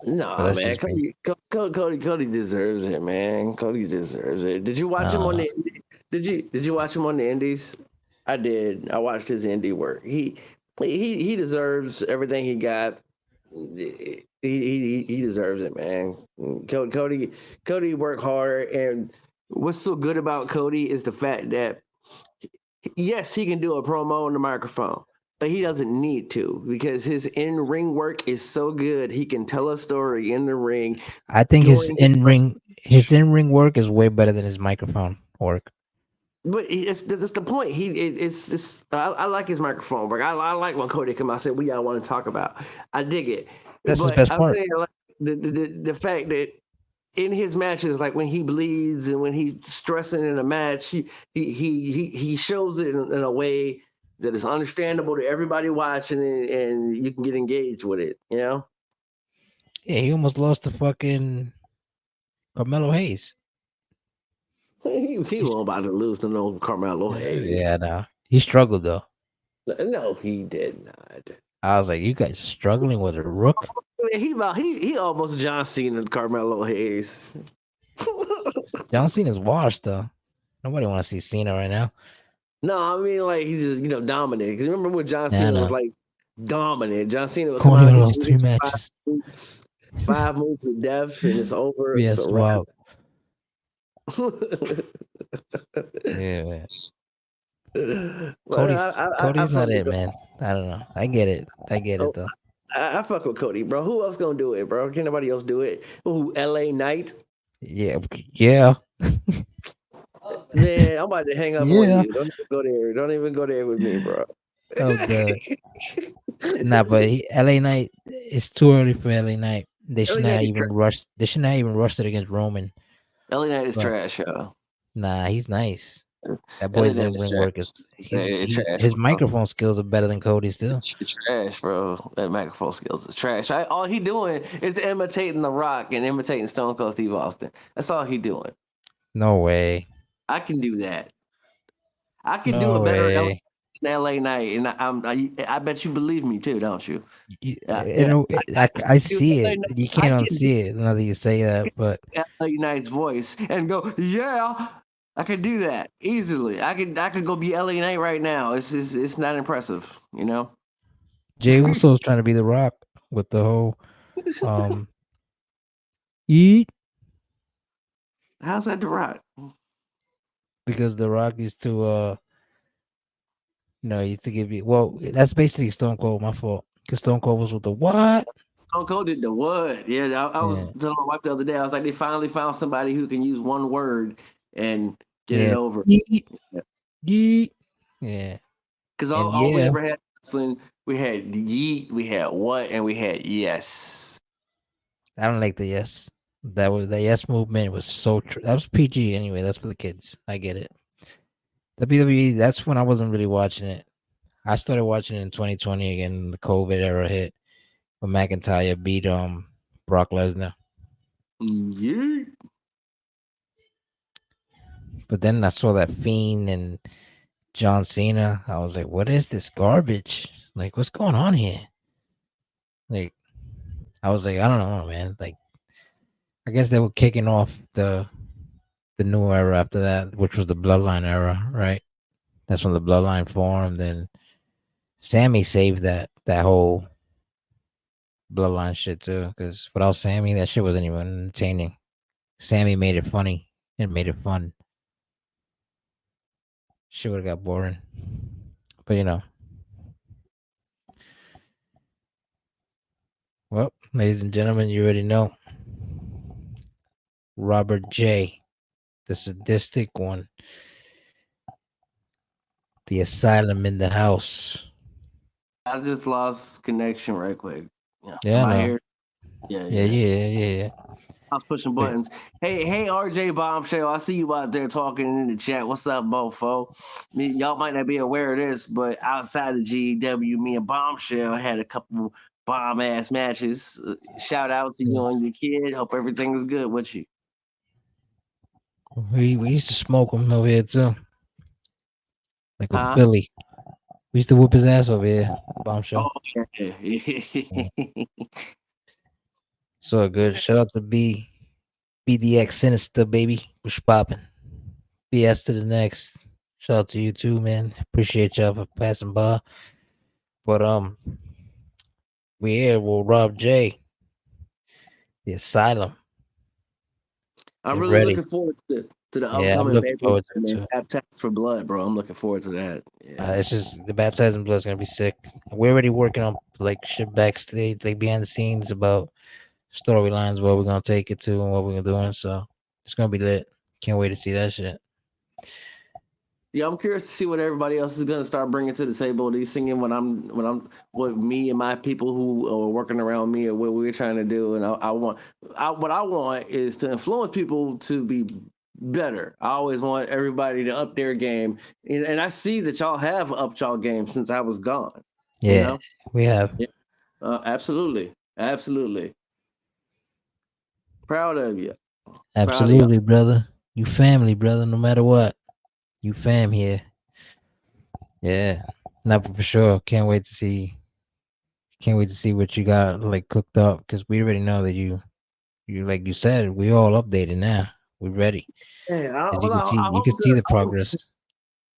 A: But
B: Nah,
A: that's
B: man,
A: just me.
B: Cody deserves it, man. Cody deserves it. Did you watch him on
A: Uh,
B: the? Did you watch him on the Indies? I did. I watched his indie work. He deserves everything he got. He deserves it, man. Cody worked hard, and what's so good about Cody is the fact that yes, he can do a promo on the microphone, but he doesn't need to because his in ring work is so good. He can tell a story in the ring
A: I think
B: during his wrestling.
A: his in ring work is way better than his microphone work.
B: But that's the point. It's I like his microphone work. I like when Cody come out and said, "We all want to talk about." I dig it,
A: That's his
B: but
A: best
B: I'm
A: part.
B: saying like the fact that in his matches, like when he bleeds and when he's stressing in a match, he shows it in a way that is understandable to everybody watching, and you can get engaged with it. You know,
A: Yeah, he almost lost to fucking Carmelo Hayes.
B: he
A: He's,
B: wasn't about to lose to no Carmelo Hayes.
A: yeah, no. He struggled though.
B: No, he did not.
A: I was like, you guys are struggling with a rook.
B: He almost John Cena Carmelo Hayes.
A: John Cena's washed though. Nobody want to see Cena right now.
B: No, I mean like he just dominant. Because remember when John
A: Nah,
B: Cena was
A: no.
B: like dominant? John Cena would come
A: Only
B: out,
A: one of
B: hit
A: those
B: you with
A: three
B: his
A: matches.
B: moves, 5 moves of death, and it's over. It's a
A: Yes,
B: wrap.
A: wow. Yeah, man.
B: But I
A: Cody's
B: fuck
A: not
B: with
A: it, man. I don't know. I get it. I get it
B: oh,
A: though.
B: I fuck with Cody, bro. Who else gonna do it, bro? Can nobody else do it? Who? L.A. Knight?
A: Yeah, yeah,
B: Man, I'm about to hang up on
A: yeah.
B: you. Don't even go there. Don't even go there with me, bro.
A: Oh god. Nah, but LA Knight. It's too early for LA Knight. They should
B: LA
A: not
B: Knight is
A: even
B: trash.
A: rush. They should not even rush it against Roman.
B: LA Knight is
A: But
B: trash, yo.
A: nah, he's nice. That
B: LA
A: boy's
B: Knight
A: in
B: is
A: ring
B: trash.
A: work. Is
B: It's
A: he's
B: trash,
A: his
B: bro.
A: microphone skills are better than Cody's too.
B: It's trash, bro. That microphone skills is trash. All he doing is imitating The Rock and imitating Stone Cold Steve Austin. That's all he doing.
A: No way.
B: I can do that. I can do a
A: No
B: better
A: way.
B: LA Knight, and I bet you believe me too, don't you?
A: You know, I
B: Do
A: see
B: LA
A: it.
B: Knight,
A: You
B: I
A: can't
B: can do
A: unsee it now that you say that. But
B: LA Knight's voice and go, yeah. I could do that easily. I could go be LA Knight right now. It's not impressive, you know.
A: Jay Uso's trying to be the Rock with the whole um. Eat
B: How's that The Rock?
A: because the Rock used to you used to give you well that's basically Stone Cold, my fault. Because Stone Cold was with the what?
B: Stone Cold did the what? Yeah, I was
A: Yeah.
B: telling my wife the other day. I was like, they finally found somebody who can use one word and get it
A: Yeah.
B: over.
A: Yeet, yeet. Yeah.
B: Because
A: And
B: all we
A: yeah,
B: ever had wrestling, we had yeet, we had what, and we had yes.
A: I don't like the yes. That was the yes movement was so that was PG anyway. That's for the kids. I get it. WWE, that's when I wasn't really watching it. I started watching it in 2020 again. The COVID era hit when McIntyre beat Brock Lesnar.
B: Yeet.
A: But then I saw that Fiend and John Cena. I was like, what is this garbage? Like, what's going on here? Like, I was like, I don't know, man. Like, I guess they were kicking off the new era after that, which was the Bloodline era, right? That's when the Bloodline formed. And Sammy saved that whole Bloodline shit too, because without Sammy, that shit wasn't even entertaining. Sammy made it funny. It made it fun. Shit would have got boring. But well, ladies and gentlemen, you already know Robert J, the sadistic one, the asylum in the house.
B: I just lost connection right quick. Yeah,
A: Yeah,
B: am
A: I
B: I
A: know.
B: here? Yeah,
A: Yeah,
B: yeah.
A: yeah, yeah.
B: I was pushing
A: But
B: buttons. Hey, RJ Bombshell, I see you out there talking in the chat. What's up, Bofo? Y'all might not be aware of this, but outside of GW, me and Bombshell had a couple bomb ass matches. Shout out to you
A: yeah.
B: and your kid. Hope everything is good with you.
A: We used to smoke him over here too, like with
B: Huh?
A: Philly. We used to whoop his ass over here, bombshell.
B: Oh, yeah.
A: Yeah. So good. Shout out to BDX Sinister, baby. What's popping? BS to the next. Shout out to you too, man. Appreciate y'all for passing by. But we here with Rob J, the Asylum.
B: I'm
A: Get
B: really
A: ready.
B: looking forward to the
A: Yeah, I'm
B: upcoming
A: looking
B: paper,
A: forward to it
B: man.
A: too.
B: Baptized for Blood, bro. I'm looking forward to that. Yeah.
A: It's just the baptizing blood's gonna be sick. We're already working on like shit backstage, like behind the scenes about storylines, where we're gonna take it to and what we're doing. So it's gonna be lit. Can't wait to see that shit.
B: Yeah, I'm curious to see what everybody else is gonna start bringing to the table. These singing when I'm with me and my people who are working around me or what we're trying to do, and what I want is to influence people to be better. I always want everybody to up their game, and I see that y'all have upped y'all game since I was gone. You
A: Yeah,
B: know,
A: we have.
B: yeah, absolutely, absolutely proud of you, proud of y'all.
A: Absolutely, brother. You family, brother. No matter what, you fam here. Yeah, not for sure. Can't wait to see. Can't wait to see what you got like cooked up because we already know that you like you said, we all updated now. We're ready.
B: Yeah,
A: As you
B: well,
A: can see,
B: I
A: you
B: hope
A: can see the progress.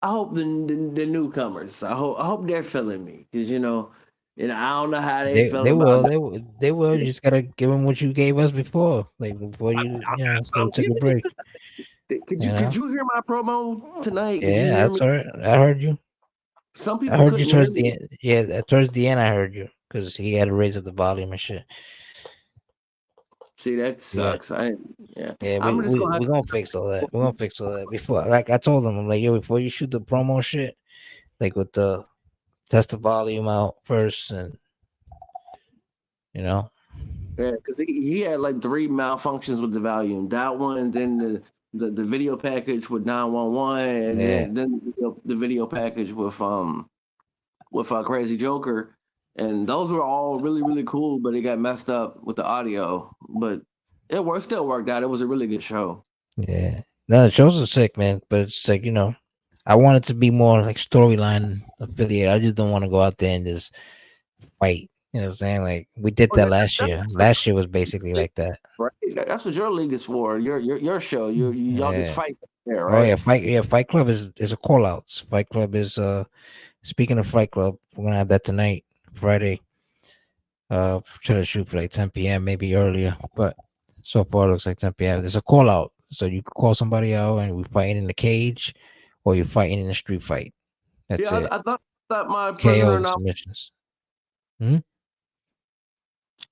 B: I hope the newcomers. I hope they're feeling me because I don't know how they felt
A: They
B: about.
A: will, they will. You just gotta give them what you gave us before, like before before we
B: So
A: took a break.
B: could
A: You
B: you
A: know?
B: hear my promo tonight? Could you
A: Yeah,
B: hear
A: that's
B: me?
A: all right. I heard you.
B: Some
A: I
B: people
A: heard you
B: couldn't hear
A: towards
B: me.
A: the end. Yeah, towards the end, I heard you because he had to raise up the volume and shit.
B: See, that
A: Yeah,
B: sucks. Yeah,
A: yeah.
B: I'm just gonna have
A: We gonna fix all that. We gonna fix all that before. Like I told him, I'm like, yo, before you shoot the promo shit, like with the test the volume out first, and you know,
B: because he had like three malfunctions with the volume. That one, and then the video package with 911, and
A: yeah,
B: then the video package with Crazy Joker, and those were all really really cool. But it got messed up with the audio, but still worked out. It was a really good show.
A: yeah. No, the shows are sick, man. But it's like I want it to be more like storyline affiliate. I just don't want to go out there and just fight. You know what I'm saying? Like we did
B: Oh,
A: that last year. Last year was
B: that's what
A: basically
B: your league
A: like that.
B: is for, right? That's what your league is for. Your show. Y'all just
A: Yeah.
B: fight there,
A: Oh
B: right?
A: yeah, Fight. Yeah, Fight Club is a call outs. Fight Club is Speaking of Fight Club, we're gonna have that tonight, Friday. Try to shoot for like 10 p.m. maybe earlier, but so far it looks like 10 p.m. There's a call out, so you can call somebody out, and we fighting in the cage, or you're fighting in a street fight. That's
B: Yeah,
A: it.
B: I thought my
A: KO
B: prisoner
A: and
B: now.
A: submissions. Hmm?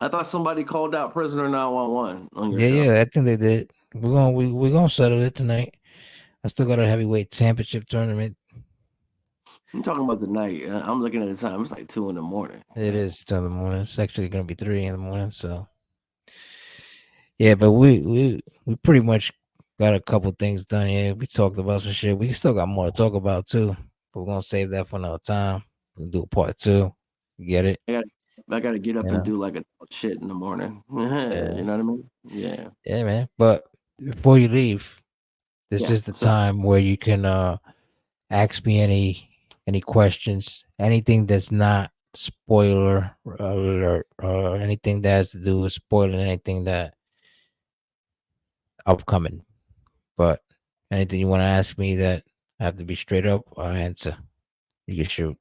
B: I thought somebody called out prisoner 911 on your
A: Yeah,
B: show.
A: yeah, I think they did. We're gonna settle it tonight. I still got a heavyweight championship tournament.
B: I'm talking about the night. I'm looking at the time. It's like 2 in the morning.
A: It is still in the morning. It's actually gonna be 3 in the morning. So yeah, but we pretty much got a couple things done here. We talked about some shit. We still got more to talk about too, but we're gonna save that for another time. We'll do a part two. You get it?
B: I got I got to get
A: You
B: up and
A: know?
B: do like a shit in the morning. You
A: Yeah,
B: know what I mean? Yeah.
A: yeah, man. But before you leave, this
B: Yeah.
A: is the
B: So
A: time where you can ask me any questions, anything that's not spoiler alert, or anything that has to do with spoiling anything that upcoming. But anything you want to ask me that I have to be straight up, I'll answer. You can shoot.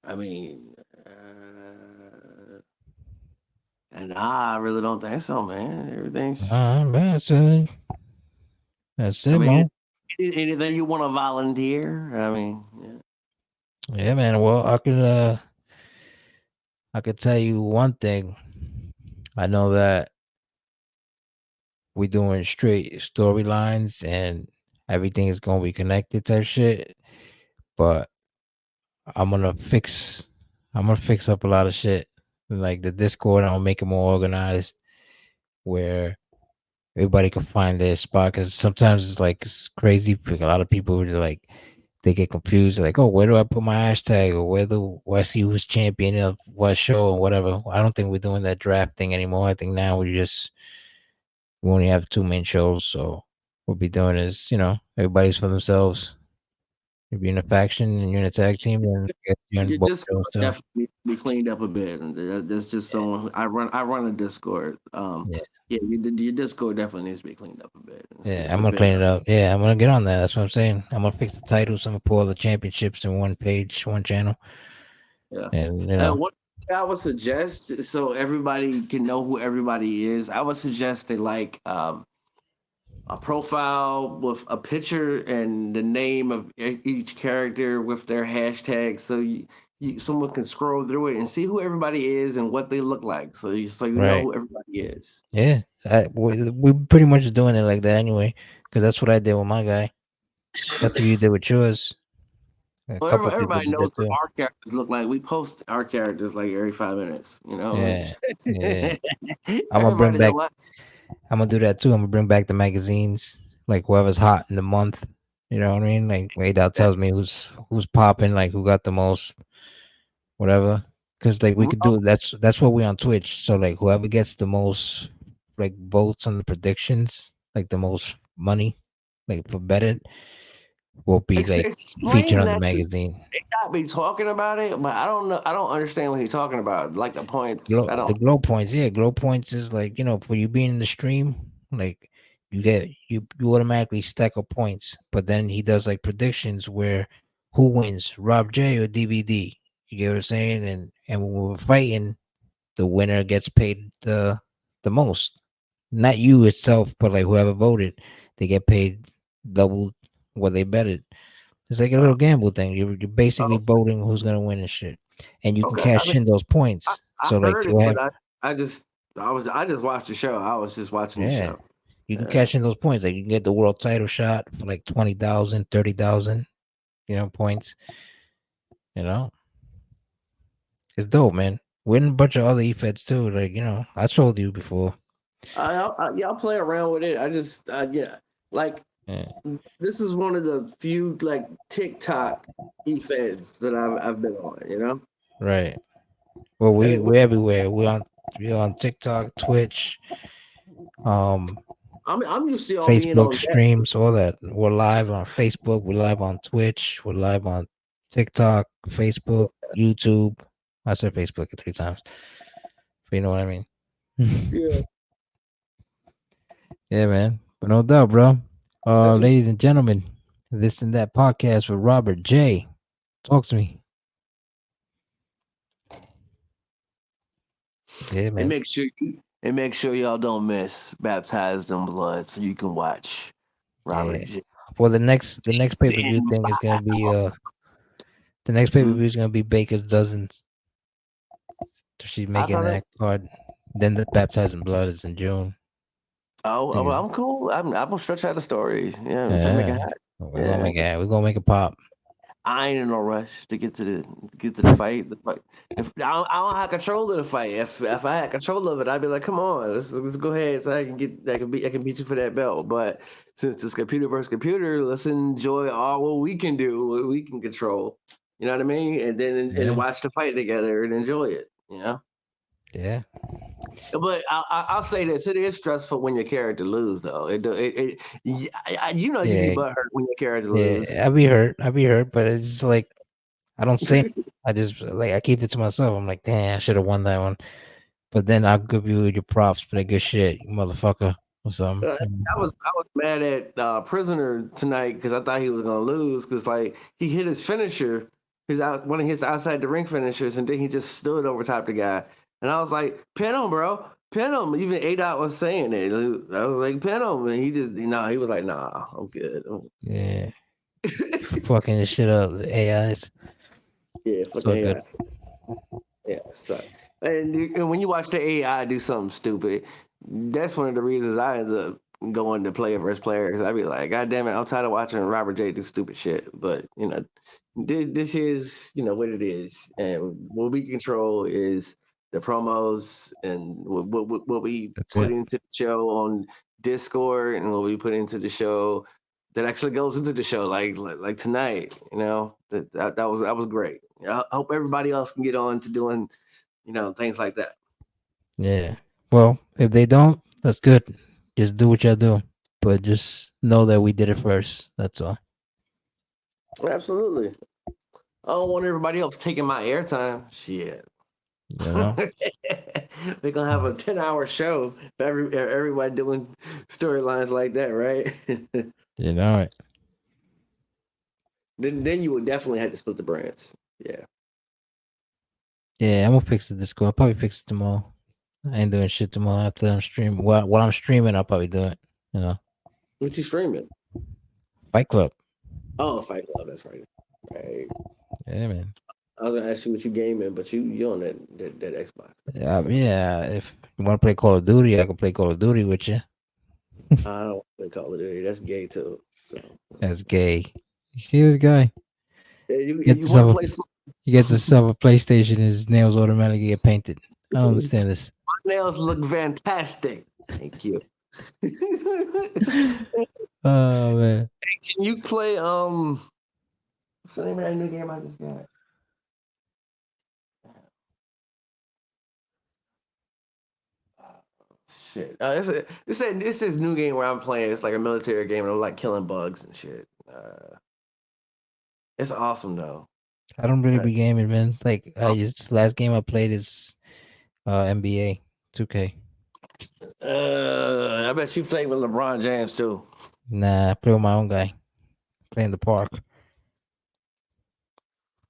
B: I mean, and I really don't think so, man. Everything's.
A: All right, man. That's
B: I
A: it,
B: mean,
A: man.
B: anything you want to volunteer? I mean, yeah.
A: Yeah, man. Well, I could tell you one thing. I know that we're doing straight storylines and everything is gonna be connected type shit. But I'm gonna fix I'm gonna fix up a lot of shit. Like the Discord, I'm gonna make it more organized where everybody can find their spot. Because sometimes it's crazy. A lot of people are like they get confused. Like, oh, where do I put my hashtag, or where I see who's champion of what show and whatever. I don't think we're doing that draft thing anymore. I think now we only have two main shows, so what we'll be doing is everybody's for themselves. You're in a faction and you're in a tag team, and you're in
B: Your
A: both
B: Discord
A: shows too.
B: definitely needs to be cleaned up a bit. And that's just someone I run a Discord.
A: Yeah,
B: Yeah, your Discord definitely needs to be cleaned up a bit.
A: yeah,
B: It's
A: I'm
B: a
A: gonna
B: bit.
A: clean it up. Yeah, I'm gonna get on that. That's what I'm saying. I'm gonna fix the titles. I'm gonna put all the championships in one page, one channel,
B: Yeah.
A: and
B: What I would suggest, so everybody can know who everybody is, I would suggest they like a profile with a picture and the name of each character with their hashtag, so someone can scroll through it and see who everybody is and what they look like, so you know
A: right.
B: who everybody is.
A: Yeah, we pretty much doing it like that anyway. because that's what I did with my guy. That's what you did with yours. A
B: Well,
A: couple people
B: everybody
A: did
B: knows
A: that
B: what
A: too.
B: our characters look like. We post our characters like every 5 minutes. You know,
A: Yeah, yeah. I'm gonna bring
B: everybody
A: back.
B: know us.
A: I'm gonna do that too. I'm gonna bring back the magazines, like whoever's hot in the month. You know what I mean? Like Adal tells me who's popping, like who got the most, whatever. Because like we could do that's what we on Twitch. So like whoever gets the most like votes on the predictions, like the most money, like for betting, will be like featured
B: Explain
A: on the
B: that to
A: magazine.
B: not be talking about it, but I don't know. I don't understand what he's talking about. Like the points. I
A: The
B: don't.
A: glow points, yeah, glow points is like for you being in the stream, like you automatically stack up points. But then he does like predictions where who wins, Rob J or DVD. You get what I'm saying? And when we're fighting, the winner gets paid the most. Not you itself, but like whoever voted, they get paid double what they betted. It's like a
B: Uh,
A: little gamble thing. You're basically
B: oh,
A: voting who's gonna win and shit, and you can
B: okay. I
A: cash
B: mean,
A: in those
B: I,
A: points.
B: I
A: So like
B: heard it,
A: you
B: but
A: have,
B: I just watched the show. I was just watching the
A: yeah,
B: show.
A: you can
B: Uh,
A: cash in those points. Like you can get the world title shot for like 20,000, 30,000, points. You know, it's dope, man. We're in a bunch of other e-feds too. Like I told you before.
B: yeah, I'll play around with it. Yeah, like
A: Yeah,
B: this is one of the few like TikTok e-feds that I've been on. You know,
A: right. Well,
B: and
A: we're everywhere. We're on TikTok, Twitch, um,
B: I'm used to y'all being
A: Facebook
B: on that.
A: streams, all that. We're live on Facebook. We're live on Twitch. We're live on TikTok, Facebook, YouTube. I said Facebook 3 times. But you know what I mean.
B: Yeah,
A: Yeah, man. But no doubt, bro.
B: that's what's.
A: Ladies and gentlemen, this and that podcast with Robert J. Talk to me. Yeah,
B: And
A: man.
B: make sure y'all don't miss Baptized in Blood, so you can watch Robert
A: Yeah.
B: J.
A: Well, the next pay per view
B: Sin.
A: thing is gonna be the next pay per
B: Hmm?
A: view is gonna be Baker's Dozens. She's
B: I
A: making
B: thought it.
A: that card. Then the Baptized in Blood is in June. I think
B: Well, I'm cool. I'm gonna stretch out the story. Yeah, I'm trying to make it
A: yeah.
B: happen.
A: We're gonna
B: Yeah,
A: make it. We're gonna make it pop.
B: I ain't in no rush to get to the fight. The fight. If I don't have control of the fight, if I had control of it, I'd be like, come on, let's go ahead so I can beat you for that belt. But since it's computer versus computer, let's enjoy all what we can do, what we can control. You know what I mean? And then and
A: Yeah.
B: watch the fight together and enjoy it. You know.
A: Yeah.
B: But I'll say this: it is stressful when your character lose, though. You know you be
A: Yeah.
B: butthurt when your character lose.
A: Yeah. I'll be hurt. I'll be hurt. But it's like I don't say. I just like I keep it to myself. I'm like, damn, I should have won that one. But then I'll give you your props for that good shit, you motherfucker, or something.
B: I was mad at Prisoner tonight because I thought he was gonna lose because like he hit his finisher, one of his outside the ring finishers, and then he just stood over top the guy, and I was like, pin him, bro, pin him. Even ADOT was saying it. I was like, pin him, and he just he was like, nah, I'm good.
A: Yeah. Fucking this shit up. The AIs.
B: Yeah,
A: So
B: fucking
A: good.
B: yeah. Yeah, so and when you watch the AI do something stupid, that's one of the reasons I end up going to player versus player because I'd be like, God damn it, I'm tired of watching Robert J do stupid shit. But this is what it is, and what we control is the promos and what we
A: That's
B: put
A: it.
B: into the show on Discord and what we put into the show that actually goes into the show, like tonight. That was great. I hope everybody else can get on to doing things like that.
A: Yeah. Well, if they don't, that's good. Just do what y'all do. But just know that we did it first. That's all.
B: Absolutely. I don't want everybody else taking my airtime. Shit.
A: You know?
B: We're gonna have a 10-hour show for everybody doing storylines like that, right?
A: You know it.
B: Then you would definitely have to split the brands. Yeah.
A: Yeah, I'm gonna fix the Discord. I'll probably fix it tomorrow. I ain't doing shit tomorrow after I'm streaming. While I'm streaming, I'll probably do it. You know?
B: What you streaming?
A: Fight Club.
B: Oh, Fight Club. That's right. Right.
A: Yeah, man.
B: I was gonna ask you what you gaming, but you on that Xbox.
A: Yeah, yeah. If you want to play Call of Duty, I can play Call of Duty with you.
B: I don't play Call of Duty. That's gay too. So
A: That's gay. See this guy
B: if
A: gets
B: you want to
A: himself
B: play
A: a, he gets himself a PlayStation and his nails automatically get painted. I don't
B: some
A: understand this.
B: nails, look fantastic. Thank you.
A: Oh man.
B: Can you play what's the name of that new game I just got? Shit. This is new game where I'm playing. It's like a military game and I'm like killing bugs and shit. It's awesome though.
A: I don't really
B: Uh,
A: be gaming, man. Like I just last game I played is NBA 2K.
B: I bet you play with LeBron James too.
A: Nah, I play with my own guy. Play in the park.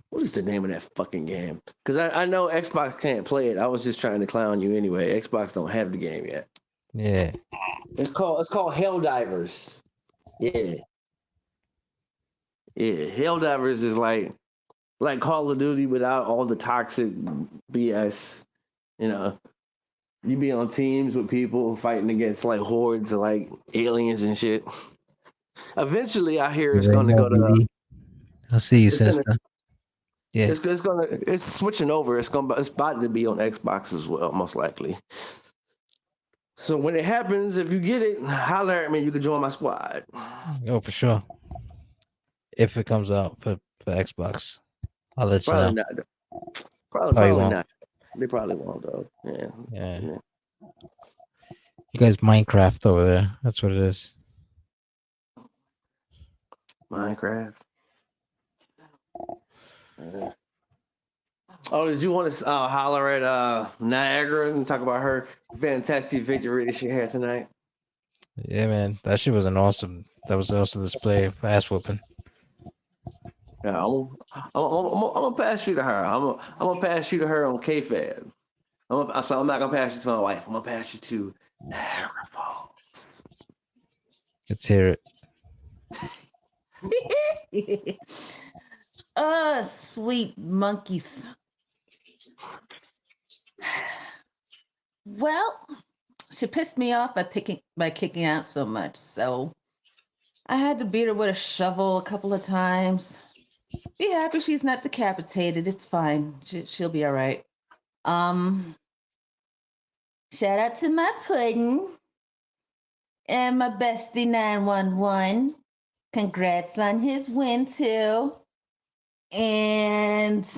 B: What is the name of that fucking game? Because I know Xbox can't play it. I was just trying to clown you anyway. Xbox don't have the game yet.
A: Yeah.
B: It's called Helldivers. Yeah, yeah. Helldivers is like Call of Duty without all the toxic BS. You know, you be on teams with people fighting against like hordes of like aliens and shit. Eventually, I hear
A: You
B: it's
A: already
B: going to
A: know,
B: go to.
A: BD. I'll see you,
B: It's gonna.
A: Sinister. Yeah.
B: It's switching over. It's about to be on Xbox as well, most likely. So when it happens, if you get it, holler at me. You can join my squad.
A: Oh, for sure. If it comes out for Xbox, I'll let you
B: Probably
A: know.
B: not.
A: Probably
B: Probably
A: won't.
B: not. They probably won't though. Yeah.
A: Yeah.
B: Yeah.
A: You guys Minecraft over there. That's what it is.
B: Minecraft. Uh, oh, did you want to holler at Niagara and talk about her fantastic victory that she had tonight?
A: Yeah, man. That shit was an awesome. That was an awesome display of ass whooping.
B: Yeah, I'm gonna pass you to her. I'm gonna pass you to her on KFAB. So I'm not gonna pass you to my wife. I'm gonna pass you to Niagara Falls.
A: Let's hear it.
D: Oh, sweet monkeys. Well, she pissed me off by kicking out so much, so I had to beat her with a shovel a couple of times. Be happy she's not decapitated. It's fine. She'll be all right. Um, Shout out to my pudding and my bestie 911. Congrats on his win too. And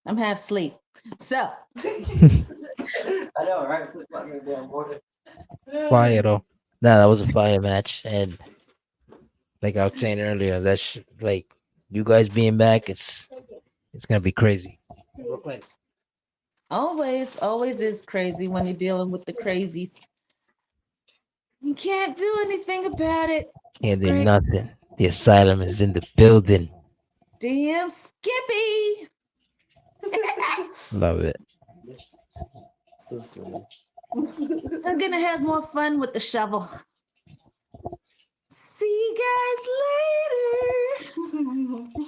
D: I'm half asleep. So
B: I know, right? It's like a damn morning.
A: Fire though. Nah, that was a fire match, and like I was saying earlier, that's like you guys being back. It's gonna be crazy.
D: always is crazy when you're dealing with the crazies. You can't do anything about it. It's
A: Can't do
D: great.
A: nothing. The asylum is in the building.
D: Damn Skippy.
A: Love it.
B: So silly.
D: I'm gonna have more fun with the shovel. See you guys later.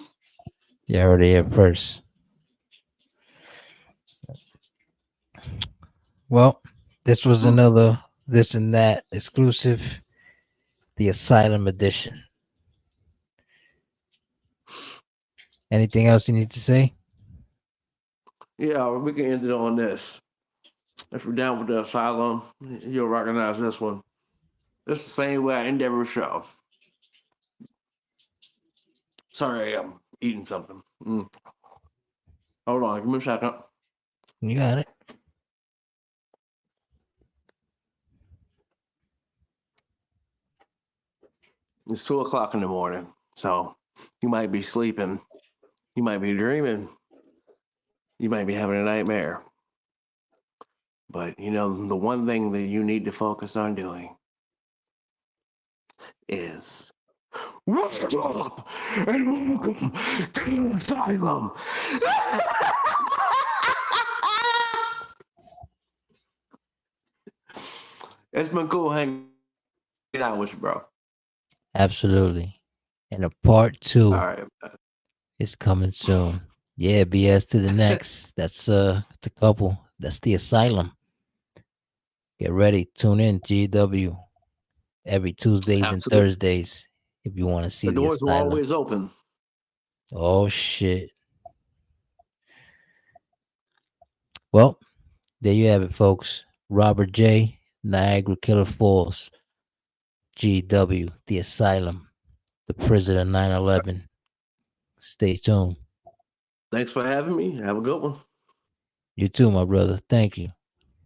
A: You heard it here first. Well, this was another this and that exclusive, the asylum edition. Anything else you need to say?
B: Yeah, we can end it on this. If you're down with the asylum, you'll recognize this one. It's the same way I end every show. Sorry, I'm eating something. Hold on, give me a second.
A: You got it.
B: It's 2 o'clock in the morning, so you might be sleeping, you might be dreaming, you might be having a nightmare. But you know, the one thing that you need to focus on doing is wake up and welcome to the asylum. It's been cool hanging out with you, bro.
A: Absolutely. And a part two
B: All right.
A: is coming soon. Yeah, BS to the next. That's it's a couple. That's the asylum. Get ready. Tune in, GW, every Tuesdays and
B: Absolutely.
A: Thursdays if you want to see
B: The
A: the
B: doors are
A: asylum.
B: always open.
A: Oh, shit. Well, there you have it, folks. Robert J., Niagara Killer Falls, GW, the asylum, the prison of 9/11. Stay tuned.
B: Thanks for having me. Have a good one.
A: You too, my brother. Thank you.